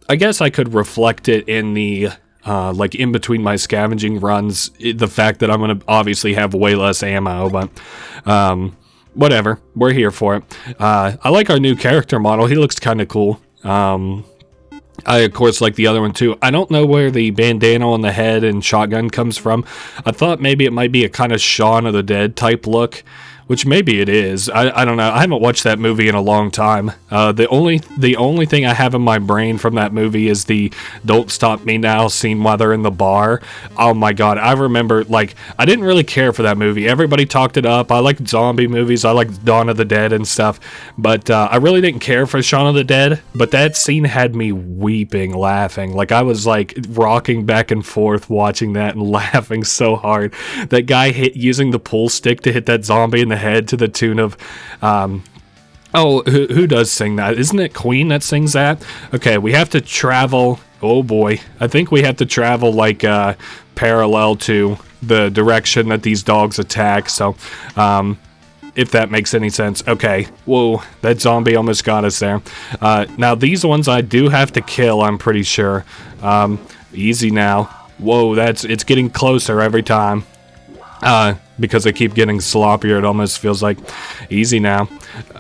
I guess I could reflect it in the like in between my scavenging runs, the fact that I'm going to obviously have way less ammo, but whatever, we're here for it. I like our new character model. He looks kind of cool. I of course like the other one too. I don't know where the bandana on the head and shotgun comes from. I thought maybe it might be a kind of Shaun of the Dead type look, which maybe it is. I don't know. I haven't watched that movie in a long time. The only thing I have in my brain from that movie is the "Don't Stop Me Now" scene while they're in the bar. Oh my god, I remember, like, I didn't really care for that movie. Everybody talked it up. I liked zombie movies. I liked Dawn of the Dead and stuff. But I really didn't care for Shaun of the Dead. But that scene had me weeping, laughing. Like, I was like rocking back and forth watching that and laughing so hard. That guy using the pool stick to hit that zombie in the head to the tune of who does sing that? Isn't it Queen that sings that? Okay, we have to travel. Oh boy, I think we have to travel like parallel to the direction that these dogs attack. So if that makes any sense. Okay, whoa, that zombie almost got us there. Now these ones I do have to kill, I'm pretty sure. Easy now. Whoa, it's getting closer every time. Because I keep getting sloppier, it almost feels like. Easy now.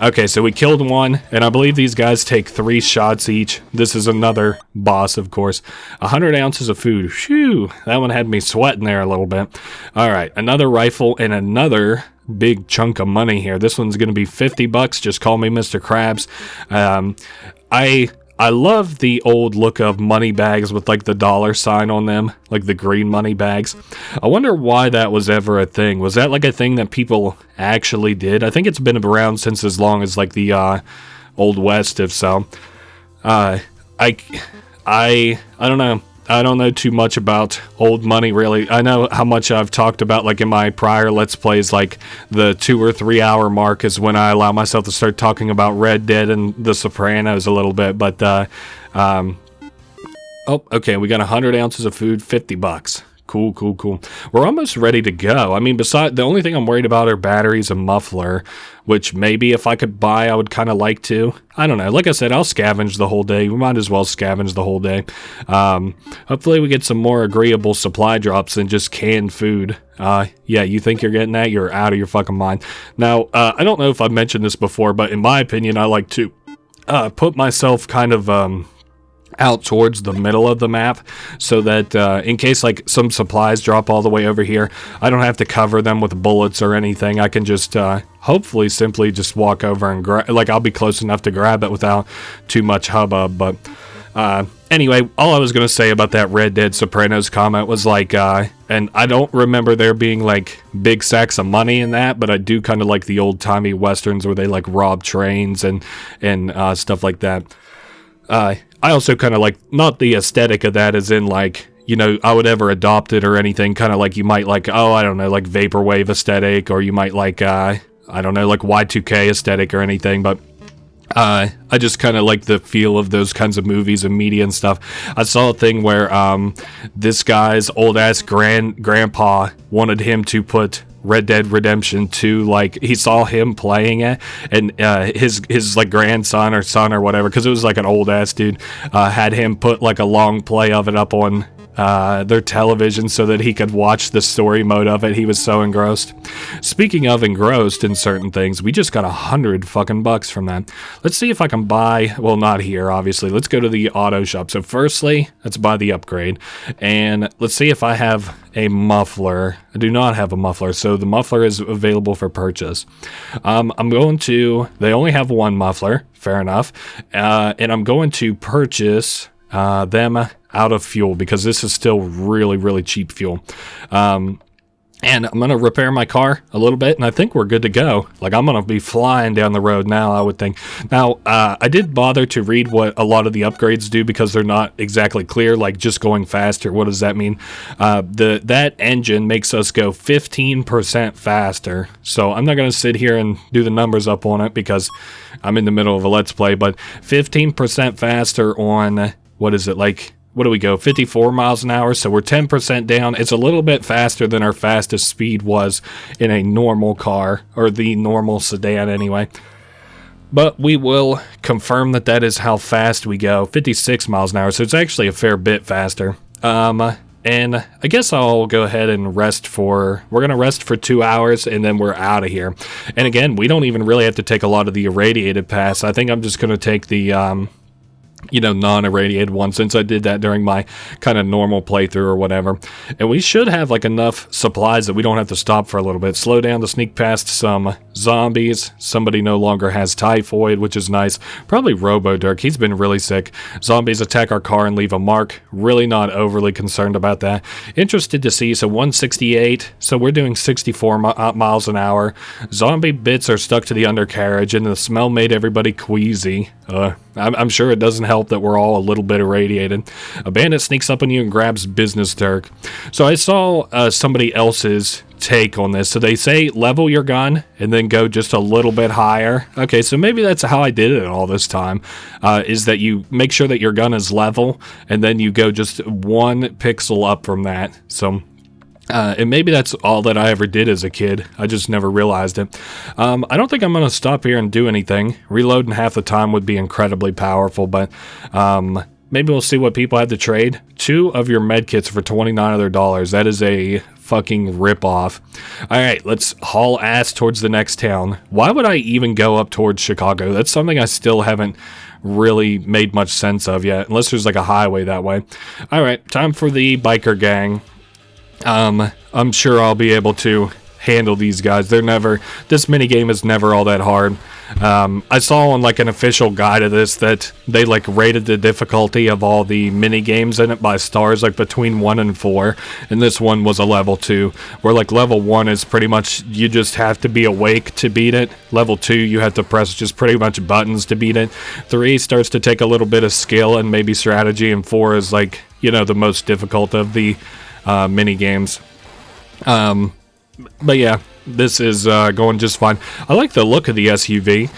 Okay, so we killed one, and I believe these guys take 3 shots each. This is another boss, of course. 100 ounces of food. Phew, that one had me sweating there a little bit. Alright, another rifle and another big chunk of money here. This one's going to be $50. Just call me Mr. Krabs. I love the old look of money bags with like the dollar sign on them, like the green money bags. I wonder why that was ever a thing. Was that like a thing that people actually did? I think it's been around since as long as like the Old West, if so. I don't know. I don't know too much about old money, really. I know how much I've talked about, like, in my prior Let's Plays, like, the 2 or 3 hour mark is when I allow myself to start talking about Red Dead and The Sopranos a little bit, but, oh, okay, we got 100 ounces of food, $50. Cool, cool, cool. We're almost ready to go. I mean, the only thing I'm worried about are batteries and muffler, which maybe if I could buy, I would kind of like to. I don't know. Like I said, I'll scavenge the whole day. We might as well scavenge the whole day. Hopefully we get some more agreeable supply drops than just canned food. Yeah, you think you're getting that? You're out of your fucking mind. Now, I don't know if I've mentioned this before, but in my opinion, I like to put myself kind of out towards the middle of the map, so that in case like some supplies drop all the way over here, I don't have to cover them with bullets or anything. I can just hopefully simply just walk over and like I'll be close enough to grab it without too much hubbub. But anyway, all I was gonna say about that Red Dead Sopranos comment was like, and I don't remember there being like big sacks of money in that, but I do kind of like the old timey westerns where they like rob trains and stuff like that. I also kind of like, not the aesthetic of that as in like, you know, I would ever adopt it or anything, kind of like you might like, oh, I don't know, like Vaporwave aesthetic, or you might like, I don't know, like Y2K aesthetic or anything, but I just kind of like the feel of those kinds of movies and media and stuff. I saw a thing where this guy's old-ass grandpa wanted him to put Red Dead Redemption 2, like, he saw him playing it, and his like grandson or son or whatever, because it was like an old-ass dude, had him put like a long play of it up on their television so that he could watch the story mode of it. He was so engrossed. Speaking of engrossed in certain things, we just got $100 fucking bucks from that. Let's see if I can buy, well, not here, obviously. Let's go to the auto shop. So firstly, let's buy the upgrade, and let's see if I have a muffler. I do not have a muffler, so the muffler is available for purchase. I'm going to, they only have one muffler, fair enough, and I'm going to purchase them out of fuel, because this is still really, really cheap fuel. And I'm going to repair my car a little bit, and I think we're good to go. Like, I'm going to be flying down the road now, I would think. Now, I did bother to read what a lot of the upgrades do, because they're not exactly clear, like just going faster. What does that mean? That engine makes us go 15% faster. So I'm not going to sit here and do the numbers up on it, because I'm in the middle of a Let's Play, but 15% faster on, what is it, like, what do we go, 54 miles an hour, so we're 10% down. It's a little bit faster than our fastest speed was in a normal car, or the normal sedan anyway. But we will confirm that that is how fast we go, 56 miles an hour, so it's actually a fair bit faster. And I guess I'll go ahead and rest for, we're going to rest for 2 hours, and then we're out of here. And again, we don't even really have to take a lot of the irradiated pass. I think I'm just going to take the, non-irradiated one, since I did that during my kind of normal playthrough or whatever. And we should have like enough supplies that we don't have to stop for a little bit. Slow down to sneak past some zombies. Somebody no longer has typhoid, which is nice. Probably Robo-Dirk. He's been really sick. Zombies attack our car and leave a mark. Really not overly concerned about that. Interested to see, so 168. So we're doing 64 miles an hour. Zombie bits are stuck to the undercarriage, and the smell made everybody queasy. I'm sure it doesn't help that we're all a little bit irradiated. A bandit sneaks up on you and grabs business Dirk. So I saw somebody else's take on this. So they say level your gun and then go just a little bit higher. Okay, so maybe that's how I did it all this time, is that you make sure that your gun is level and then you go just 1 pixel up from that. So and maybe that's all that I ever did as a kid. I just never realized it. I don't think I'm going to stop here and do anything. Reloading half the time would be incredibly powerful, but maybe we'll see what people have to trade. 2 of your medkits for 29 other dollars. That is a fucking ripoff. Alright, let's haul ass towards the next town. Why would I even go up towards Chicago? That's something I still haven't really made much sense of yet, unless there's like a highway that way. Alright, time for the biker gang. I'm sure I'll be able to handle these guys. This minigame is never all that hard. I saw on like an official guide of this that they like rated the difficulty of all the mini games in it by stars, like between 1 and 4, and this one was a level 2, where like level 1 is pretty much you just have to be awake to beat it. Level 2 you have to press just pretty much buttons to beat it. 3 starts to take a little bit of skill and maybe strategy, and 4 is like, the most difficult of the mini games. But yeah, this is going just fine. I like the look of the SUV.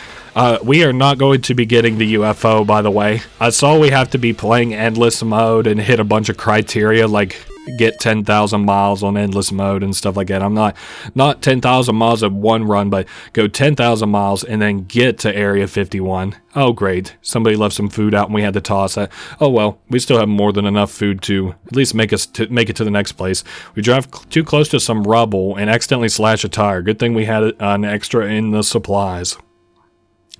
We are not going to be getting the UFO, by the way. I saw we have to be playing endless mode and hit a bunch of criteria, like get 10,000 miles on endless mode and stuff like that. I'm not 10,000 miles at one run, but go 10,000 miles and then get to Area 51. Oh, great. Somebody left some food out and we had to toss it. Oh, well, we still have more than enough food to at least make it to the next place. We drive too close to some rubble and accidentally slash a tire. Good thing we had an extra in the supplies.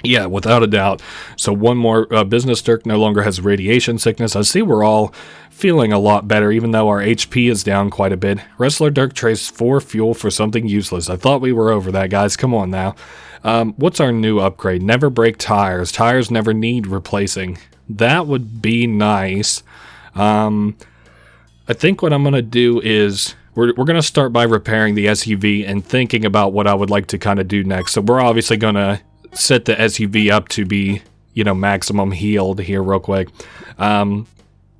Yeah, without a doubt. So one more business Dirk no longer has radiation sickness. I see we're all feeling a lot better, even though our HP is down quite a bit. Wrestler Dirk trades 4 fuel for something useless. I thought we were over that, guys. Come on now. What's our new upgrade? Never break tires. Tires never need replacing. That would be nice. I think what I'm going to do is we're going to start by repairing the SUV and thinking about what I would like to kind of do next. So we're obviously going to set the SUV up to be, maximum healed here real quick.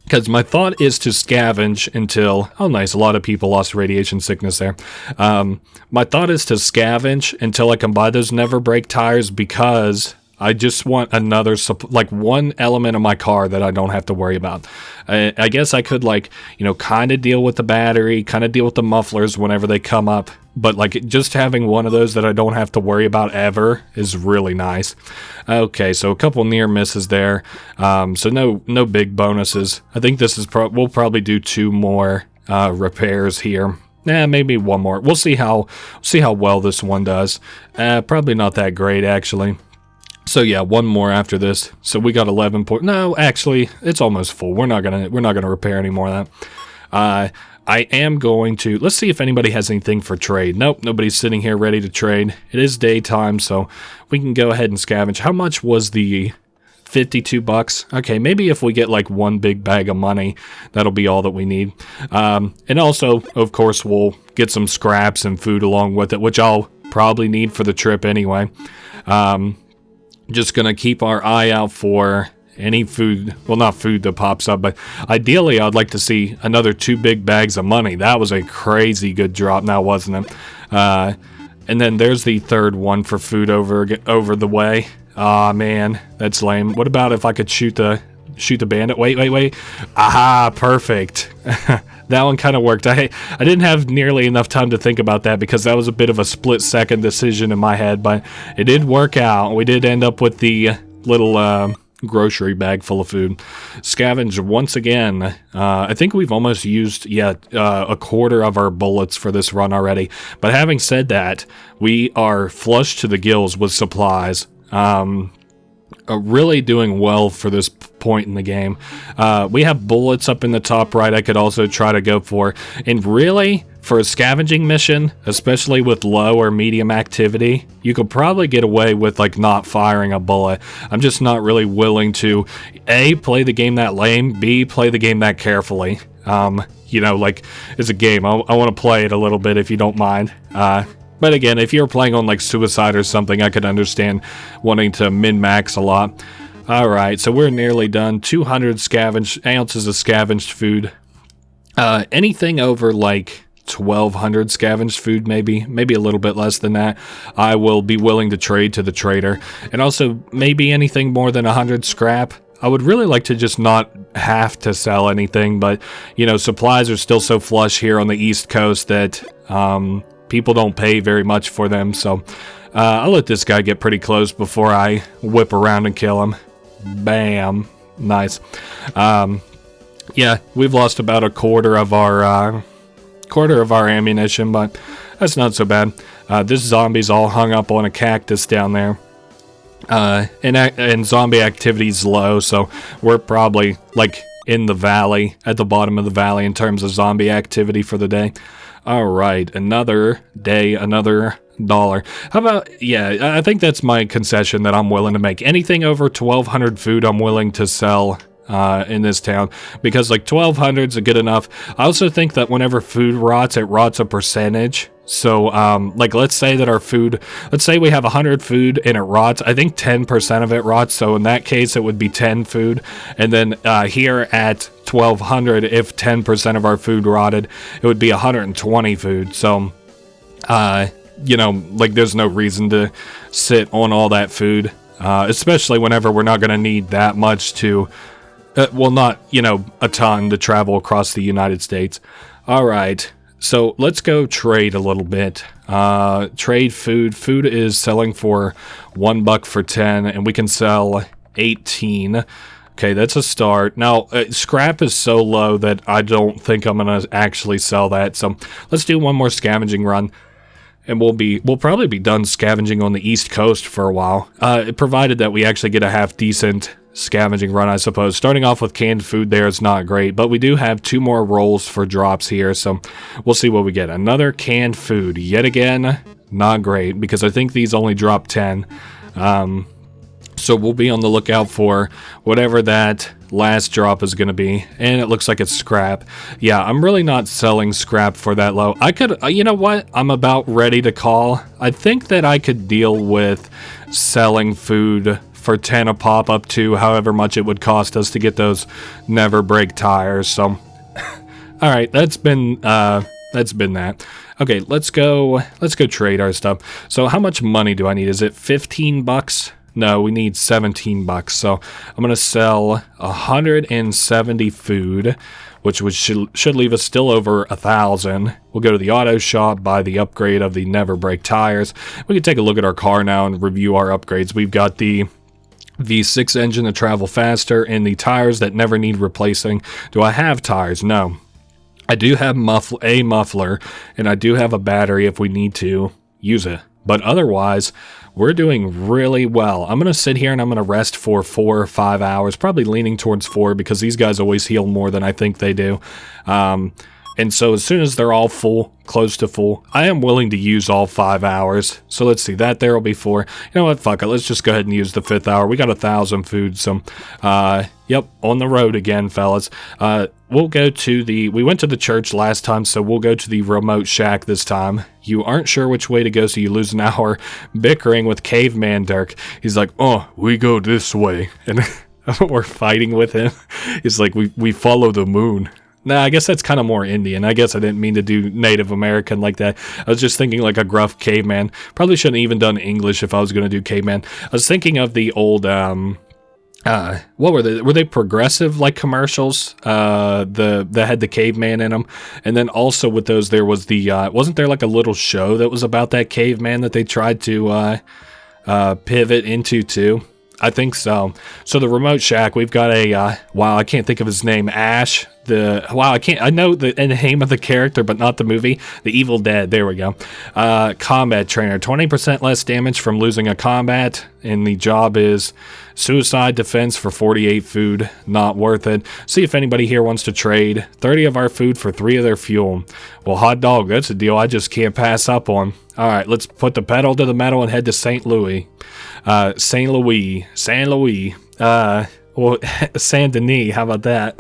Because my thought is to scavenge until... Oh, nice. A lot of people lost radiation sickness there. My thought is to scavenge until I can buy those never break tires, because I just want another, one element of my car that I don't have to worry about. I guess I could, kind of deal with the battery, kind of deal with the mufflers whenever they come up. But, just having one of those that I don't have to worry about ever is really nice. Okay, so a couple near misses there. So no big bonuses. I think this is we'll probably do 2 more repairs here. Maybe 1 more. We'll see how well this one does. Probably not that great, actually. So yeah, 1 more after this. So we got 11 point. No, actually, it's almost full. We're not gonna repair any more of that. I am going to... Let's see if anybody has anything for trade. Nope, nobody's sitting here ready to trade. It is daytime, so we can go ahead and scavenge. How much was the 52 bucks? Okay, maybe if we get 1 big bag of money, that'll be all that we need. And also, of course, we'll get some scraps and food along with it, which I'll probably need for the trip anyway. Just gonna keep our eye out for any food, well, not food that pops up, but ideally I'd like to see another 2 big bags of money. That was a crazy good drop now, wasn't it? And then there's the 3rd one for food over the way. Aw, man, that's lame. What about if I could shoot the bandit? Wait. Aha, perfect. That one kind of worked. I didn't have nearly enough time to think about that, because that was a bit of a split-second decision in my head, but it did work out. We did end up with the little grocery bag full of food. Scavenge once again. I think we've almost used a quarter of our bullets for this run already. But having said that, we are flush to the gills with supplies. Really doing well for this point in the game. We have bullets up in the top right I could also try to go for. And really, for a scavenging mission, especially with low or medium activity, you could probably get away with not firing a bullet. I'm just not really willing to A, play the game that lame, B, play the game that carefully. It's a game. I want to play it a little bit if you don't mind. But again, if you're playing on Suicide or something, I could understand wanting to min-max a lot. Alright, so we're nearly done. 200 ounces of scavenged food. Anything over 1,200 scavenged food, maybe a little bit less than that, I will be willing to trade to the trader. And also, maybe anything more than 100 scrap. I would really like to just not have to sell anything, but, supplies are still so flush here on the East Coast that, people don't pay very much for them, so I'll let this guy get pretty close before I whip around and kill him. Bam. Nice. Yeah, we've lost about a quarter of our ammunition, but that's not so bad. This zombie's all hung up on a cactus down there. And zombie activity's low, so we're probably in the valley, at the bottom of the valley in terms of zombie activity for the day. Alright, another day, another dollar. How about, I think that's my concession that I'm willing to make. Anything over 1,200 food I'm willing to sell in this town, because 1,200 is good enough. I also think that whenever food rots, it rots a percentage. So, let's say that let's say we have 100 food and it rots. I think 10% of it rots, so in that case, it would be 10 food. And then here at 1,200, if 10% of our food rotted, it would be 120 food. So, there's no reason to sit on all that food, especially whenever we're not going to need that much to, not, a ton to travel across the United States. All right. So let's go trade a little bit. Trade food. Food is selling for $1 for 10, and we can sell 18. Okay, that's a start. Now, scrap is so low that I don't think I'm going to actually sell that. So let's do one more scavenging run. And we'll probably be done scavenging on the East Coast for a while, provided that we actually get a half decent scavenging run, I suppose. Starting off with canned food there is not great, but we do have 2 more rolls for drops here, so we'll see what we get. Another canned food, yet again, not great, because I think these only drop 10. So we'll be on the lookout for whatever that last drop is going to be, and it looks like it's scrap. Yeah, I'm really not selling scrap for that low. I could, you know what, I'm about ready to call. I think that I could deal with selling food for 10 a pop up to however much it would cost us to get those never break tires. So all right, that's been that. Okay, let's go trade our stuff. So how much money do I need? Is it 15 bucks? No, we need 17 bucks. So I'm going to sell 170 food, which should leave us still over 1,000. We'll go to the auto shop, buy the upgrade of the never break tires. We can take a look at our car now and review our upgrades. We've got the V6 engine to travel faster and the tires that never need replacing. Do I have tires? No. I do have a muffler, and I do have a battery if we need to use it. But otherwise, we're doing really well. I'm going to sit here and I'm going to rest for 4 or 5 hours, probably leaning towards 4 because these guys always heal more than I think they do. And so as soon as they're all full, close to full, I am willing to use all 5 hours. So let's see, that there will be 4. You know what, fuck it, let's just go ahead and use the 5th hour. We got 1,000 food, so, yep, on the road again, fellas. We'll go to we went to the church last time, so we'll go to the remote shack this time. You aren't sure which way to go, so you lose an hour bickering with Caveman Dirk. He's like, oh, we go this way. And we're fighting with him. He's like, we follow the moon. Nah, I guess that's kind of more Indian. I guess I didn't mean to do Native American like that. I was just thinking like a gruff caveman. Probably shouldn't have even done English if I was going to do caveman. I was thinking of the old, what were they? Were they progressive like commercials? That had the caveman in them. And then also with those, there was wasn't there like a little show that was about that caveman that they tried to, pivot into too? I think so. So the remote shack, we've got a, wow, I can't think of his name, Ash. I know the name of the character, but not the movie. The Evil Dead, there we go. Combat trainer, 20% less damage from losing a combat, and the job is suicide defense for 48 food, not worth it. See if anybody here wants to trade 30 of our food for 3 of their fuel. Well, hot dog, that's a deal I just can't pass up on. All right, let's put the pedal to the metal and head to St. Louis. Saint Louis. Well, Saint Denis, how about that?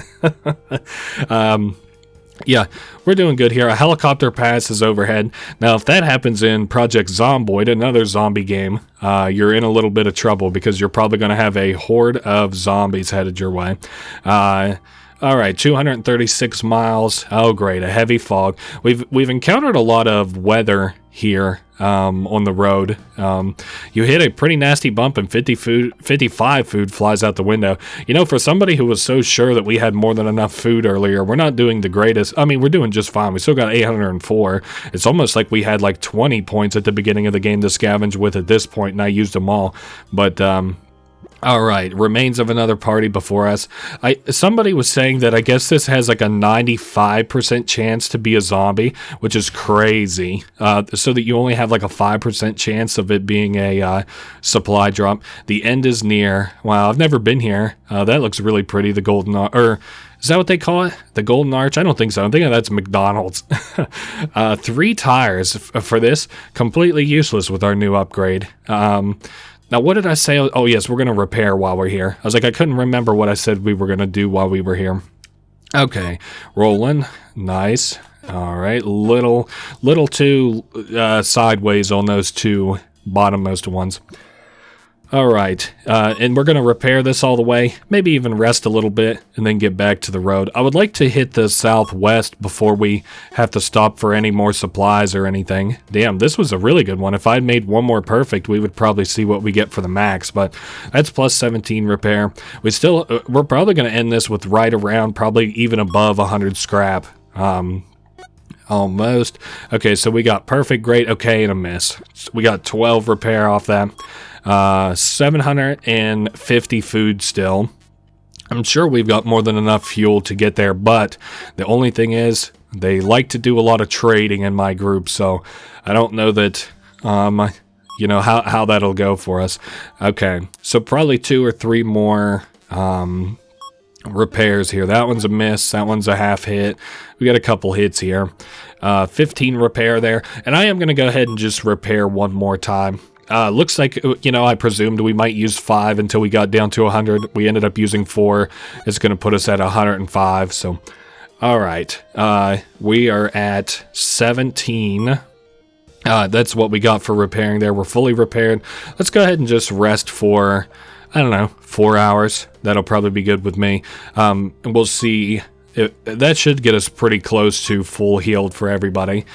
Yeah, we're doing good here. A helicopter pass is overhead. Now, if that happens in Project Zomboid, another zombie game, you're in a little bit of trouble because you're probably going to have a horde of zombies headed your way. All right, 236 miles. Oh, great, a heavy fog. We've encountered a lot of weather here on the road. You hit a pretty nasty bump and 55 food flies out the window. You know, for somebody who was so sure that we had more than enough food earlier, we're not doing the greatest. I mean, we're doing just fine. We still got 804. It's almost like we had like 20 points at the beginning of the game to scavenge with at this point, and I used them all. But, all right, remains of another party before us. Somebody was saying that I guess this has like a 95% chance to be a zombie, which is crazy. So that you only have like a 5% chance of it being a supply drop. The end is near. Wow, I've never been here. That looks really pretty. The Golden or is that what they call it? The Golden Arch? I don't think so. I'm thinking that's McDonald's. 3 tires for this. Completely useless with our new upgrade. Now, what did I say? Oh, yes, we're going to repair while we're here. I was like, I couldn't remember what I said we were going to do while we were here. Okay, rolling. Nice. All right, little too sideways on those 2 bottommost ones. All right, and we're going to repair this all the way, maybe even rest a little bit, and then get back to the road. I would like to hit the southwest before we have to stop for any more supplies or anything. Damn, this was a really good one. If I'd made one more perfect, we would probably see what we get for the max, but that's plus 17 repair. We're probably going to end this with right around, probably even above 100 scrap. Almost. Okay, so we got perfect, great, okay, and a miss. So we got 12 repair off that. 750 food still. I'm sure we've got more than enough fuel to get there, but the only thing is, They like to do a lot of trading in my group, so I don't know that, you know, how that'll go for us. Okay, so probably 2 or 3 more repairs here. That one's a miss. That one's a half hit. We got a couple hits here. 15 repair there. And I am going to go ahead and just repair one more time. Looks like, you know, I presumed we might use 5 until we got down to 100. We ended up using 4. It's going to put us at 105. So, all right. We are at 17. That's what we got for repairing there. We're fully repaired. Let's go ahead and just rest for, I don't know, 4 hours. That'll probably be good with me. And we'll see. That should get us pretty close to full healed for everybody.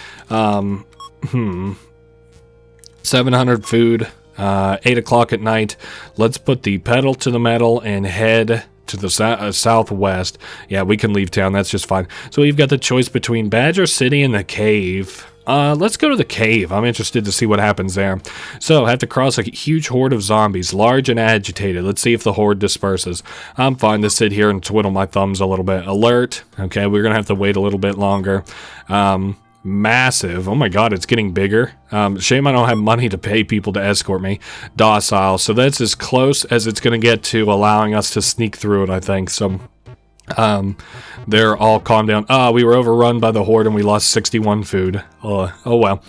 700 food, 8 o'clock at night. Let's put the pedal to the metal and head to the southwest. Yeah, we can leave town. That's just fine. So we've got the choice between Badger City and the cave. Let's go to the cave. I'm interested to see what happens there. So, I have to cross a huge horde of zombies, large and agitated. Let's see if the horde disperses. I'm fine to sit here and twiddle my thumbs a little bit. Alert. Okay, we're going to have to wait a little bit longer. Massive. Oh my god, it's getting bigger. Shame I don't have money to pay people to escort me. Docile. So that's as close as it's going to get to allowing us to sneak through it, I think. So, they're all calmed down. We were overrun by the horde and we lost 61 food. Oh well.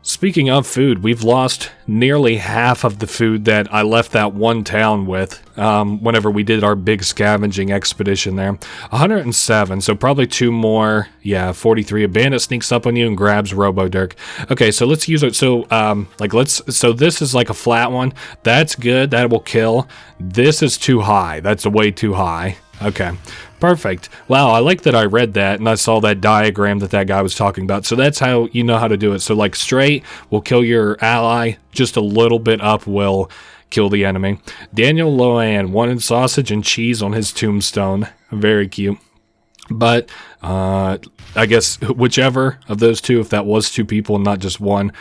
Speaking of food, we've lost nearly half of the food that I left that one town with whenever we did our big scavenging expedition there. 107, so probably 2 more. Yeah, 43. A bandit sneaks up on you and grabs Robo-Dirk. Okay, so let's use it. So, so this is like a flat one. That's good. That will kill. This is too high. That's way too high. Okay, perfect. Wow, I like that I read that and I saw that diagram that guy was talking about. So that's how you know how to do it. So like straight will kill your ally, just a little bit up will kill the enemy. Daniel Loan wanted sausage and cheese on his tombstone. Very cute. But I guess whichever of those two, if that was 2 people and not just one,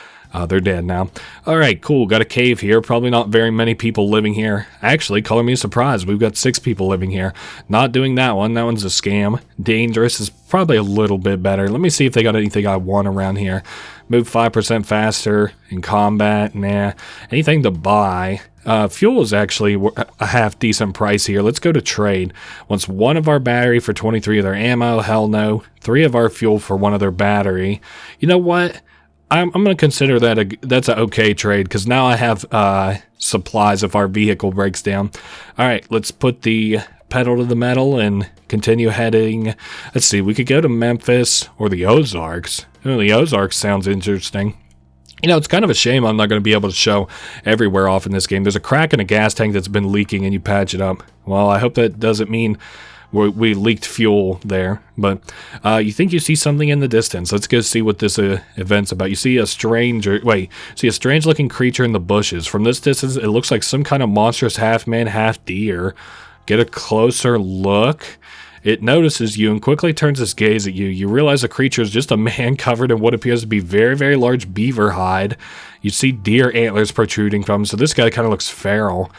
they're dead now. Alright, cool. Got a cave here. Probably not very many people living here. Actually, color me a surprise. We've got 6 people living here. Not doing that one. That one's a scam. Dangerous is probably a little bit better. Let me see if they got anything I want around here. Move 5% faster in combat. Nah. Anything to buy. Fuel is actually a half decent price here. Let's go to trade. Wants 1 of our battery for 23 of their ammo. Hell no. 3 of our fuel for 1 of their battery. You know what? I'm going to consider that that's an okay trade because now I have supplies if our vehicle breaks down. All right, let's put the pedal to the metal and continue heading. Let's see, we could go to Memphis or the Ozarks. Oh, the Ozarks sounds interesting. You know, it's kind of a shame I'm not going to be able to show everywhere off in this game. There's a crack in a gas tank that's been leaking and you patch it up. Well, I hope that doesn't mean we leaked fuel there, but you think you see something in the distance. Let's go see what this event's about. You see a strange looking creature in the bushes. From this distance, it looks like some kind of monstrous half man, half deer. Get a closer look. It notices you and quickly turns its gaze at you. You realize the creature is just a man covered in what appears to be very, very large beaver hide. You see deer antlers protruding from him, so this guy kind of looks feral.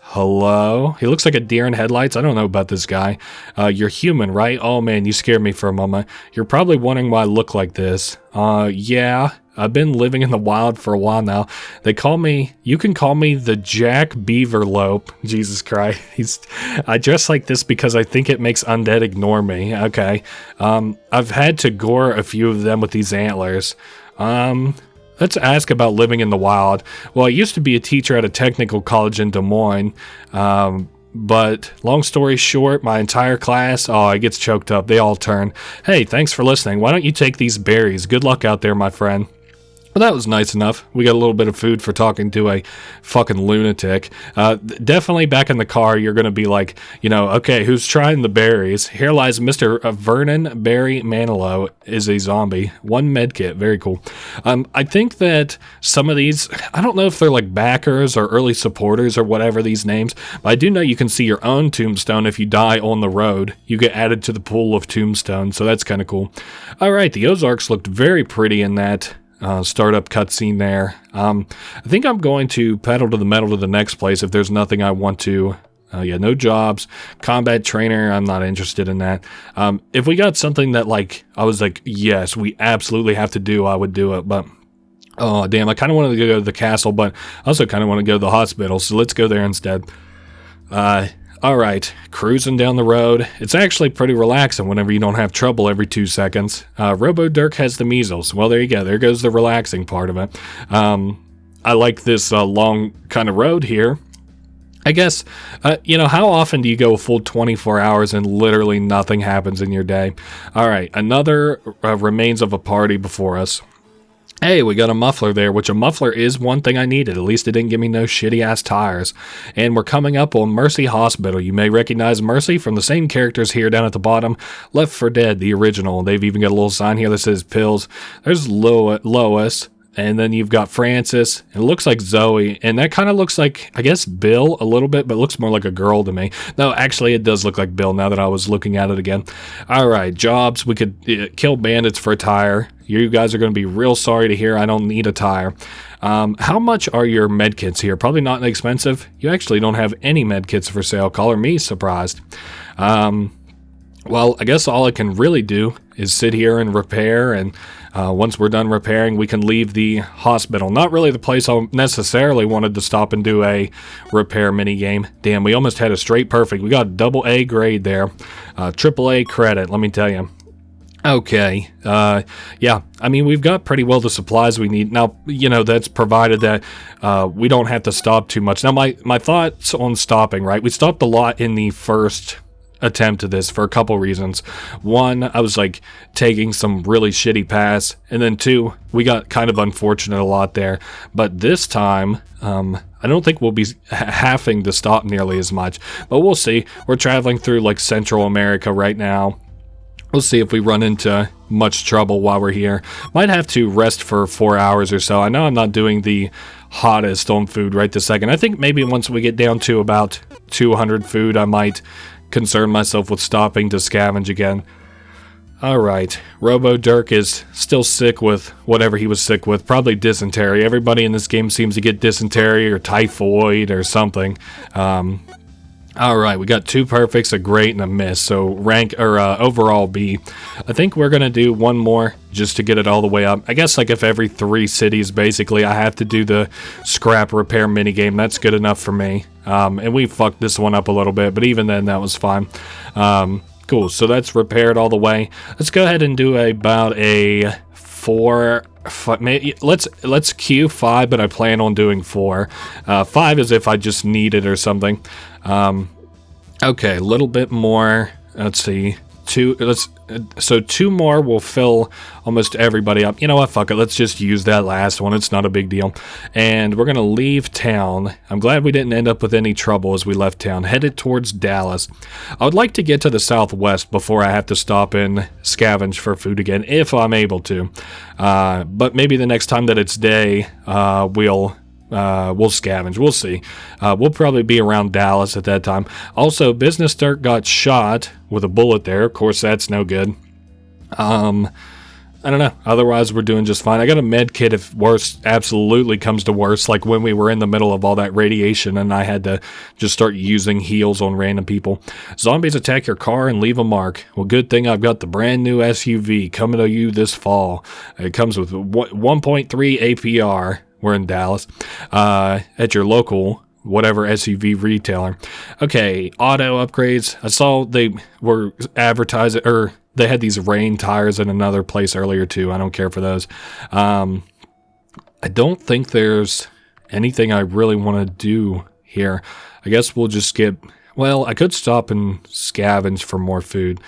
Hello? He looks like a deer in headlights. I don't know about this guy. You're human, right? Oh man, you scared me for a moment. You're probably wondering why I look like this. Yeah. I've been living in the wild for a while now. You can call me the Jack Beaverlope. Jesus Christ. I dress like this because I think it makes undead ignore me. Okay. I've had to gore a few of them with these antlers. Let's ask about living in the wild. Well, I used to be a teacher at a technical college in Des Moines. But long story short, my entire class, it gets choked up. They all turn. Hey, thanks for listening. Why don't you take these berries? Good luck out there, my friend. Well, that was nice enough. We got a little bit of food for talking to a fucking lunatic. Definitely back in the car, you're going to be like, okay, who's trying the berries? Here lies Mr. Vernon Barry Manilow is a zombie. 1 medkit. Very cool. I think that some of these, I don't know if they're like backers or early supporters or whatever these names, but I do know you can see your own tombstone if you die on the road. You get added to the pool of tombstones, so that's kind of cool. All right, the Ozarks looked very pretty in that startup cutscene there. I think I'm going to pedal to the metal to the next place if there's nothing I want to Yeah, no jobs. Combat trainer, I'm not interested in that. If we got something that, like, I was like, yes, we absolutely have to do, I would do it. But, oh, damn, I kind of wanted to go to the castle, but I also kind of want to go to the hospital. So let's go there instead. All right, cruising down the road. It's actually pretty relaxing whenever you don't have trouble every 2 seconds. Robo Dirk has the measles. Well, there you go. There goes the relaxing part of it. I like this long kind of road here. I guess, how often do you go a full 24 hours and literally nothing happens in your day? All right, another remains of a party before us. Hey, we got a muffler there, which a muffler is one thing I needed. At least it didn't give me no shitty-ass tires. And we're coming up on Mercy Hospital. You may recognize Mercy from the same characters here down at the bottom. Left 4 Dead, the original. They've even got a little sign here that says pills. There's Lois. And then you've got Francis. It looks like Zoe. And that kind of looks like, I guess, Bill a little bit, but looks more like a girl to me. No, actually, it does look like Bill now that I was looking at it again. All right, jobs. We could kill bandits for a tire. You guys are going to be real sorry to hear I don't need a tire. How much are your medkits here? Probably not expensive. You actually don't have any medkits for sale. Color me surprised. Well, I guess all I can really do is sit here and repair, and once we're done repairing, we can leave the hospital. Not really the place I necessarily wanted to stop and do a repair minigame. Damn, we almost had a straight perfect. We got a double A grade there. Triple A credit, let me tell you. Okay, yeah, I mean, we've got pretty well the supplies we need. Now, that's provided that we don't have to stop too much. Now, my thoughts on stopping, right? We stopped a lot in the first attempt to this for a couple reasons. One, I was like taking some really shitty paths, and then 2, we got kind of unfortunate a lot there. But this time, I don't think we'll be having to stop nearly as much, but we'll see. We're traveling through like Central America right now. We'll see if we run into much trouble while we're here. Might have to rest for 4 hours or so. I know I'm not doing the hottest on food right this second. I think maybe once we get down to about 200 food, I might concern myself with stopping to scavenge again. Alright, Robo Dirk is still sick with whatever he was sick with, probably dysentery. Everybody in this game seems to get dysentery or typhoid or something. Alright, we got 2 perfects, a great, and a miss, so overall B. I think we're gonna do one more just to get it all the way up. I guess like if every 3 cities basically I have to do the scrap repair minigame, that's good enough for me. And we fucked this one up a little bit, but even then that was fine. Cool, so that's repaired all the way. Let's go ahead and do about a 4... Maybe, let's queue 5, but I plan on doing 4. 5 is if I just need it or something. Okay, a little bit more. Let's see. 2 more will fill almost everybody up. You know what? Fuck it. Let's just use that last one. It's not a big deal. And we're gonna leave town. I'm glad we didn't end up with any trouble as we left town. Headed towards Dallas. I would like to get to the southwest before I have to stop and scavenge for food again, if I'm able to. But maybe the next time that it's day, we'll scavenge. We'll see. We'll probably be around Dallas at that time. Also, Business Dirk got shot with a bullet there. Of course, that's no good. I don't know. Otherwise, we're doing just fine. I got a med kit if worse absolutely comes to worse, like when we were in the middle of all that radiation and I had to just start using heals on random people. Zombies attack your car and leave a mark. Well, good thing I've got the brand new SUV coming to you this fall. It comes with 1.3 APR. We're in Dallas, at your local whatever SUV retailer. Okay, auto upgrades. I saw they were advertising, or they had these rain tires in another place earlier too. I don't care for those. I don't think there's anything I really want to do here. I guess we'll just skip. Well, I could stop and scavenge for more food.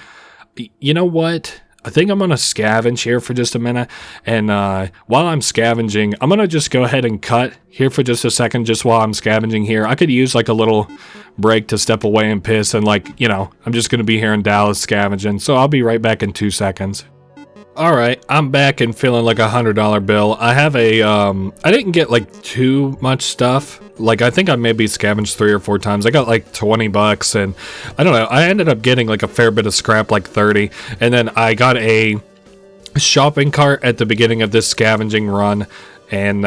You know what? I think I'm going to scavenge here for just a minute, and while I'm scavenging, I'm going to just go ahead and cut here for just a second, just while I'm scavenging here. I could use like a little break to step away and piss, and I'm just going to be here in Dallas scavenging, so I'll be right back in 2 seconds. Alright, I'm back and feeling like $100 bill. I have I didn't get like too much stuff. Like, I think I maybe scavenged 3 or 4 times. I got like 20 bucks, and I don't know. I ended up getting like a fair bit of scrap, like 30. And then I got a shopping cart at the beginning of this scavenging run, and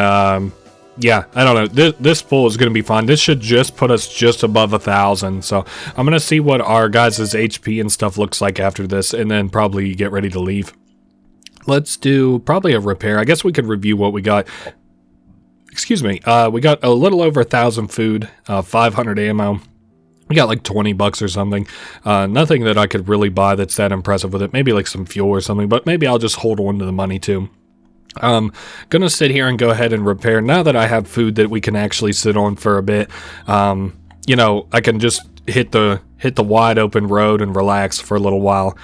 Yeah, I don't know. This pool is going to be fun. This should just put us just above 1,000. So I'm going to see what our guys' HP and stuff looks like after this, and then probably get ready to leave. Let's do probably a repair. I guess we could review what we got. Excuse me. We got a little over 1,000 food, 500 ammo. We got like $20 or something. Nothing that I could really buy that's that impressive with it. Maybe like some fuel or something, but maybe I'll just hold on to the money too. Gonna sit here and go ahead and repair. Now that I have food that we can actually sit on for a bit, you know, I can just hit the wide open road and relax for a little while.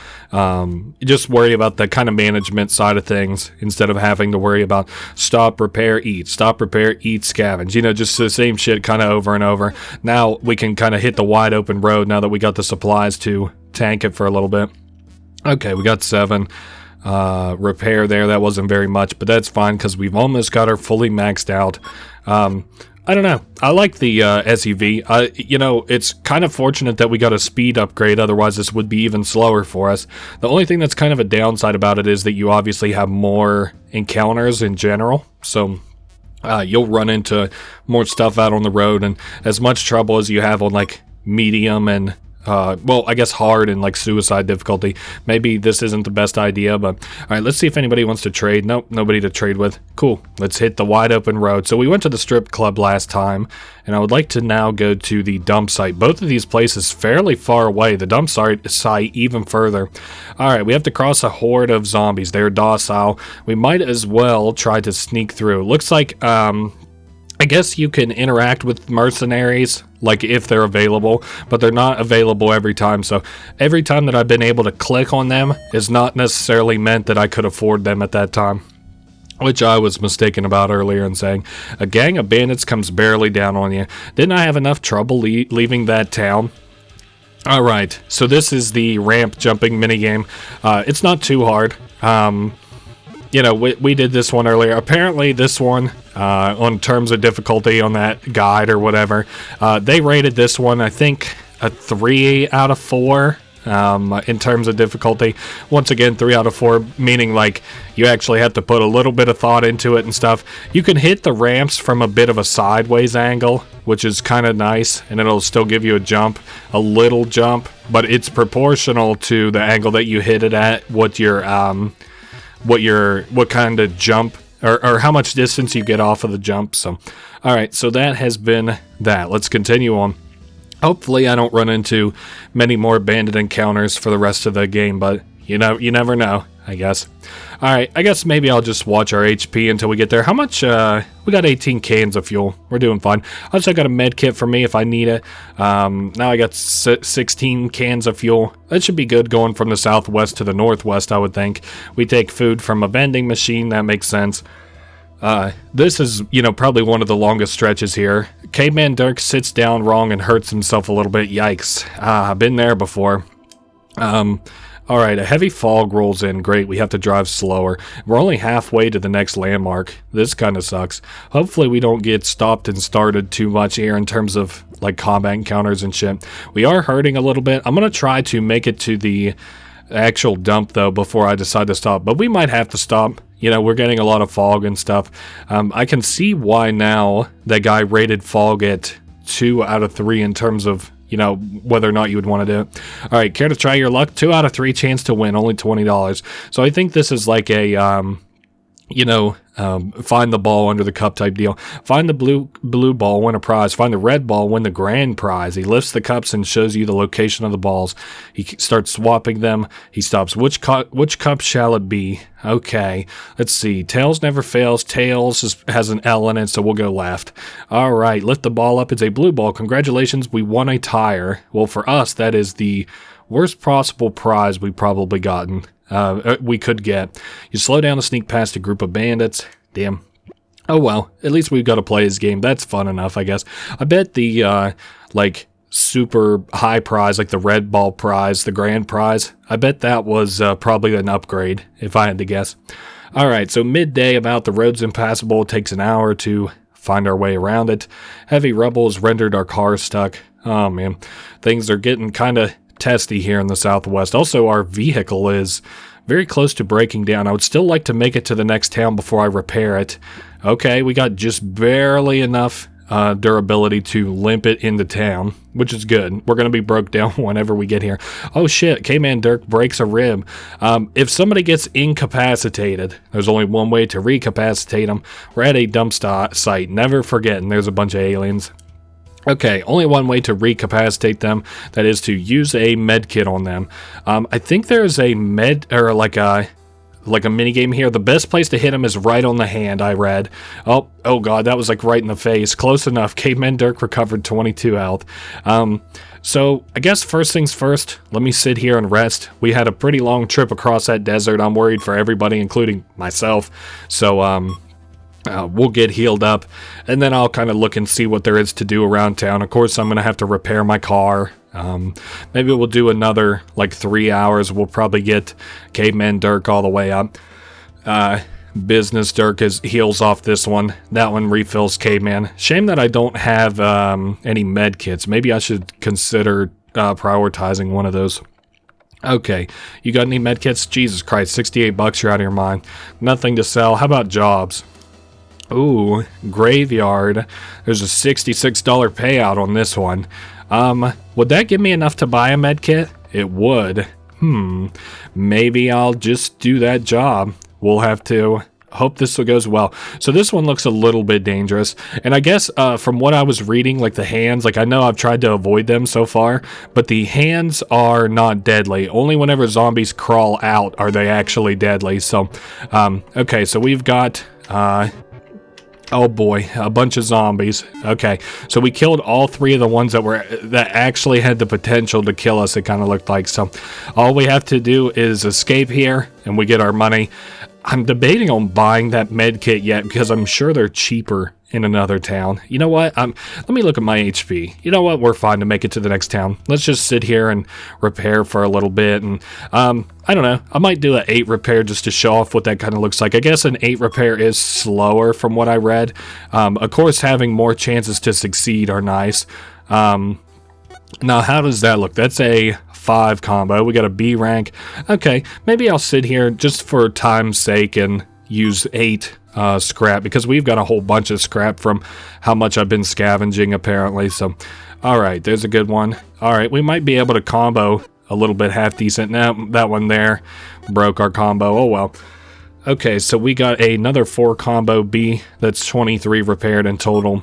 Just worry about the kind of management side of things instead of having to worry about stop, repair, eat, scavenge. You know, just the same shit kind of over and over. Now we can kind of hit the wide open road now that we got the supplies to tank it for a little bit. Okay, we got 7. Repair there. That wasn't very much, but that's fine because we've almost got her fully maxed out. I don't know. I like the SUV. You know, it's kind of fortunate that we got a speed upgrade. Otherwise, this would be even slower for us. The only thing that's kind of a downside about it is that you obviously have more encounters in general. So you'll run into more stuff out on the road, and as much trouble as you have on like medium and well, I guess hard and like suicide difficulty. Maybe this isn't the best idea, but all right, let's see if anybody wants to trade. Nope, nobody to trade with. Cool. Let's hit the wide open road. So we went to the strip club last time, and I would like to now go to the dump site. Both of these places fairly far away. The dump site even further. All right, we have to cross a horde of zombies. They're docile. We might as well try to sneak through. Looks like, I guess you can interact with mercenaries, like if they're available, but they're not available every time. So every time that I've been able to click on them is not necessarily meant that I could afford them at that time, which I was mistaken about earlier in saying. A gang of bandits comes barely down on you. Didn't I have enough trouble leaving that town? Alright, so this is the ramp jumping minigame. It's not too hard. You know, we did this one earlier. Apparently this one, on terms of difficulty on that guide or whatever, they rated this one, I think, a 3 out of 4 in terms of difficulty. Once again, 3 out of 4, meaning like you actually have to put a little bit of thought into it and stuff. You can hit the ramps from a bit of a sideways angle, which is kind of nice, and it'll still give you a jump, a little jump, but it's proportional to the angle that you hit it at, what kind of jump or how much distance you get off of the jump. So all right, so that has been that. Let's continue on. Hopefully I don't run into many more bandit encounters for the rest of the game, but you never know, I guess. All right, I guess maybe I'll just watch our HP until we get there. How much? We got 18 cans of fuel. We're doing fine. Also, I got a med kit for me if I need it. Now I got 16 cans of fuel. That should be good going from the southwest to the northwest, I would think. We take food from a vending machine. That makes sense. This is, probably one of the longest stretches here. Caveman Dirk sits down wrong and hurts himself a little bit. Yikes. I've been there before. Alright, a heavy fog rolls in. Great, we have to drive slower. We're only halfway to the next landmark. This kind of sucks. Hopefully we don't get stopped and started too much here in terms of, like, combat encounters and shit. We are hurting a little bit. I'm gonna try to make it to the actual dump, though, before I decide to stop. But we might have to stop. We're getting a lot of fog and stuff. I can see why now that guy rated fog at 2 out of 3 in terms of whether or not you would want to do it. All right, care to try your luck? 2 out of 3 chance to win, only $20. So I think this is like a, find the ball under the cup type deal. Find the blue ball, win a prize. Find the red ball, win the grand prize. He lifts the cups and shows you the location of the balls. He starts swapping them. He stops. Which cup shall it be? Okay, let's see. Tails never fails. Tails has an L in it, so we'll go left. All right, lift the ball up. It's a blue ball. Congratulations, we won a tire. Well, for us, that is the worst possible prize we've probably gotten. We could get. You slow down to sneak past a group of bandits. Damn. Oh well, at least we've got to play his game. That's fun enough, I guess. I bet the, super high prize, like the red ball prize, the grand prize, I bet that was probably an upgrade, if I had to guess. Alright, so midday about the road's impassable. It takes an hour to find our way around it. Heavy rubble has rendered our cars stuck. Oh man, things are getting kind of testy here in the southwest. Also, our vehicle is very close to breaking down. I would still like to make it to the next town before I repair it. Okay, we got just barely enough durability to limp it into town, which is good. We're going to be broke down whenever we get here. Oh shit, K-Man Dirk breaks a rib. If somebody gets incapacitated, there's only one way to recapacitate them. We're at a dump site, never forgetting there's a bunch of aliens. Okay, only one way to recapacitate them, that is to use a med kit on them. I think there's a like a mini game here. The best place to hit him is right on the hand, I read. Oh god, that was like right in the face. Close enough. Caveman Dirk recovered 22 health. So I guess first things first, let me sit here and rest. We had a pretty long trip across that desert. I'm worried for everybody, including myself. So we'll get healed up, and then I'll kind of look and see what there is to do around town. Of course, I'm going to have to repair my car. Maybe we'll do another, like, 3 hours. We'll probably get Caveman Dirk all the way up. Business Dirk heals off this one. That one refills Caveman. Shame that I don't have any med kits. Maybe I should consider prioritizing one of those. Okay, you got any med kits? Jesus Christ, $68, you're out of your mind. Nothing to sell. How about jobs? Ooh, graveyard. There's a $66 payout on this one. Would that give me enough to buy a med kit? It would. Maybe I'll just do that job. We'll have to hope this goes well. So this one looks a little bit dangerous. And I guess from what I was reading, like the hands, like I know I've tried to avoid them so far, but the hands are not deadly. Only whenever zombies crawl out are they actually deadly. So, okay, so we've got... oh boy, a bunch of zombies. Okay, so we killed all 3 of the ones that actually had the potential to kill us, it kind of looked like. So all we have to do is escape here and we get our money. I'm debating on buying that med kit yet because I'm sure they're cheaper in another town. You know what? Let me look at my HP. You know what? We're fine to make it to the next town. Let's just sit here and repair for a little bit. And I don't know. I might do an 8 repair just to show off what that kind of looks like. I guess an 8 repair is slower from what I read. Of course, having more chances to succeed are nice. Now, how does that look? That's a 5 combo. We got a B rank. Okay, maybe I'll sit here just for time's sake and use 8 scrap, because we've got a whole bunch of scrap from how much I've been scavenging apparently. So alright, there's a good one. Alright, we might be able to combo a little bit half decent. Now that one there broke our combo. Oh well. Okay, so we got another 4 combo B. That's 23 repaired in total.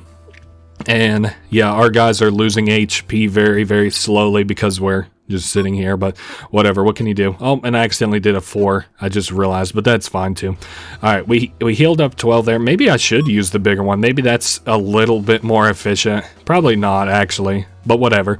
And yeah, our guys are losing HP very, very slowly because we're just sitting here, but whatever. What can you do? Oh, and I accidentally did a 4. I just realized, but that's fine too. All right, we healed up 12 there. Maybe I should use the bigger one. Maybe that's a little bit more efficient. Probably not, actually, but whatever.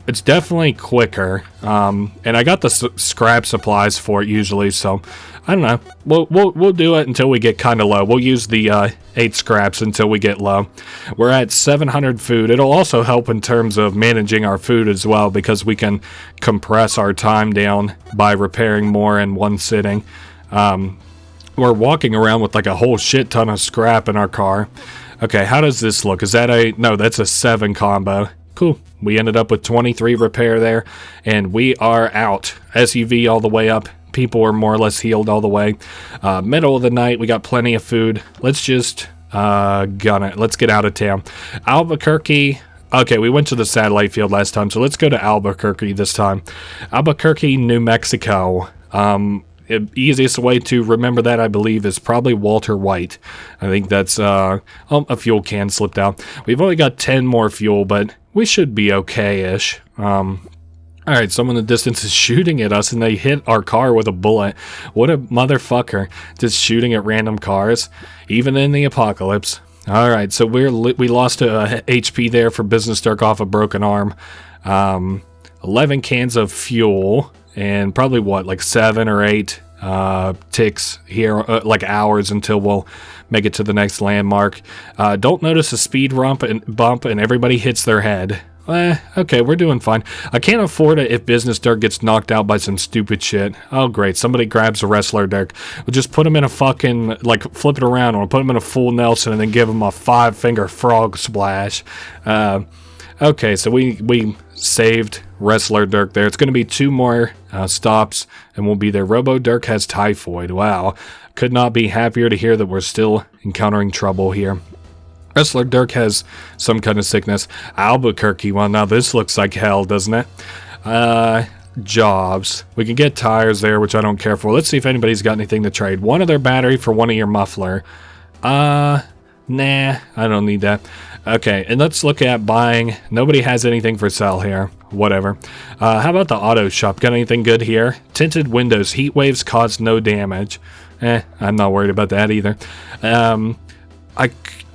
It's definitely quicker, and I got the scrap supplies for it usually, so I don't know. We'll do it until we get kind of low. We'll use the 8 scraps until we get low. We're at 700 food. It'll also help in terms of managing our food as well, because we can compress our time down by repairing more in one sitting. We're walking around with like a whole shit ton of scrap in our car. Okay, how does this look? Is that a... No, that's a 7 combo. Cool. We ended up with 23 repair there, and we are out. SUV all the way up. People are more or less healed all the way. Middle of the night, we got plenty of food. Let's just gun it. Let's get out of town. Albuquerque. Okay, we went to the satellite field last time, so let's go to Albuquerque this time. Albuquerque, New Mexico. Easiest way to remember that, I believe, is probably Walter White. I think that's a fuel can slipped out. We've only got 10 more fuel, but we should be okay-ish. Alright, someone in the distance is shooting at us, and they hit our car with a bullet. What a motherfucker. Just shooting at random cars, even in the apocalypse. Alright, so we lost a HP there for Business Dirk off a broken arm. 11 cans of fuel, and probably what, like 7 or 8 ticks here, like hours until we'll make it to the next landmark. Don't notice a speed bump and everybody hits their head. Okay, we're doing fine. I can't afford it if Business Dirk gets knocked out by some stupid shit. Oh, great. Somebody grabs a wrestler Dirk. We'll just put him in a fucking, like, flip it around, or put him in a full Nelson and then give him a 5-finger frog splash. Okay, so we saved Wrestler Dirk there. It's going to be 2 more stops, and we'll be there. Robo Dirk has typhoid. Wow. Could not be happier to hear that we're still encountering trouble here. Wrestler Dirk has some kind of sickness. Albuquerque, well, now this looks like hell, doesn't it? Jobs. We can get tires there, which I don't care for. Let's see if anybody's got anything to trade. 1 of their battery for 1 of your muffler. Nah, I don't need that. Okay, and let's look at buying. Nobody has anything for sale here. Whatever. How about the auto shop? Got anything good here? Tinted windows. Heat waves cause no damage. I'm not worried about that either.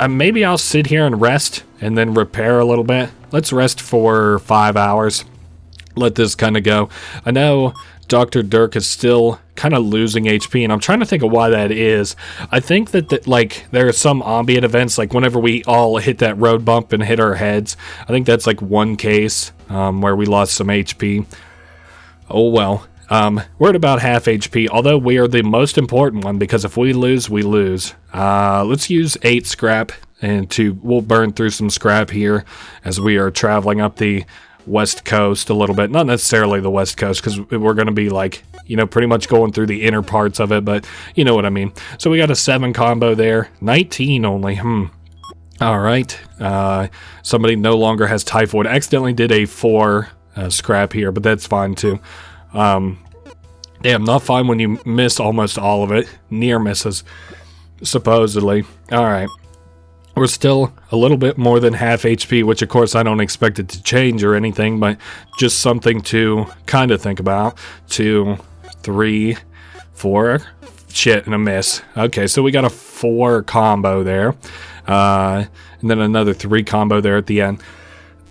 Maybe I'll sit here and rest and then repair a little bit. Let's rest for 5 hours. Let this kind of go. I know Dr. Dirk is still kind of losing HP, and I'm trying to think of why that is. I think that like there are some ambient events, like whenever we all hit that road bump and hit our heads. I think that's like one case where we lost some HP. Oh well. We're at about half HP, although we are the most important one, because if we lose, we lose. Let's use 8 scrap, and we'll burn through some scrap here as we are traveling up the West Coast a little bit. Not necessarily the West Coast, because we're going to be like, pretty much going through the inner parts of it, but you know what I mean. So we got a 7 combo there. 19 only. All right. Somebody no longer has typhoid. Accidentally did a 4 scrap here, but that's fine too. Damn, not fine when you miss almost all of it. Near misses, supposedly. All right. We're still a little bit more than half HP, which of course I don't expect it to change or anything, but just something to kind of think about. 2, 3, 4. Shit, and a miss. Okay, so we got a 4 combo there. And then another 3 combo there at the end.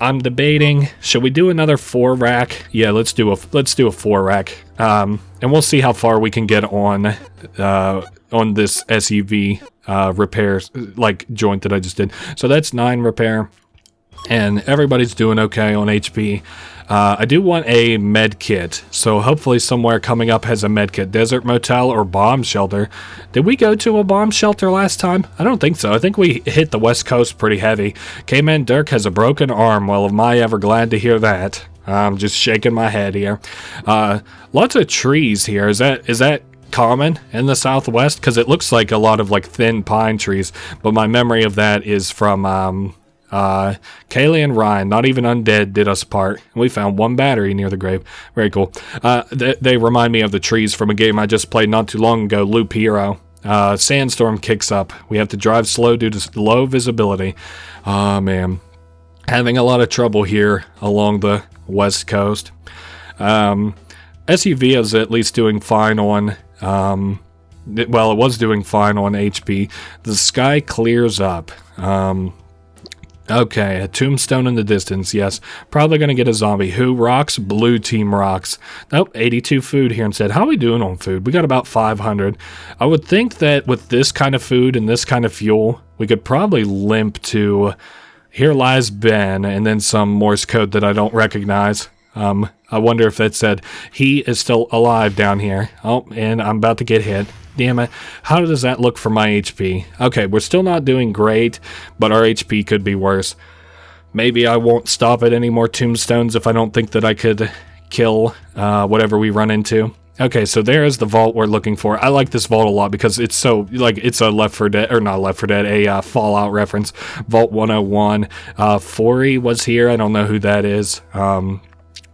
I'm debating, should we do another 4 rack? Yeah, let's do a 4 rack. And we'll see how far we can get on this SUV repair like joint that I just did. So that's 9 repair, and everybody's doing okay on HP. I do want a med kit, so hopefully somewhere coming up has a med kit. Desert Motel or bomb shelter. Did we go to a bomb shelter last time? I don't think so. I think we hit the West Coast pretty heavy. K-Man Dirk has a broken arm. Well, am I ever glad to hear that. I'm just shaking my head here. Lots of trees here. Is that common in the Southwest? Because it looks like a lot of like thin pine trees, but my memory of that is from Kaylee and Ryan. Not even undead did us part. We found 1 battery near the grave. Very cool. They remind me of the trees from a game I just played not too long ago, Loop Hero. Sandstorm kicks up. We have to drive slow due to low visibility. Oh man, having a lot of trouble here along the West Coast. SUV is at least doing fine on it was doing fine on HP. The sky clears up. Okay, a tombstone in the distance, yes. Probably going to get a zombie. Who rocks? Blue team rocks. Nope, 82 food here instead. How are we doing on food? We got about 500. I would think that with this kind of food and this kind of fuel, we could probably limp to Here Lies Ben, and then some Morse code that I don't recognize. I wonder if that said, he is still alive down here. Oh, and I'm about to get hit. Damn it. How does that look for my HP? Okay, we're still not doing great, but our HP could be worse. Maybe I won't stop at any more tombstones if I don't think that I could kill whatever we run into. Okay, so there is the vault we're looking for. I like this vault a lot because it's so, like, it's a Left 4 Dead, or not Left 4 Dead, a Fallout reference. Vault 101. Forey was here. I don't know who that is.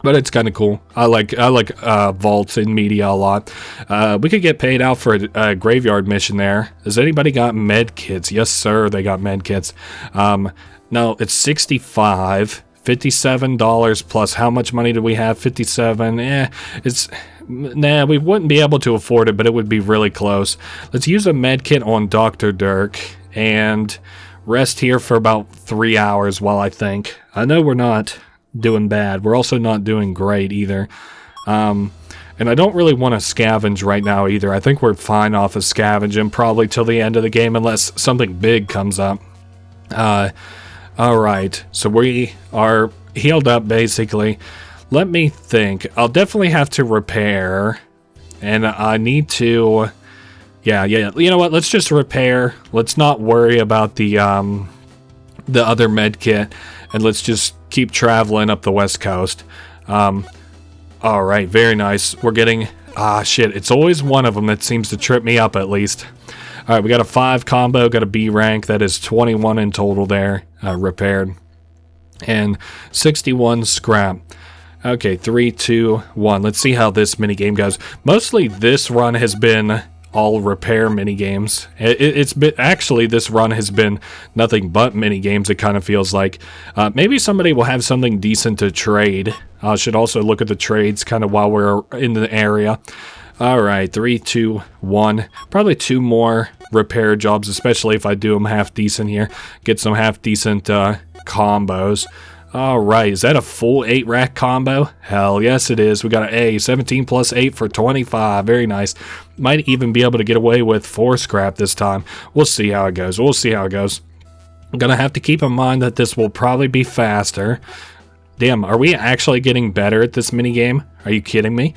But it's kind of cool. I like vaults in media a lot. We could get paid out for a graveyard mission there. Has anybody got med kits? Yes, sir, they got med kits. No, it's 65, $57 plus how much money do we have? 57. Nah, we wouldn't be able to afford it, but it would be really close. Let's use a med kit on Dr. Dirk and rest here for about 3 hours while I think. I know we're not doing bad. We're also not doing great either. And I don't really want to scavenge right now either. I think we're fine off of scavenging probably till the end of the game unless something big comes up. Alright, so we are healed up basically. Let me think. I'll definitely have to repair, and I need to... Yeah, you know what? Let's just repair. Let's not worry about the other med kit. and let's just keep traveling up the west coast. All right, very nice. We're getting... shit, it's always one of them that seems to trip me up at least. All right, we got a 5 combo, got a B rank. That is 21 in total there, repaired. And 61 scrap. Okay, 3, 2, 1. Let's see how this minigame goes. Mostly this run has been all repair minigames. It's been... Actually, this run has been nothing but minigames, it kind of feels like. Maybe somebody will have something decent to trade. I should also look at the trades kind of while we're in the area. All right, 3, 2, 1. Probably 2 more repair jobs, especially if I do them half decent here. Get some half decent combos. All right, is that a full 8 rack combo? Hell yes it is. We got an A, 17 plus 8 for 25. Very nice. Might even be able to get away with 4 scrap this time. We'll see how it goes. I'm gonna have to keep in mind that this will probably be faster. Damn, are we actually getting better at this minigame? Are you kidding me?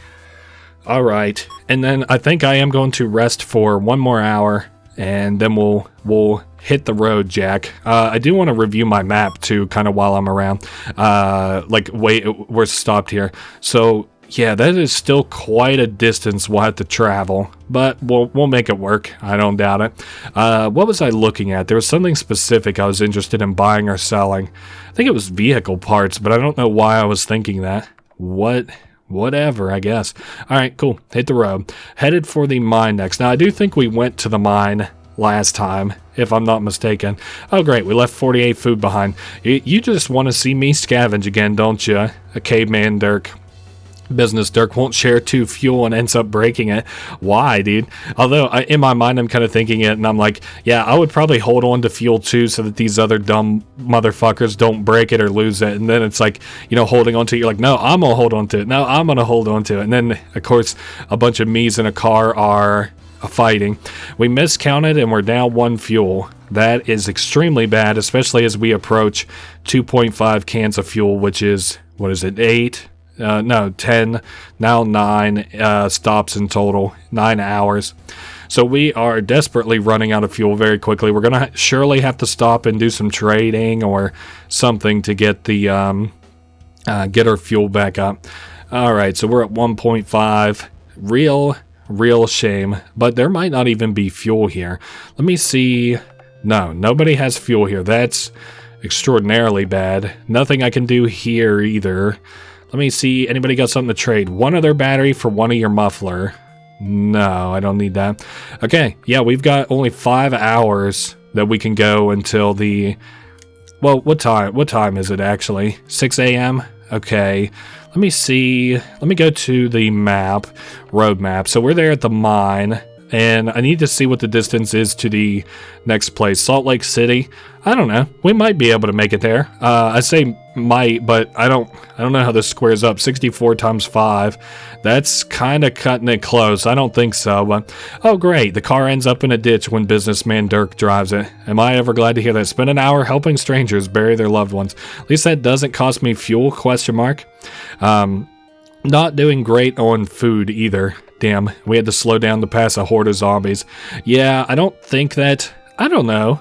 All right, and then I think I am going to rest for 1 more hour, and then we'll hit the road, Jack. I do want to review my map too, kind of while I'm around. Wait, we're stopped here. So yeah, that is still quite a distance we'll have to travel, but we'll make it work. I don't doubt it. What was I looking at? There was something specific I was interested in buying or selling. I think it was vehicle parts, but I don't know why I was thinking that. Whatever, I guess. All right, cool. Hit the road. Headed for the mine next. Now, I do think we went to the mine last time, if I'm not mistaken. Oh, great. We left 48 food behind. You just want to see me scavenge again, don't you? A caveman Dirk. Business Dirk won't share 2 fuel and ends up breaking it. Why, dude? Although, in my mind, I'm kind of thinking it, and I'm like, yeah, I would probably hold on to fuel too so that these other dumb motherfuckers don't break it or lose it. And then it's like, you know, holding on to it. You're like, no, I'm going to hold on to it. No, I'm going to hold on to it. And then, of course, a bunch of me's in a car are fighting. We miscounted, and we're down 1 fuel. That is extremely bad, especially as we approach 2.5 cans of fuel, which is, what is it, 8? No, 10, now 9 stops in total, 9 hours. So we are desperately running out of fuel very quickly. We're going to surely have to stop and do some trading or something to get the get our fuel back up. All right, so we're at 1.5. Real shame, but there might not even be fuel here. Let me see. No, nobody has fuel here. That's extraordinarily bad. Nothing I can do here either. Let me see. Anybody got something to trade? 1 other battery for 1 of your muffler. No, I don't need that. Okay, yeah, we've got only 5 hours that we can go until the... Well, what time is it actually? 6 a.m.? Okay, let me see. Let me go to the map, road map. So we're there at the mine, and I need to see what the distance is to the next place. Salt Lake City. I don't know. We might be able to make it there. I say might, but I don't know how this squares up. 64 times 5. That's kind of cutting it close. I don't think so, but oh great. The car ends up in a ditch when businessman Dirk drives it. Am I ever glad to hear that? Spend an hour helping strangers bury their loved ones. At least that doesn't cost me fuel, question mark. Not doing great on food either. Damn, we had to slow down to pass a horde of zombies. Yeah, I don't think that... I don't know.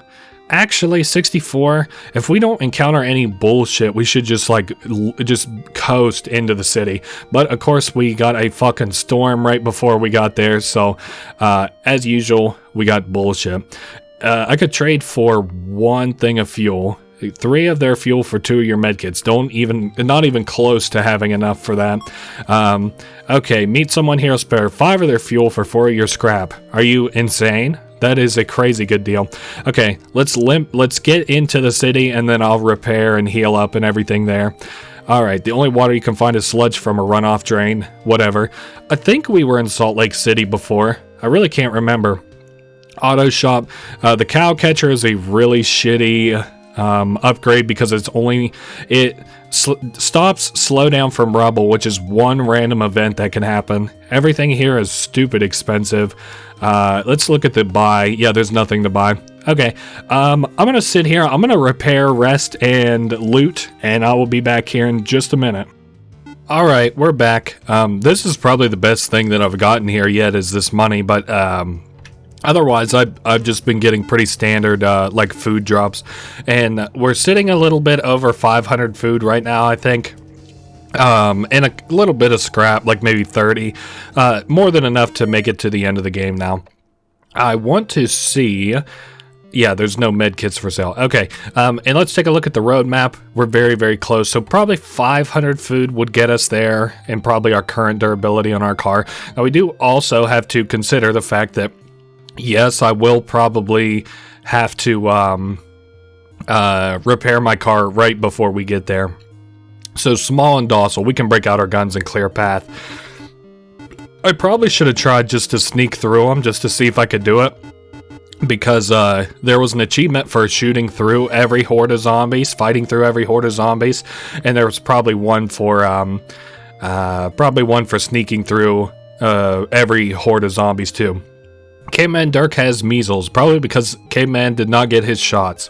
Actually, 64, if we don't encounter any bullshit, we should just, just coast into the city. But, of course, we got a fucking storm right before we got there, so, as usual, we got bullshit. I could trade for 1 thing of fuel. 3 of their fuel for 2 of your medkits. Not even close to having enough for that. Okay, meet someone here, spare 5 of their fuel for 4 of your scrap. Are you insane? That is a crazy good deal. Okay, let's get into the city, and then I'll repair and heal up and everything there. Alright, the only water you can find is sludge from a runoff drain. Whatever. I think we were in Salt Lake City before. I really can't remember. Auto shop. The cow catcher is a really shitty... upgrade because it stops slowdown from rubble, which is 1 random event that can happen. Everything here is stupid expensive. Let's look at the buy. Yeah, there's nothing to buy. Okay, I'm gonna sit here. I'm gonna repair, rest, and loot, and I will be back here in just a minute. Alright, we're back. This is probably the best thing that I've gotten here yet is this money, but Otherwise, I've just been getting pretty standard, like, food drops. And we're sitting a little bit over 500 food right now, I think. And a little bit of scrap, like maybe 30. More than enough to make it to the end of the game now. I want to see... Yeah, there's no med kits for sale. Okay, and let's take a look at the roadmap. We're very, very close. So probably 500 food would get us there, and probably our current durability on our car. Now, we do also have to consider the fact that, yes, I will probably have to repair my car right before we get there. So small and docile, we can break out our guns and clear a path. I probably should have tried just to sneak through them, just to see if I could do it. Because there was an achievement for shooting through every horde of zombies, fighting through every horde of zombies, and there was probably one for sneaking through every horde of zombies too. Caveman Dirk has measles, probably because Caveman did not get his shots.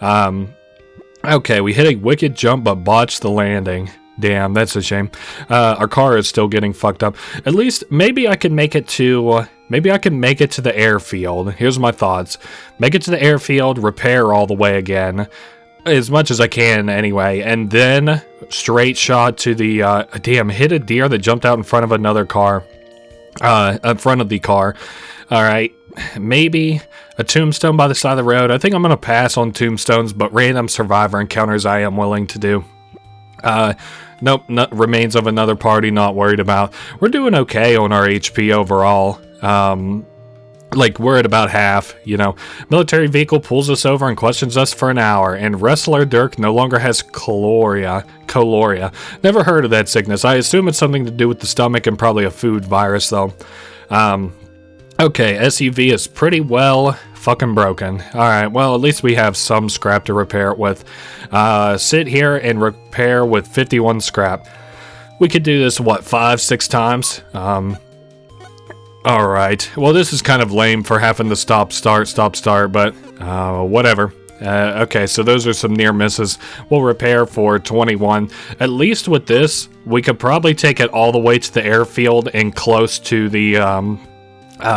Okay, we hit a wicked jump but botched the landing. Damn, that's a shame. Our car is still getting fucked up. At least, maybe I can make it to... Maybe I can make it to the airfield. Here's my thoughts. Make it to the airfield, repair all the way again. As much as I can, anyway. And then, straight shot to the... damn, hit a deer that jumped out in front of another car. In front of the car. Alright. Maybe a tombstone by the side of the road. I think I'm going to pass on tombstones, but random survivor encounters I am willing to do. Nope, remains of another party, not worried about. We're doing okay on our HP overall. Like, we're at about half, you know. Military vehicle pulls us over and questions us for an hour, and wrestler Dirk no longer has chloria. Never heard of that sickness. I assume it's something to do with the stomach and probably a food virus, though. Okay, SUV is pretty well fucking broken. Alright, well, at least we have some scrap to repair it with. Sit here and repair with 51 scrap. We could do this, what, 5-6 times? Alright, well, this is kind of lame for having to stop, start, but whatever. Okay, so those are some near misses. We'll repair for 21. At least with this, we could probably take it all the way to the airfield and close to the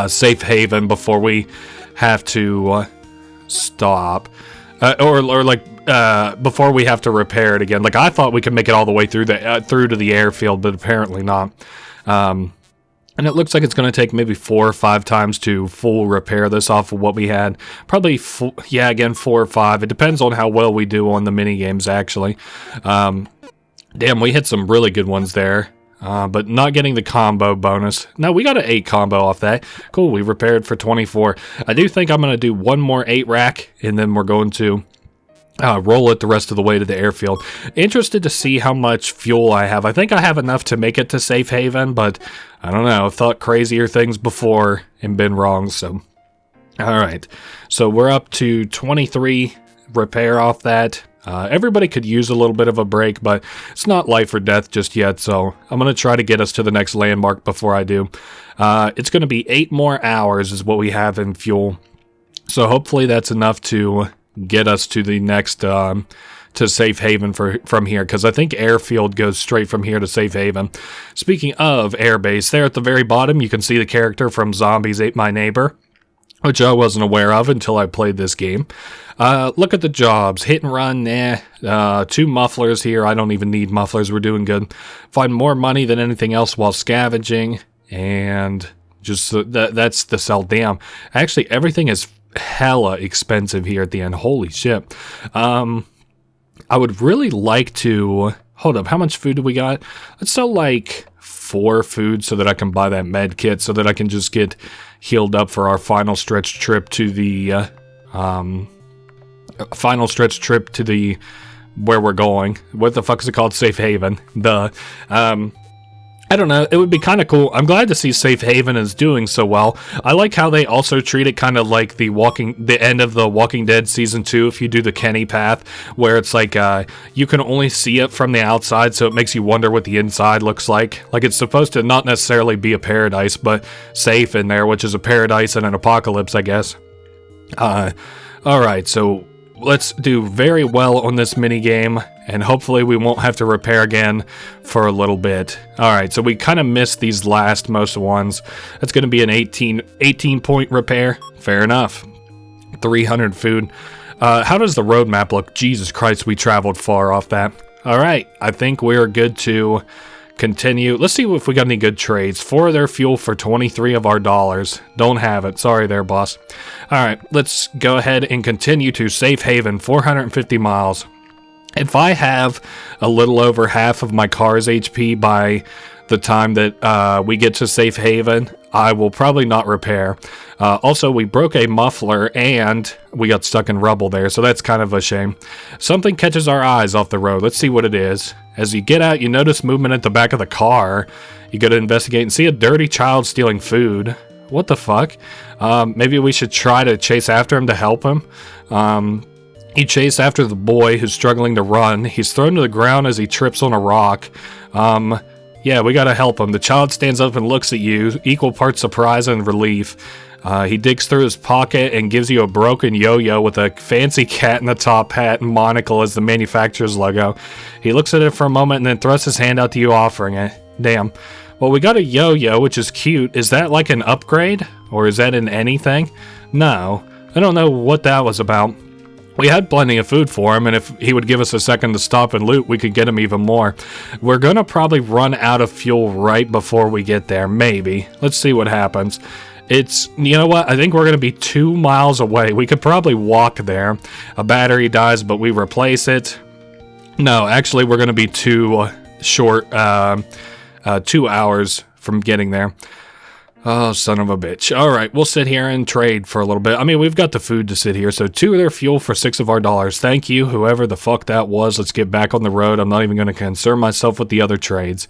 safe haven before we have to stop. Or before we have to repair it again. Like, I thought we could make it all the way through to the airfield, but apparently not. And it looks like it's going to take maybe 4 or 5 times to full repair this off of what we had. Probably, 4 or 5. It depends on how well we do on the mini games, actually. Damn, we hit some really good ones there. But not getting the combo bonus. No, we got an 8 combo off that. Cool, we repaired for 24. I do think I'm going to do one more 8 rack, and then we're going to roll it the rest of the way to the airfield. Interested to see how much fuel I have. I think I have enough to make it to Safe Haven, but I don't know. I've thought crazier things before and been wrong, so... Alright, so we're up to 23 repair off that. Everybody could use a little bit of a break, but it's not life or death just yet, so I'm going to try to get us to the next landmark before I do. It's going to be 8 more hours is what we have in fuel, so hopefully that's enough to get us to the next, to Safe Haven from here, because I think Airfield goes straight from here to Safe Haven. Speaking of airbase, there at the very bottom, you can see the character from Zombies Ate My Neighbor, which I wasn't aware of until I played this game. Look at the jobs. Hit and run, nah. 2 mufflers here. I don't even need mufflers. We're doing good. Find more money than anything else while scavenging. And just that's the sell. Damn. Actually, everything is hella expensive here at the end. Holy shit. I would really like to... Hold up. How much food do we got? Let's sell like 4 food so that I can buy that med kit so that I can just get healed up for our final stretch trip to the where we're going. What the fuck is it called? Safe Haven. I don't know. It would be kind of cool. I'm glad to see Safe Haven is doing so well. I like how they also treat it kind of like the end of the Walking Dead Season 2 if you do the Kenny path, where it's like you can only see it from the outside, so it makes you wonder what the inside looks like. Like, it's supposed to not necessarily be a paradise, but safe in there, which is a paradise and an apocalypse, I guess. Alright, so let's do very well on this mini game, and hopefully we won't have to repair again for a little bit. Alright, so we kind of missed these most ones. That's going to be an 18 point repair. Fair enough. 300 food. How does the road map look? Jesus Christ, we traveled far off that. Alright, I think we're good to continue. Let's see if we got any good trades. 4 of their fuel for 23 of our dollars. Don't have it. Sorry there, boss. Alright, let's go ahead and continue to Safe Haven, 450 miles. If I have a little over half of my car's HP by the time that we get to Safe Haven, I will probably not repair. Also, we broke a muffler and we got stuck in rubble there, so that's kind of a shame. Something catches our eyes off the road. Let's see what it is. As you get out, you notice movement at the back of the car. You go to investigate and see a dirty child stealing food. What the fuck? Maybe we should try to chase after him to help him. You chase after the boy who's struggling to run. He's thrown to the ground as he trips on a rock. Yeah, we gotta help him. The child stands up and looks at you, equal parts surprise and relief. He digs through his pocket and gives you a broken yo-yo with a fancy cat in the top hat and monocle as the manufacturer's logo. He looks at it for a moment and then thrusts his hand out to you, offering it. Damn. Well, we got a yo-yo, which is cute. Is that like an upgrade? Or is that in anything? No. I don't know what that was about. We had plenty of food for him, and if he would give us a second to stop and loot, we could get him even more. We're gonna probably run out of fuel right before we get there, maybe. Let's see what happens. You know what? I think we're gonna be 2 miles away. We could probably walk there. A battery dies, but we replace it. No, actually, we're gonna be too short, 2 hours from getting there. Oh, son of a bitch. Alright, we'll sit here and trade for a little bit. I mean, we've got the food to sit here, so 2 of their fuel for 6 of our dollars. Thank you, whoever the fuck that was. Let's get back on the road. I'm not even going to concern myself with the other trades.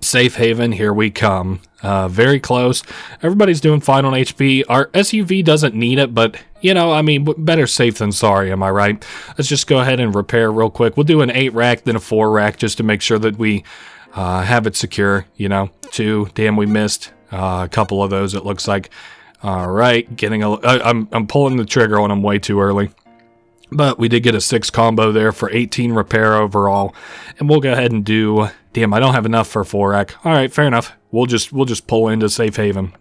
Safe Haven, here we come. Very close. Everybody's doing fine on HP. Our SUV doesn't need it, but, you know, I mean, better safe than sorry, am I right? Let's just go ahead and repair real quick. We'll do an 8 rack, then a 4 rack, just to make sure that we have it secure, you know. 2, damn, we missed a couple of those, it looks like. Alright, I'm pulling the trigger on them way too early. But we did get a 6 combo there for 18 repair overall. And we'll go ahead and do... Damn, I don't have enough for a 4 rack. Alright, fair enough. We'll just pull into Safe Haven.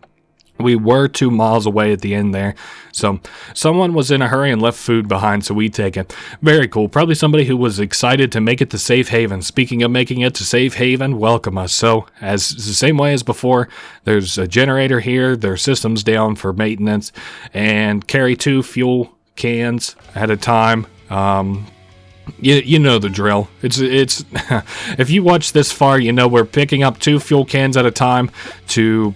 We were 2 miles away at the end there. So, someone was in a hurry and left food behind, so we take it. Very cool. Probably somebody who was excited to make it to Safe Haven. Speaking of making it to Safe Haven, welcome us. So, as the same way as before, there's a generator here. Their system's down for maintenance. And carry 2 fuel cans at a time. You know the drill. It's if you watch this far, you know we're picking up 2 fuel cans at a time to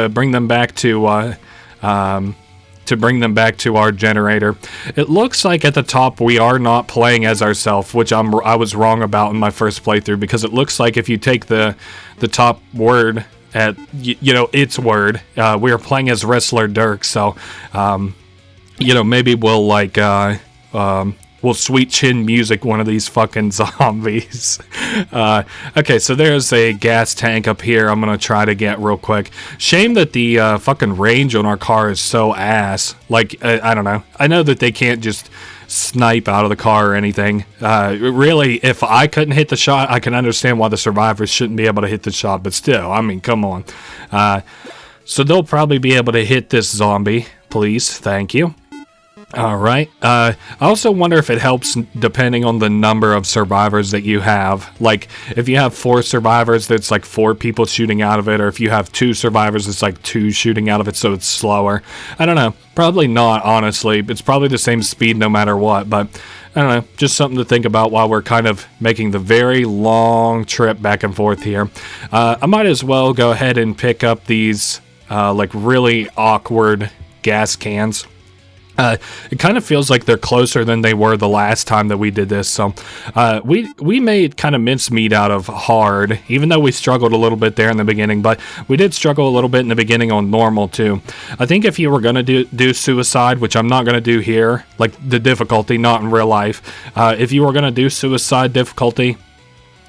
bring them back to our generator. It looks like at the top we are not playing as ourselves, which I was wrong about in my first playthrough, because it looks like if you take the top word at its word, we are playing as Wrestler Dirk. So maybe we'll we'll sweet chin music one of these fucking zombies. Okay, so there's a gas tank up here I'm gonna try to get real quick. Shame that the fucking range on our car is so ass. Like, I don't know. I know that they can't just snipe out of the car or anything. Really, if I couldn't hit the shot, I can understand why the survivors shouldn't be able to hit the shot, but still, I mean, come on. So they'll probably be able to hit this zombie. Please, thank you. Alright, I also wonder if it helps depending on the number of survivors that you have. Like, if you have 4 survivors, that's like 4 people shooting out of it, or if you have 2 survivors, it's like 2 shooting out of it, so it's slower. I don't know, probably not, honestly. It's probably the same speed no matter what, but I don't know, just something to think about while we're kind of making the very long trip back and forth here. I might as well go ahead and pick up these, like, really awkward gas cans. It kind of feels like they're closer than they were the last time that we did this. So we made kind of mincemeat out of hard, even though we struggled a little bit there in the beginning. But we did struggle a little bit in the beginning on normal too. I think if you were going to do suicide, which I'm not going to do here, like the difficulty, not in real life. If you were going to do suicide difficulty,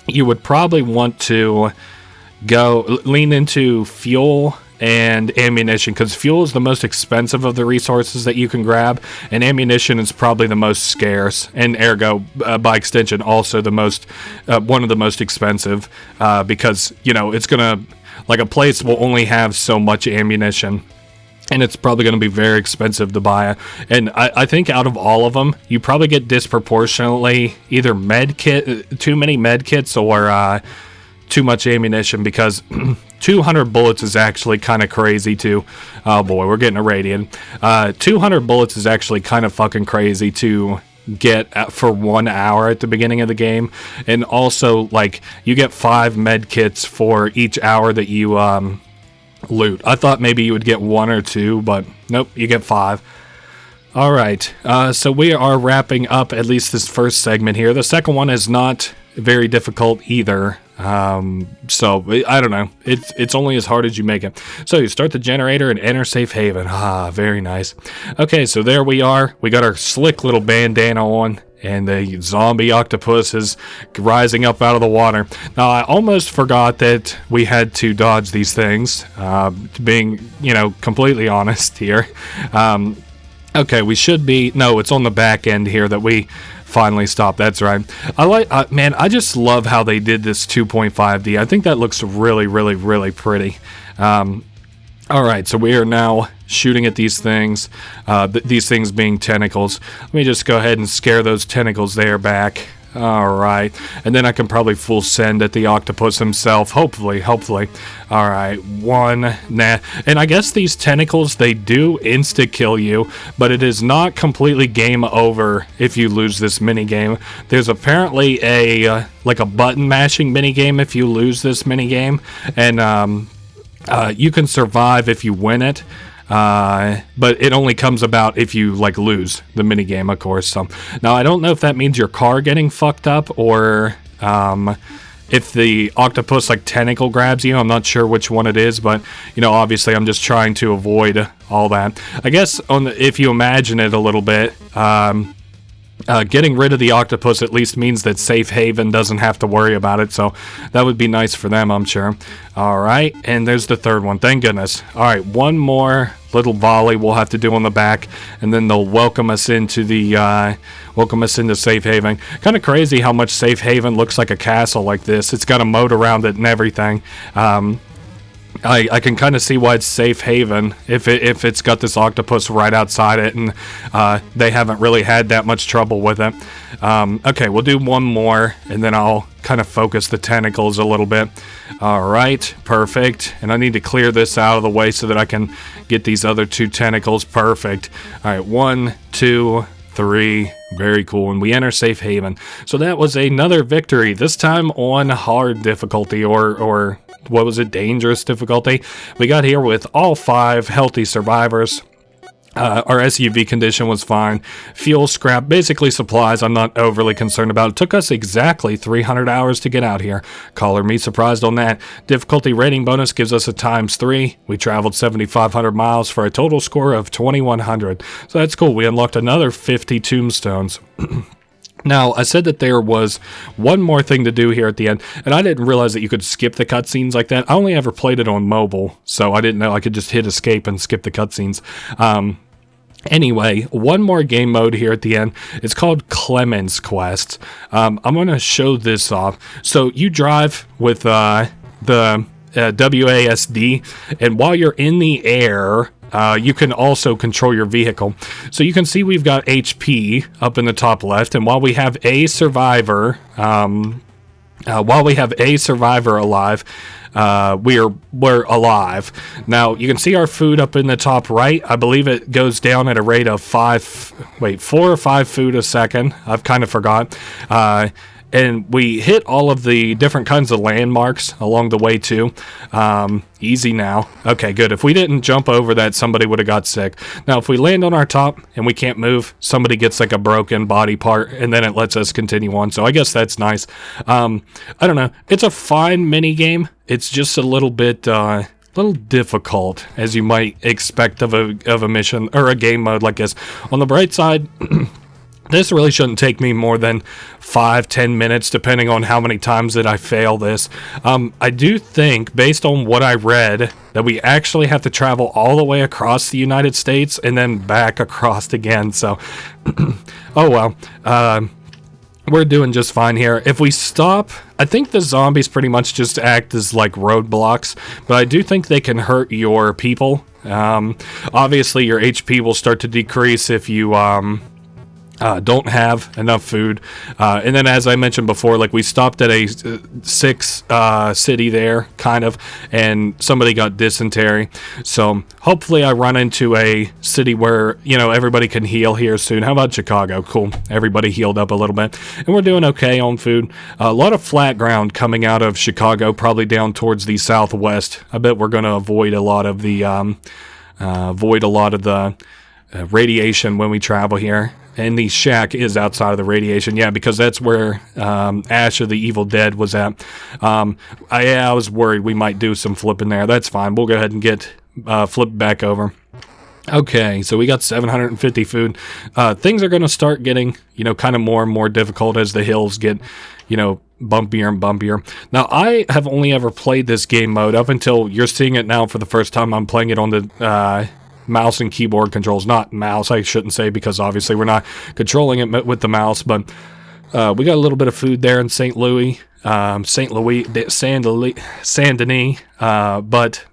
you would probably want to lean into fuel and ammunition, because fuel is the most expensive of the resources that you can grab, and ammunition is probably the most scarce, and ergo, by extension, also the most one of the most expensive, because, you know, it's gonna, like, a place will only have so much ammunition, and it's probably going to be very expensive to buy. And I think out of all of them, you probably get disproportionately either too many med kits, or too much ammunition, because 200 bullets is actually kind of crazy too. Oh boy, we're getting a radiant. 200 bullets is actually kind of fucking crazy to get for 1 hour at the beginning of the game. And also, like, you get 5 med kits for each hour that you loot. I thought maybe you would get 1 or 2, but nope, you get 5. Alright, so we are wrapping up at least this first segment here. The second one is not very difficult either. So I don't know. It's only as hard as you make it. So you start the generator and enter safe haven. Ah, very nice. Okay, so there we are. We got our slick little bandana on, and the zombie octopus is rising up out of the water. Now, I almost forgot that we had to dodge these things, being, you know, completely honest here. Okay, we should be... No, it's on the back end here that we finally stopped. That's right. Man, I just love how they did this 2.5D. I think that looks really, really, really pretty. Alright, so we are now shooting at these things, these things being tentacles. Let me just go ahead and scare those tentacles there back. Alright, and then I can probably full send at the octopus himself, hopefully. Alright, one, nah, and I guess these tentacles, they do insta-kill you, but it is not completely game over if you lose this minigame. There's apparently like a button mashing minigame if you lose this minigame, and you can survive if you win it. But it only comes about if you, like, lose the minigame, of course. So now I don't know if that means your car getting fucked up, or if the octopus, like, tentacle grabs you. I'm not sure which one it is, but, you know, obviously I'm just trying to avoid all that. I guess if you imagine it a little bit, getting rid of the octopus at least means that Safe Haven doesn't have to worry about it, so that would be nice for them, I'm sure. Alright, and there's the third one, thank goodness. Alright, one more little volley we'll have to do on the back, and then they'll welcome us into Safe Haven. Kind of crazy how much Safe Haven looks like a castle like this. It's got a moat around it and everything. I can kind of see why it's Safe Haven if it's got this octopus right outside it, and they haven't really had that much trouble with it. Okay, we'll do one more, and then I'll kind of focus the tentacles a little bit. Alright, perfect. And I need to clear this out of the way so that I can get these other 2 tentacles. Perfect. Alright, 1, 2, 3. Very cool. And we enter Safe Haven. So that was another victory, this time on hard difficulty, or what was it, dangerous difficulty. We got here with all 5 healthy survivors. Our SUV condition was fine. Fuel, scrap, basically supplies I'm not overly concerned about. It took us exactly 300 hours to get out here. Color me surprised on that. Difficulty rating bonus gives us a ×3. We traveled 7,500 miles for a total score of 2,100. So that's cool. We unlocked another 50 tombstones. Now, I said that there was one more thing to do here at the end, and I didn't realize that you could skip the cutscenes like that. I only ever played it on mobile, so I didn't know I could just hit escape and skip the cutscenes. Anyway, one more game mode here at the end. It's called Clements Quest. I'm going to show this off. So you drive with the WASD, and while you're in the air, you can also control your vehicle. So you can see we've got HP up in the top left, and while we have a survivor, alive, we're alive. Now you can see our food up in the top right. I believe it goes down at a rate of 4 or 5 food a second. I've kind of forgot. And we hit all of the different kinds of landmarks along the way too. Easy now. Okay, good. If we didn't jump over that, somebody would have got sick. Now, if we land on our top and we can't move, somebody gets like a broken body part, and then it lets us continue on. So I guess that's nice. I don't know. It's a fine mini game. It's just a little bit little difficult, as you might expect of a mission or a game mode like this. On the bright side, This really shouldn't take me more than 5-10 minutes, depending on how many times that I fail this. I do think, based on what I read, that we actually have to travel all the way across the United States and then back across again. So, oh well. We're doing just fine here. If we stop, I think the zombies pretty much just act as like roadblocks, but I do think they can hurt your people. Obviously, your HP will start to decrease if you don't have enough food. And then, as I mentioned before, like we stopped at a 6 city there, kind of, and somebody got dysentery. So hopefully I run into a city where, you know, everybody can heal here soon. How about Chicago? Cool. Everybody healed up a little bit. And we're doing okay on food. A lot of flat ground coming out of Chicago, probably down towards the southwest. I bet we're going to avoid a lot of the radiation when we travel here. And the shack is outside of the radiation, yeah, because that's where Ash of the Evil Dead was at. I was worried we might do some flipping there. That's fine. We'll go ahead and get flipped back over. Okay, so we got 750 food. Things are going to start getting, you know, kind of more and more difficult as the hills get, you know, bumpier and bumpier. Now, I have only ever played this game mode up until you're seeing it now for the first time. I'm playing it on the mouse and keyboard controls. Not mouse, I shouldn't say, because obviously we're not controlling it with the mouse, but we got a little bit of food there in St. Louis, Saint Denis, but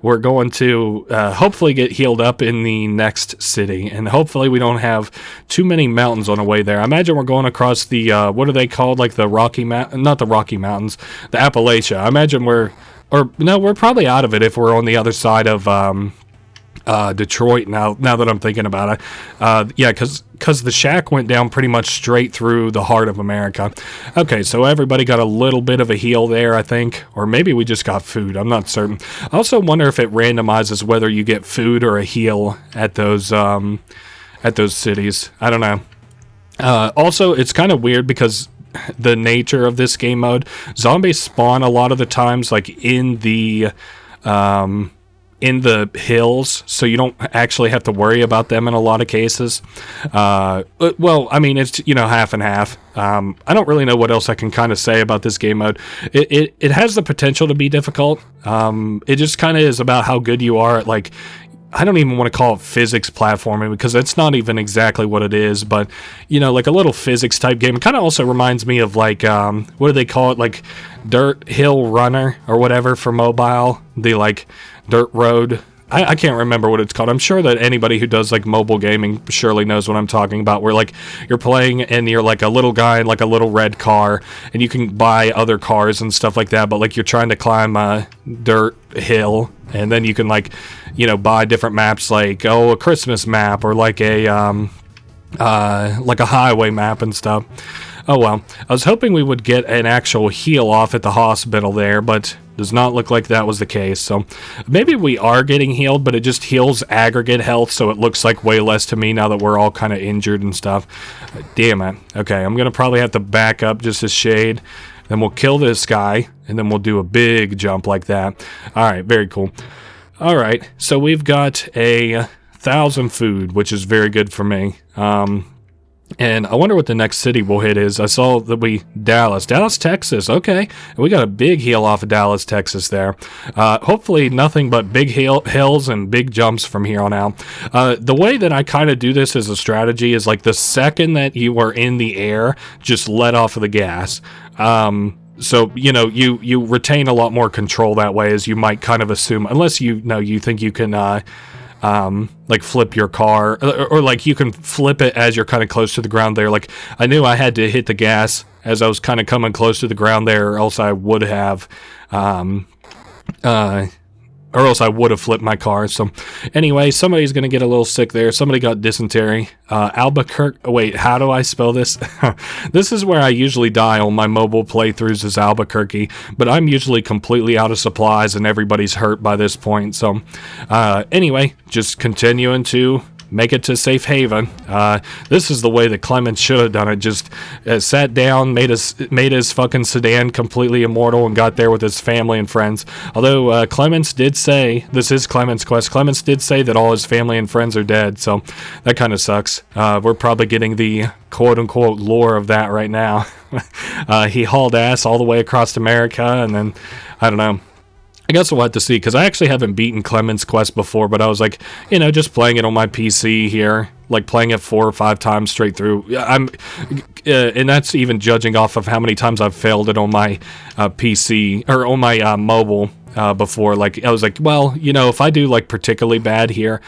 we're going to hopefully get healed up in the next city, and hopefully we don't have too many mountains on the way there. I imagine we're going across the, what are they called, like the not the Rocky Mountains, the Appalachia. I imagine we're probably out of it if we're on the other side of Detroit now that I'm thinking about it. Yeah, because the shack went down pretty much straight through the heart of America. Okay, so everybody got a little bit of a heal there, I think. Or maybe we just got food. I'm not certain. I also wonder if it randomizes whether you get food or a heal at those cities. I don't know. Also, it's kind of weird because the nature of this game mode, zombies spawn a lot of the times like in the hills, so you don't actually have to worry about them in a lot of cases. Well, I mean, it's, you know, half and half. I don't really know what else I can kind of say about this game mode. It has the potential to be difficult. It just kind of is about how good you are at, like, I don't even want to call it physics platforming because it's not even exactly what it is, but, you know, like a little physics type game. It kind of also reminds me of, like, what do they call it? Like Dirt Hill Runner or whatever for mobile. The, like, Dirt Road. I can't remember what it's called. I'm sure that anybody who does like mobile gaming surely knows what I'm talking about, where like you're playing and you're like a little guy in like a little red car and you can buy other cars and stuff like that, but like you're trying to climb a dirt hill and then you can, like, you know, buy different maps, like, oh, a Christmas map or like a highway map and stuff. Oh well, I was hoping we would get an actual heal off at the hospital there, but does not look like that was the case. So maybe we are getting healed, but it just heals aggregate health, so it looks like way less to me now that we're all kind of injured and stuff. Damn it. Okay, I'm gonna probably have to back up just a shade. Then we'll kill this guy, and then we'll do a big jump like that. Alright, very cool. Alright, so we've got 1,000 food, which is very good for me. And I wonder what the next city we'll hit is. I saw that Dallas, Texas. Okay, and we got a big heal off of Dallas, Texas there. Hopefully nothing but big hills and big jumps from here on out. The way that I kind of do this as a strategy is like the second that you are in the air, just let off of the gas. So, you know, you retain a lot more control that way, as you might kind of assume, unless you think you can like flip your car, or like you can flip it as you're kind of close to the ground there. Like I knew I had to hit the gas as I was kind of coming close to the ground there, or else I would have flipped my car. So anyway, somebody's going to get a little sick there. Somebody got dysentery. Albuquerque. Wait, how do I spell this? This is where I usually die on my mobile playthroughs, is Albuquerque, but I'm usually completely out of supplies and everybody's hurt by this point. So anyway, just continuing to make it to safe haven. This is the way that Clements should have done it. Just sat down, made his fucking sedan completely immortal, and got there with his family and friends. Although Clements did say, this is Clements' quest, Clements did say that all his family and friends are dead, so that kind of sucks. We're probably getting the quote-unquote lore of that right now. He hauled ass all the way across America, and then, I don't know. I guess we'll have to see, because I actually haven't beaten Clements' quest before, but I was like, just playing it on my PC here, like playing it 4 or 5 times straight through. And that's even judging off of how many times I've failed it on my PC, or on my mobile before. Like, I was like, well, if I do, like, particularly bad here,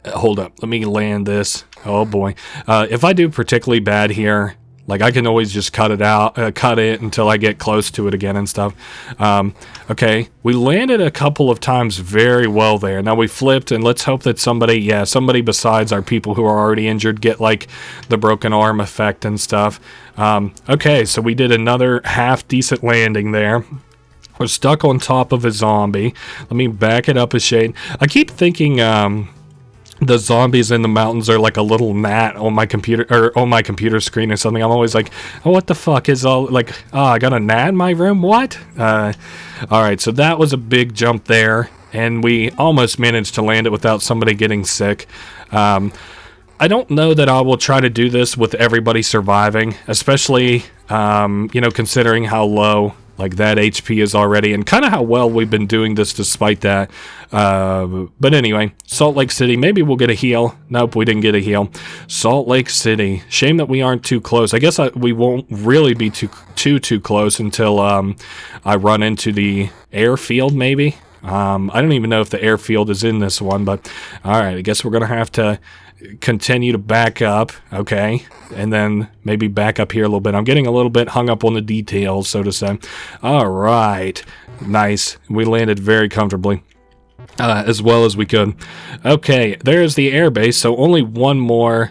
hold up, let me land this. Oh boy. If I do particularly bad here, like, I can always just cut it until I get close to it again and stuff. Okay, we landed a couple of times very well there. Now we flipped, and let's hope that somebody besides our people who are already injured get, like, the broken arm effect and stuff. Okay, so we did another half-decent landing there. We're stuck on top of a zombie. Let me back it up a shade. I keep thinking, the zombies in the mountains are like a little gnat on my computer, or on my computer screen or something. I'm always like, oh, what the fuck is all, like, oh, I got a gnat in my room? What? Alright, so that was a big jump there, and we almost managed to land it without somebody getting sick. I don't know that I will try to do this with everybody surviving, especially, considering how low, like, that HP is already, and kind of how well we've been doing this despite that. But anyway, Salt Lake City, maybe we'll get a heal. Nope, we didn't get a heal. Salt Lake City, shame that we aren't too close. I guess we won't really be too close until I run into the airfield, maybe. I don't even know if the airfield is in this one, but alright, I guess we're gonna have to continue to back up, okay, and then maybe back up here a little bit. I'm getting a little bit hung up on the details, so to say. Alright, nice. We landed very comfortably. As well as we could. Okay, there's the airbase, so only one more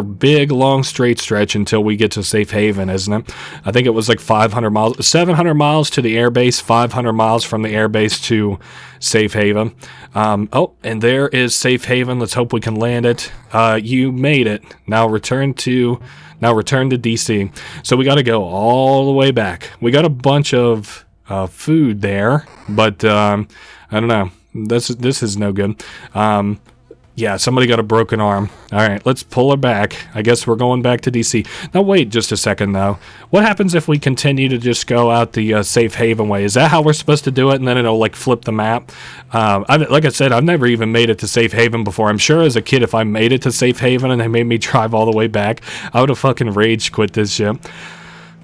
big, long, straight stretch until we get to safe haven, isn't it? I think it was like 500 miles, 700 miles to the airbase, 500 miles from the airbase to safe haven. Oh, and there is safe haven. Let's hope we can land it. You made it. Now return to DC. So we got to go all the way back. We got a bunch of food there, but I don't know. This is no good. Yeah, somebody got a broken arm. Alright, let's pull her back. I guess we're going back to DC. Now wait just a second though. What happens if we continue to just go out the safe haven way? Is that how we're supposed to do it, and then it'll like flip the map? Like I said, I've never even made it to safe haven before. I'm sure as a kid if I made it to safe haven and they made me drive all the way back, I would have fucking rage quit this shit.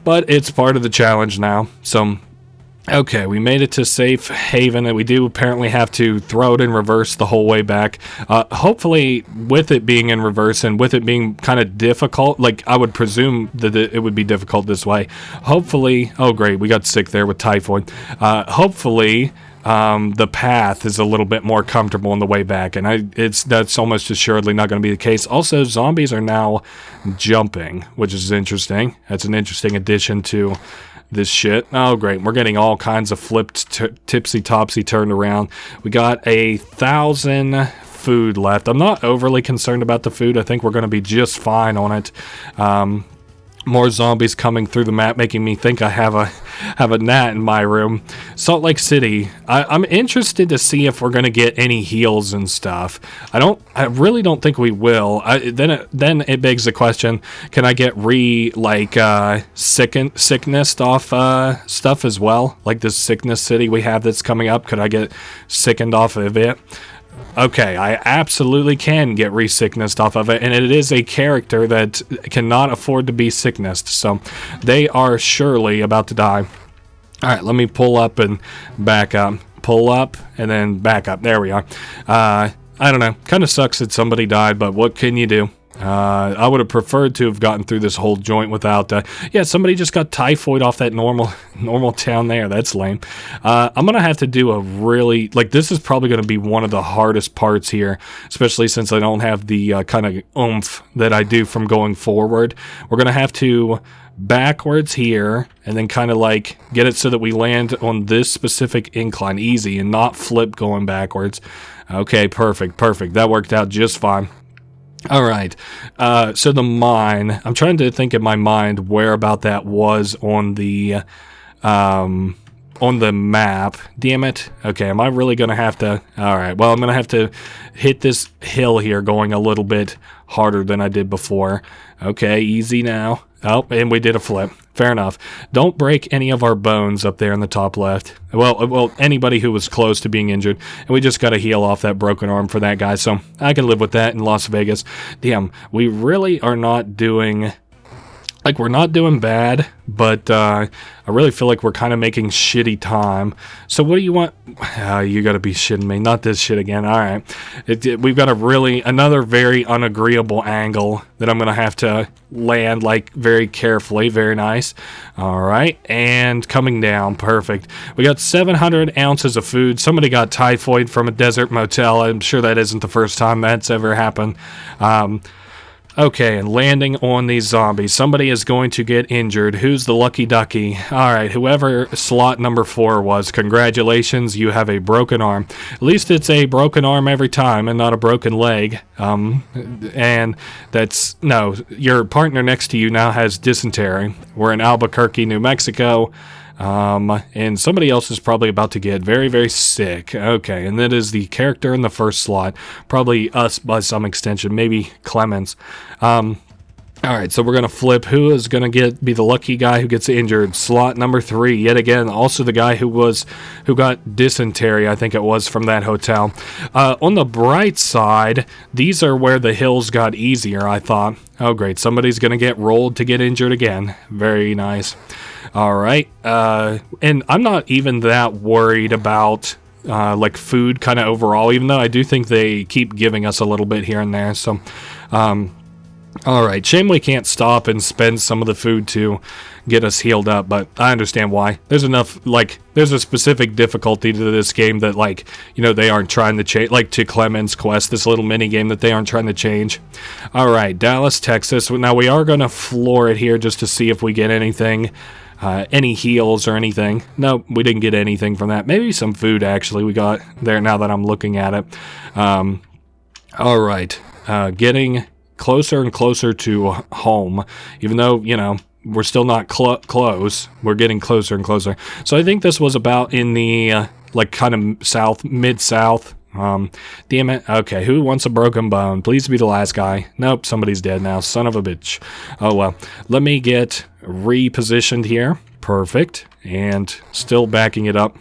But it's part of the challenge now, so... Okay, we made it to safe haven, and we do apparently have to throw it in reverse the whole way back. Hopefully, with it being in reverse and with it being kind of difficult, like I would presume that it would be difficult this way. Hopefully, oh great, we got sick there with typhoid. Hopefully, the path is a little bit more comfortable on the way back, and that's almost assuredly not going to be the case. Also, zombies are now jumping, which is interesting. That's an interesting addition to this shit. Oh great, we're getting all kinds of flipped tipsy-topsy turned around. We got 1,000 food left. I'm not overly concerned about the food. I think we're going to be just fine on it. More zombies coming through the map, making me think I have a gnat in my room. Salt Lake City. I'm interested to see if we're gonna get any heals and stuff. I really don't think we will. Then it begs the question: can I get sickness off stuff as well? Like this sickness city we have that's coming up. Could I get sickened off of it? Okay, I absolutely can get re-sicknessed off of it, and it is a character that cannot afford to be sicknessed, so they are surely about to die. Alright, let me pull up and back up. Pull up, and then back up. There we are. I don't know. Kind of sucks that somebody died, but what can you do? I would have preferred to have gotten through this whole joint without, yeah, somebody just got typhoid off that normal town there. That's lame. I'm going to have to do a really, like, this is probably going to be one of the hardest parts here, especially since I don't have the kind of oomph that I do from going forward. We're going to have to backwards here and then kind of like get it so that we land on this specific incline easy and not flip going backwards. Okay, perfect. That worked out just fine. All right, so the mine, I'm trying to think in my mind where about that was on the map. Damn it. Okay, am I really going to have to... All right, well, I'm going to have to hit this hill here going a little bit harder than I did before. Okay, easy now. Oh, and we did a flip. Fair enough. Don't break any of our bones up there in the top left. Well, anybody who was close to being injured. And we just got to heal off that broken arm for that guy. So I can live with that in Las Vegas. Damn, we really are not doing... Like, we're not doing bad, but I really feel like we're kind of making shitty time. So what do you want? You got to be shitting me. Not this shit again. All right. We've got another very unagreeable angle that I'm going to have to land, like, very carefully. Very nice. All right. And coming down. Perfect. We got 700 ounces of food. Somebody got typhoid from a desert motel. I'm sure that isn't the first time that's ever happened. Okay, and landing on these zombies. Somebody is going to get injured. Who's the lucky ducky? Alright, whoever slot number 4 was, congratulations, you have a broken arm. At least it's a broken arm every time and not a broken leg. And that's... No, your partner next to you now has dysentery. We're in Albuquerque, New Mexico. And somebody else is probably about to get very, very sick. Okay, and that is the character in the first slot. Probably us by some extension, maybe Clements. Alright, so we're going to flip. Who is going to be the lucky guy who gets injured? Slot number 3, yet again, also the guy who got dysentery, I think it was, from that hotel. On the bright side, these are where the hills got easier, I thought. Oh, great, somebody's going to get rolled to get injured again. Very nice. Alright, and I'm not even that worried about... like food kind of overall, even though I do think they keep giving us a little bit here and there, so... Alright, shame we can't stop and spend some of the food to get us healed up, but I understand why. There's enough, like, there's a specific difficulty to this game that, like, you know, they aren't trying to change, like to Clements' Quest, this little mini game that they aren't trying to change. Alright, Dallas, Texas. Now, we are going to floor it here just to see if we get anything, any heals or anything. No, we didn't get anything from that. Maybe some food, actually, we got there now that I'm looking at it. Alright, getting... closer and closer to home, even though, you know, we're still not close. We're getting closer and closer. So I think this was about in the, like, kind of south, mid-south. Damn it. Okay, who wants a broken bone? Please be the last guy. Nope, somebody's dead now. Son of a bitch. Oh, well. Let me get repositioned here. Perfect. And still backing it up.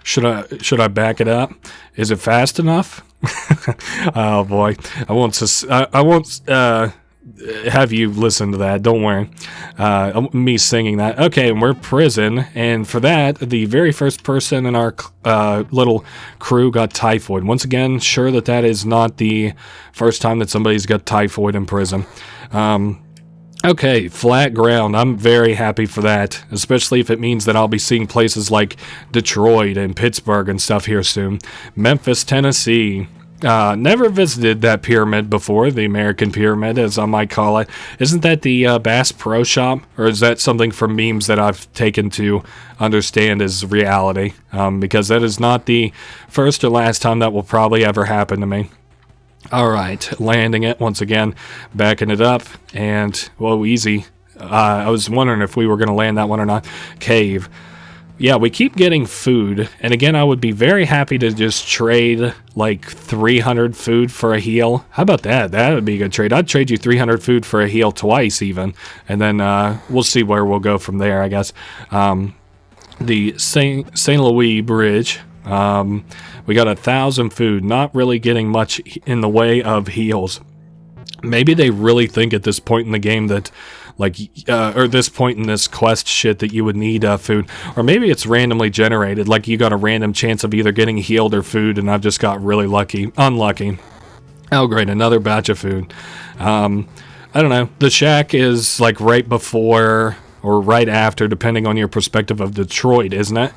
Should I back it up? Is it fast enough? Oh boy, I won't have you listen to that. Don't worry. Me singing that. Okay, and we're prison, and for that, the very first person in our little crew got typhoid. Once again, sure that is not the first time that somebody's got typhoid in prison. Okay, flat ground. I'm very happy for that, especially if it means that I'll be seeing places like Detroit and Pittsburgh and stuff here soon. Memphis, Tennessee. Never visited that pyramid before, the American Pyramid, as I might call it. Isn't that the Bass Pro Shop? Or is that something from memes that I've taken to understand as reality? Because that is not the first or last time that will probably ever happen to me. Alright, landing it once again, backing it up, and, whoa, easy. I was wondering if we were going to land that one or not. Cave. Yeah, we keep getting food, and again, I would be very happy to just trade, like, 300 food for a heal. How about that? That would be a good trade. I'd trade you 300 food for a heal twice, even, and then we'll see where we'll go from there, I guess. The St. Louis Bridge. We got 1,000 food, not really getting much in the way of heals. Maybe they really think at this point in the game that, like, or this point in this quest shit that you would need food. Or maybe it's randomly generated, like you got a random chance of either getting healed or food, and I've just got really unlucky. Oh, great, another batch of food. I don't know. The shack is like right before or right after, depending on your perspective of Detroit, isn't it?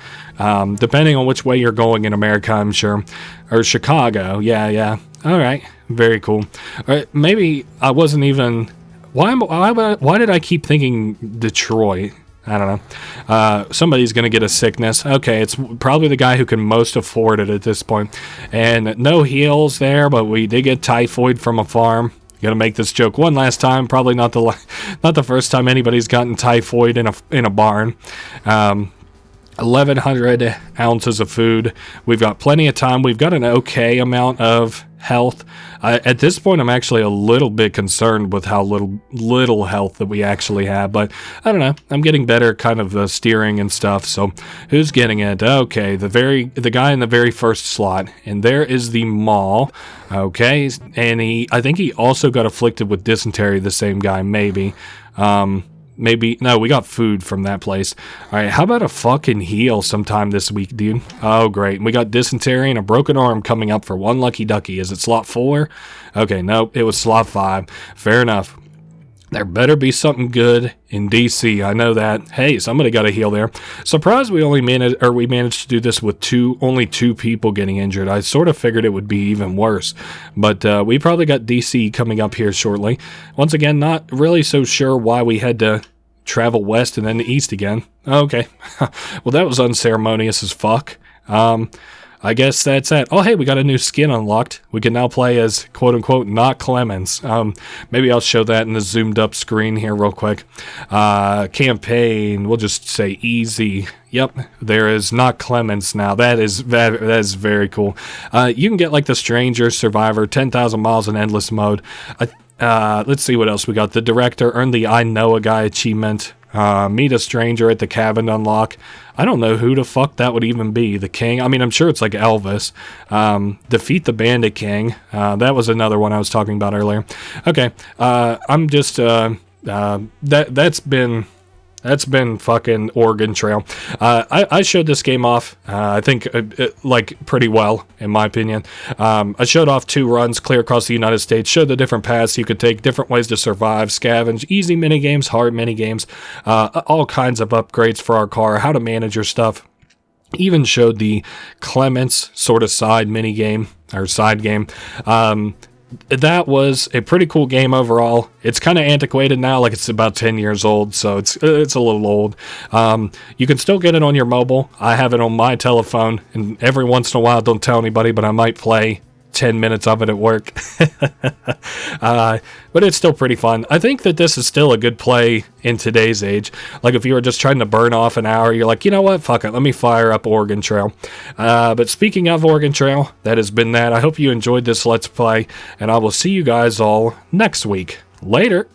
Depending on which way you're going in America, I'm sure. Or Chicago. Yeah. All right. Very cool. All right, maybe I wasn't even... Why did I keep thinking Detroit? I don't know. Somebody's going to get a sickness. Okay, it's probably the guy who can most afford it at this point. And no heals there, but we did get typhoid from a farm. Gonna make this joke one last time. Probably not the first time anybody's gotten typhoid in a barn. 1,100 ounces of food. We've got plenty of time. We've got an okay amount of health. At this point, I'm actually a little bit concerned with how little health that we actually have, but I don't know. I'm getting better kind of steering and stuff. So who's getting it? Okay, the guy in the very first slot, and there is the mall. Okay, and I think he also got afflicted with dysentery. The same guy, maybe. Maybe, no, we got food from that place. Alright, how about a fucking heal sometime this week, dude? Oh, great. We got dysentery and a broken arm coming up for one lucky ducky. Is it slot 4? Okay, nope, it was slot 5. Fair enough. There better be something good in DC. I know that. Hey, somebody got a heal there. Surprised we managed to do this with only two people getting injured. I sort of figured it would be even worse. But we probably got DC coming up here shortly. Once again, not really so sure why we had to travel west and then east again. Okay. Well, that was unceremonious as fuck. I guess that's it. Oh, hey, we got a new skin unlocked. We can now play as, quote-unquote, not Clements. Maybe I'll show that in the zoomed-up screen here real quick. Campaign, we'll just say easy. Yep, there is not Clements now. That is very cool. You can get, like, the Stranger, Survivor, 10,000 Miles in Endless Mode. Let's see what else we got. The Director earned the I Know a Guy achievement. Meet a stranger at the cabin unlock. I don't know who the fuck that would even be. The king? I mean, I'm sure it's like Elvis. Defeat the Bandit King. That was another one I was talking about earlier. Okay. I'm just, that's been fucking Oregon Trail. I showed this game off, I think, like, pretty well, in my opinion. I showed off 2 runs clear across the United States, showed the different paths you could take, different ways to survive, scavenge, easy minigames, hard minigames, all kinds of upgrades for our car, how to manage your stuff. Even showed the Clements sort of side minigame, or side game. That was a pretty cool game overall. It's kind of antiquated now, like it's about 10 years old, so it's a little old. You can still get it on your mobile. I have it on my telephone, and every once in a while, don't tell anybody, but I might play 10 minutes of it at work. But it's still pretty fun. I think that this is still a good play in today's age. Like, if you were just trying to burn off an hour, you're like, you know what, fuck it, let me fire up Oregon Trail. But speaking of Oregon Trail, that has been that. I hope you enjoyed this Let's Play, and I will see you guys all next week. Later.